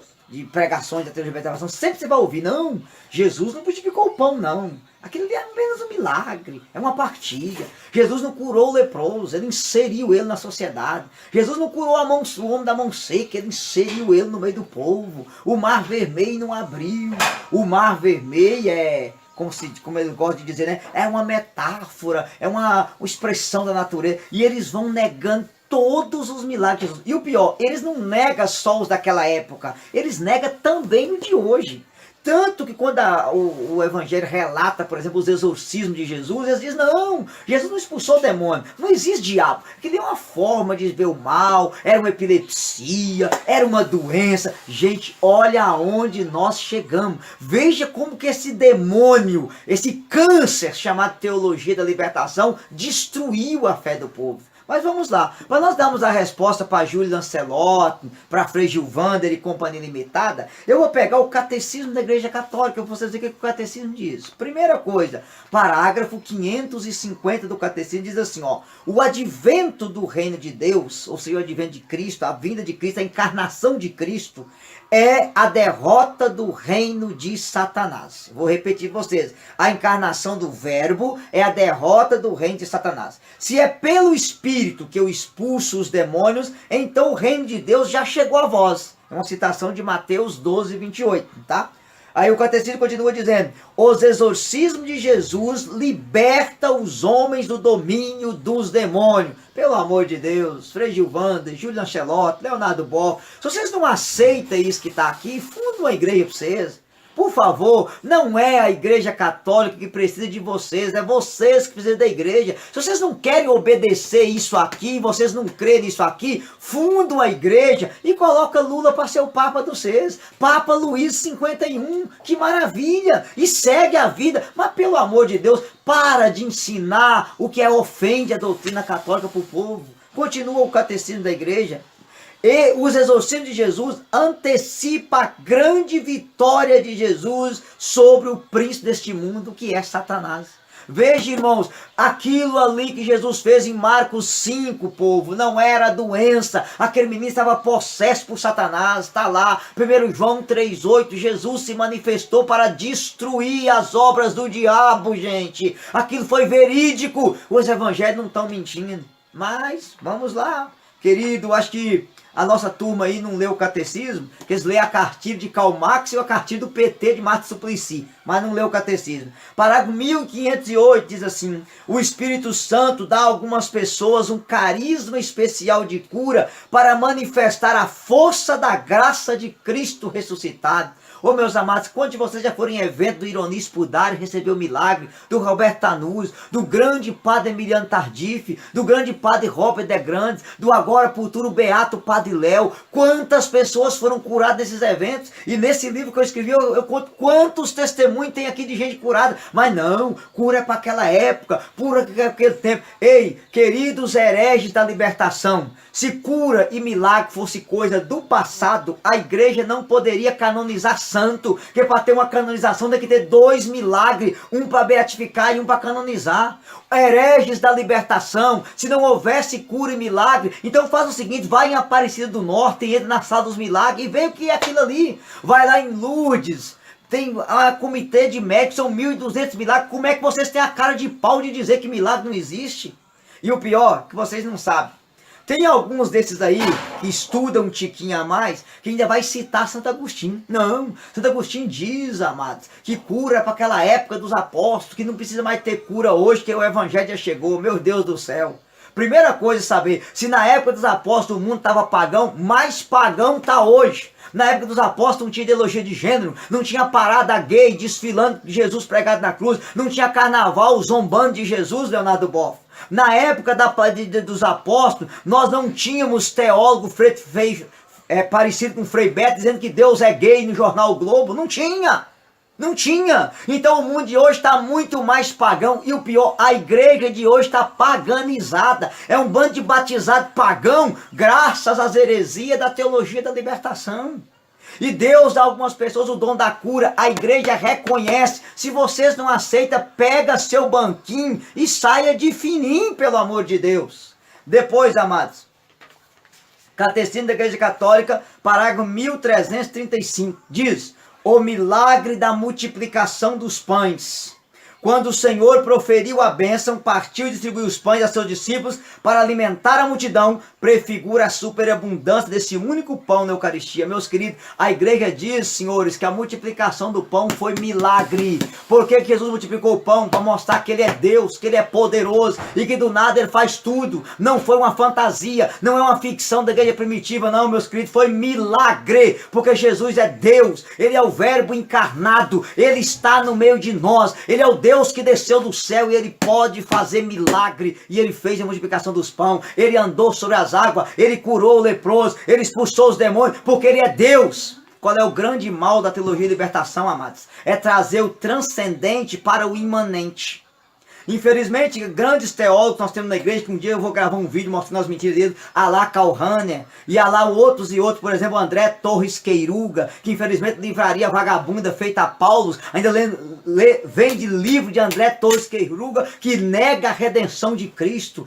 pregações da teologia de libertação, sempre você vai ouvir, não, Jesus não multiplicou o pão, não. Aquilo ali é apenas um milagre, é uma partilha. Jesus não curou o leproso, ele inseriu ele na sociedade. Jesus não curou o homem da mão seca, ele inseriu ele no meio do povo. O mar vermelho não abriu. O mar vermelho é, como ele gosta de dizer, né? É uma metáfora, é uma expressão da natureza. E eles vão negando todos os milagres de Jesus. E o pior, eles não negam só os daquela época, eles negam também o de hoje. Tanto que quando o Evangelho relata, por exemplo, os exorcismos de Jesus, eles dizem, não, Jesus não expulsou o demônio, não existe diabo. Aquilo é uma forma de ver o mal, era uma epilepsia, era uma doença. Gente, olha aonde nós chegamos. Veja como que esse demônio, esse câncer chamado teologia da libertação, destruiu a fé do povo. Mas vamos lá, para nós darmos a resposta para Júlio Lancelotti, para Frei Gilvander e Companhia Limitada, eu vou pegar o Catecismo da Igreja Católica, eu vou dizer o que o Catecismo diz. Primeira coisa, parágrafo 550 do Catecismo diz assim, ó, o advento do reino de Deus, ou seja, o advento de Cristo, a vinda de Cristo, a encarnação de Cristo, é a derrota do reino de Satanás. Vou repetir para vocês. A encarnação do verbo é a derrota do reino de Satanás. Se é pelo Espírito que eu expulso os demônios, então o reino de Deus já chegou a vós. É uma citação de Mateus 12, 28, tá? Aí o Catecismo continua dizendo, os exorcismos de Jesus libertam os homens do domínio dos demônios. Pelo amor de Deus, Frei Gilvander, Júlio Lancelotti, Leonardo Boff, se vocês não aceitam isso que está aqui, funda uma igreja para vocês. Por favor, não é a Igreja Católica que precisa de vocês, é vocês que precisam da igreja. Se vocês não querem obedecer isso aqui, vocês não crerem nisso aqui, fundam a igreja e coloca Lula para ser o Papa de vocês. Papa Luís 51, que maravilha! E segue a vida. Mas pelo amor de Deus, para de ensinar o que ofende a doutrina católica para o povo. Continua o catecismo da igreja. E os exorcismos de Jesus antecipam a grande vitória de Jesus sobre o príncipe deste mundo, que é Satanás. Veja, irmãos, aquilo ali que Jesus fez em Marcos 5, povo, não era doença. Aquele menino estava possesso por Satanás, está lá. 1 João 3,8, Jesus se manifestou para destruir as obras do diabo, gente. Aquilo foi verídico. Os evangelhos não estão mentindo. Mas, vamos lá. Querido, acho que a nossa turma aí não leu o catecismo, que eles lêem a cartilha de Karl Marx e a cartilha do PT de Martin Suplicy, mas não leu o catecismo. Parágrafo 1508 diz assim, o Espírito Santo dá a algumas pessoas um carisma especial de cura para manifestar a força da graça de Cristo ressuscitado. Ô meus amados, quantos de vocês já foram em evento do Ironi Spudari, recebeu o milagre, do Roberto Tanuzzi, do grande padre Emiliano Tardif, do grande padre Robert de Grandes, do agora futuro beato padre Léo? Quantas pessoas foram curadas nesses eventos? E nesse livro que eu escrevi, eu conto quantos testemunhos tem aqui de gente curada. Mas não, cura é para aquela época, cura para aquele tempo. Ei, queridos hereges da libertação, se cura e milagre fosse coisa do passado, a igreja não poderia canonizar santo, porque para ter uma canonização tem que ter 2 milagres, um para beatificar e um para canonizar. Hereges da libertação, se não houvesse cura e milagre, então faz o seguinte, vai em Aparecida do Norte e entra na sala dos milagres e vê o que é aquilo ali. Vai lá em Lourdes, tem a comitê de médicos, são 1.200 milagres. Como é que vocês têm a cara de pau de dizer que milagre não existe? E o pior, que vocês não sabem, tem alguns desses aí que estudam um tiquinho a mais, que ainda vai citar Santo Agostinho. Não, Santo Agostinho diz, amados, que cura é para aquela época dos apóstolos, que não precisa mais ter cura hoje, que o evangelho já chegou. Meu Deus do céu. Primeira coisa é saber, se na época dos apóstolos o mundo estava pagão, mais pagão está hoje. Na época dos apóstolos não tinha ideologia de gênero, não tinha parada gay desfilando de Jesus pregado na cruz, não tinha carnaval zombando de Jesus, Leonardo Boff. Na época dos apóstolos, nós não tínhamos teólogo parecido com Frei Beto dizendo que Deus é gay no jornal o Globo. Não tinha. Não tinha. Então o mundo de hoje está muito mais pagão. E o pior, a igreja de hoje está paganizada. É um bando de batizado pagão, graças às heresias da teologia da libertação. E Deus dá a algumas pessoas o dom da cura. A igreja reconhece. Se vocês não aceitam, pega seu banquinho e saia de fininho, pelo amor de Deus. Depois, amados, Catecismo da Igreja Católica, parágrafo 1335, diz: o milagre da multiplicação dos pães. Quando o Senhor proferiu a bênção, partiu e distribuiu os pães a seus discípulos para alimentar a multidão, prefigura a superabundância desse único pão na Eucaristia. Meus queridos, a igreja diz, senhores, que a multiplicação do pão foi milagre. Por que Jesus multiplicou o pão? Para mostrar que ele é Deus, que ele é poderoso e que do nada ele faz tudo. Não foi uma fantasia, não é uma ficção da igreja primitiva, não, meus queridos, foi milagre. Porque Jesus é Deus, ele é o verbo encarnado, ele está no meio de nós, ele é o Deus que desceu do céu e ele pode fazer milagre. E ele fez a multiplicação dos pães, ele andou sobre as águas, ele curou o leproso, ele expulsou os demônios, porque ele é Deus. Qual é o grande mal da teologia de libertação, amados? É trazer o transcendente para o imanente. Infelizmente, grandes teólogos nós temos na igreja, que um dia eu vou gravar um vídeo mostrando as mentiras deles, Alá Calhane, e Alá outros e outros, por exemplo, André Torres Queiruga, que infelizmente livraria vagabunda feita a Paulo, ainda vende livro de André Torres Queiruga, que nega a redenção de Cristo.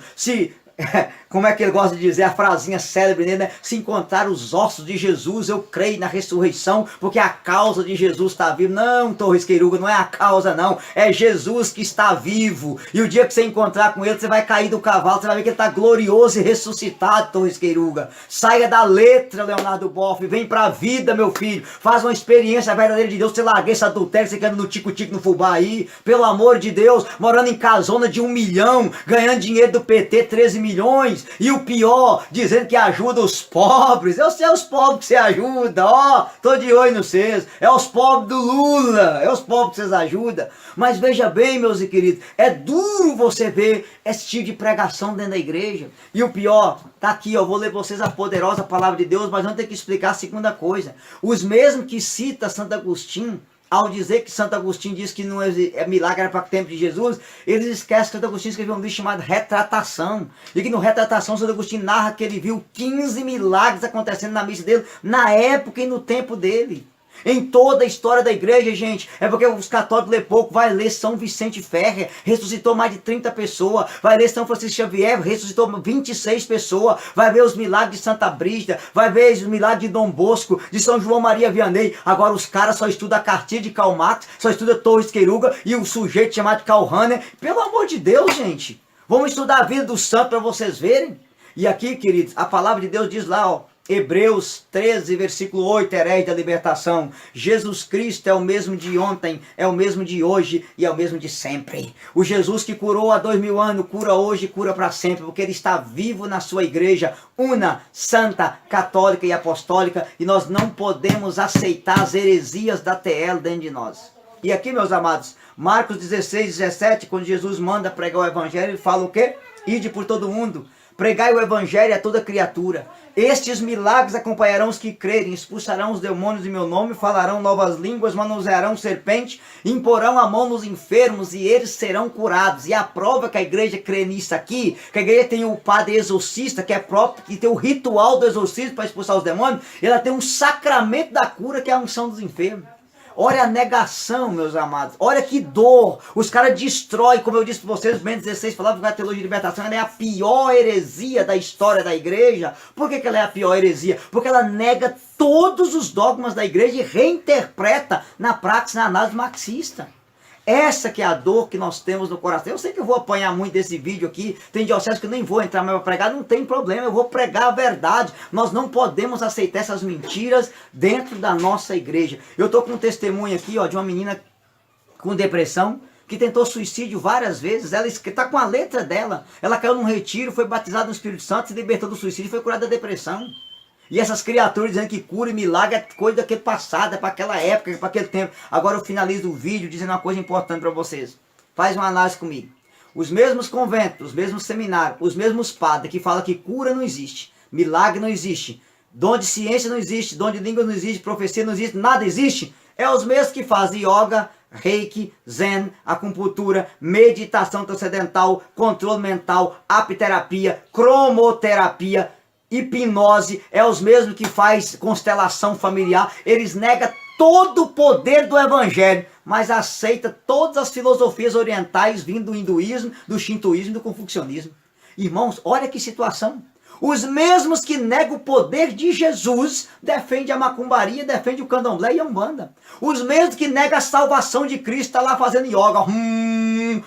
Como é que ele gosta de dizer a frasinha célebre dele, né? Se encontrar os ossos de Jesus, eu creio na ressurreição, porque a causa de Jesus está vivo. Não, Torres Queiruga, não é a causa não, é Jesus que está vivo. E o dia que você encontrar com ele, você vai cair do cavalo, você vai ver que ele está glorioso e ressuscitado, Torres Queiruga. Saia da letra, Leonardo Boff, vem para a vida, meu filho. Faz uma experiência verdadeira de Deus. Você larga esse adultério, você quer no tico-tico no fubá aí, pelo amor de Deus, morando em casona de 1 milhão, ganhando dinheiro do PT, 13 milhões, e o pior, dizendo que ajuda os pobres. Eu sei os pobres que você ajuda, ó, tô de olho nos vocês. É os pobres do Lula, é os pobres que vocês ajudam. Mas veja bem, meus queridos, é duro você ver esse tipo de pregação dentro da igreja. E o pior, tá aqui, ó, vou ler para vocês a poderosa palavra de Deus, mas vamos ter que explicar a segunda coisa. Os mesmos que cita Santo Agostinho, ao dizer que Santo Agostinho diz que não é milagre, era para o tempo de Jesus, eles esquecem que Santo Agostinho escreveu um livro chamado Retratação. E que no Retratação Santo Agostinho narra que ele viu 15 milagres acontecendo na missa dele, na época e no tempo dele. Em toda a história da igreja, gente, é porque os católicos lê pouco. Vai ler São Vicente Ferrer, ressuscitou mais de 30 pessoas. Vai ler São Francisco Xavier, ressuscitou 26 pessoas. Vai ver os milagres de Santa Brígida, vai ver os milagres de Dom Bosco, de São João Maria Vianney. Agora os caras só estudam a cartilha de Karl Marx, só estudam Torres Queiruga e o sujeito chamado Calhane. Pelo amor de Deus, gente, vamos estudar a vida do santo para vocês verem. E aqui, queridos, a palavra de Deus diz lá, ó, Hebreus 13, versículo 8, herege da libertação. Jesus Cristo é o mesmo de ontem, é o mesmo de hoje e é o mesmo de sempre. O Jesus que curou há 2000 anos, cura hoje e cura para sempre, porque ele está vivo na sua igreja, una, santa, católica e apostólica, e nós não podemos aceitar as heresias da TL dentro de nós. E aqui, meus amados, Marcos 16, 17, quando Jesus manda pregar o evangelho, ele fala o quê? Ide por todo mundo, pregai o evangelho a toda criatura. Estes milagres acompanharão os que crerem, expulsarão os demônios em meu nome, falarão novas línguas, manusearão serpente, imporão a mão nos enfermos e eles serão curados. E a prova que a igreja crê nisso aqui, que a igreja tem o padre exorcista, que é próprio, que tem o ritual do exorcismo para expulsar os demônios, ela tem um sacramento da cura, que é a unção dos enfermos. Olha a negação, meus amados. Olha que dor. Os caras destroem, como eu disse para vocês, Bento 16 falava que a teologia de libertação ela é a pior heresia da história da igreja. Por que ela é a pior heresia? Porque ela nega todos os dogmas da igreja e reinterpreta na prática, na análise marxista. Essa que é a dor que nós temos no coração. Eu sei que eu vou apanhar muito desse vídeo aqui. Tem diocese que eu nem vou entrar mais para pregar. Não tem problema, eu vou pregar a verdade. Nós não podemos aceitar essas mentiras dentro da nossa igreja. Eu estou com um testemunho aqui, ó, de uma menina com depressão, que tentou suicídio várias vezes. Ela está com a letra dela. Ela caiu num retiro, foi batizada no Espírito Santo, se libertou do suicídio e foi curada da depressão. E essas criaturas dizendo que cura e milagre é coisa daquele passado, é para aquela época, é para aquele tempo. Agora eu finalizo o vídeo dizendo uma coisa importante para vocês. Faz uma análise comigo. Os mesmos conventos, os mesmos seminários, os mesmos padres que falam que cura não existe, milagre não existe, dom de ciência não existe, dom de língua não existe, profecia não existe, nada existe. É os mesmos que fazem yoga, reiki, zen, acupuntura, meditação transcendental, controle mental, apiterapia, cromoterapia, hipnose. É os mesmos que faz constelação familiar. Eles negam todo o poder do evangelho, mas aceita todas as filosofias orientais vindo do hinduísmo, do shintoísmo e do confucionismo. Irmãos, olha que situação. Os mesmos que negam o poder de Jesus defendem a macumbaria, defendem o candomblé e a umbanda. Os mesmos que negam a salvação de Cristo estão lá fazendo yoga.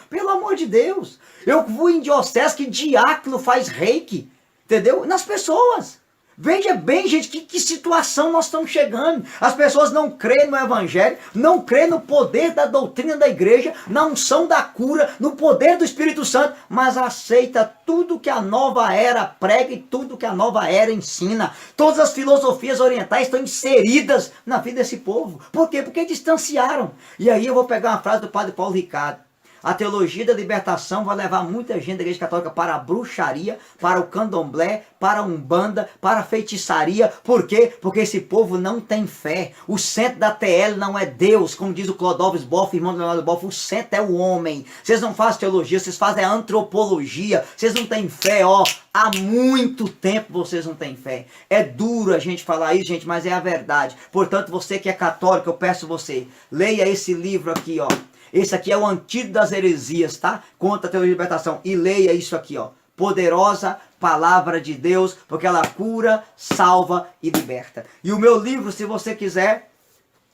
Pelo amor de Deus. Eu fui em diocese que diácono faz reiki, entendeu? Nas pessoas. Veja bem, gente, que situação nós estamos chegando. As pessoas não creem no evangelho, não creem no poder da doutrina da igreja, na unção da cura, no poder do Espírito Santo, mas aceita tudo que a nova era prega e tudo que a nova era ensina. Todas as filosofias orientais estão inseridas na vida desse povo. Por quê? Porque distanciaram. E aí eu vou pegar uma frase do padre Paulo Ricardo. A teologia da libertação vai levar muita gente da igreja católica para a bruxaria, para o candomblé, para a umbanda, para a feitiçaria. Por quê? Porque esse povo não tem fé. O centro da TL não é Deus, como diz o Clodóvis Boff, irmão do Leonardo Boff, o centro é o homem. Vocês não fazem teologia, vocês fazem antropologia. Vocês não têm fé, ó. Há muito tempo vocês não têm fé. É duro a gente falar isso, gente, mas é a verdade. Portanto, você que é católico, eu peço você, leia esse livro aqui, ó. Esse aqui é o Antídoto das Heresias, tá? Contra a teologia de libertação. E leia isso aqui, ó. Poderosa palavra de Deus, porque ela cura, salva e liberta. E o meu livro, se você quiser,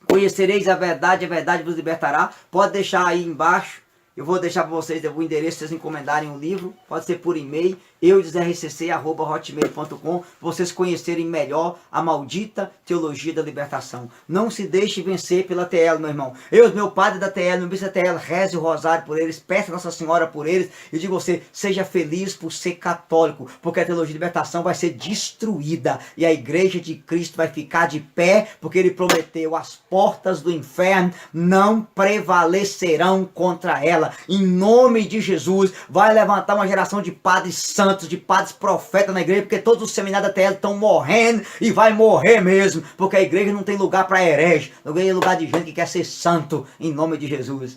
Conhecereis a verdade vos libertará. Pode deixar aí embaixo. Eu vou deixar para vocês o endereço, vocês encomendarem o livro. Pode ser por e-mail, eudesrcc@hotmail.com, vocês conhecerem melhor a maldita teologia da libertação. Não se deixe vencer pela TL, meu irmão. Eu, meu padre da TL, meu bispo da TL, reze o rosário por eles, peça a Nossa Senhora por eles. E digo você, seja feliz por ser católico, porque a teologia de libertação vai ser destruída. E a igreja de Cristo vai ficar de pé, porque ele prometeu, as portas do inferno não prevalecerão contra ela. Em nome de Jesus, vai levantar uma geração de padres santos, de padres profetas na igreja, porque todos os seminários da TL estão morrendo e vai morrer mesmo, porque a igreja não tem lugar para herege, é lugar de gente que quer ser santo, em nome de Jesus.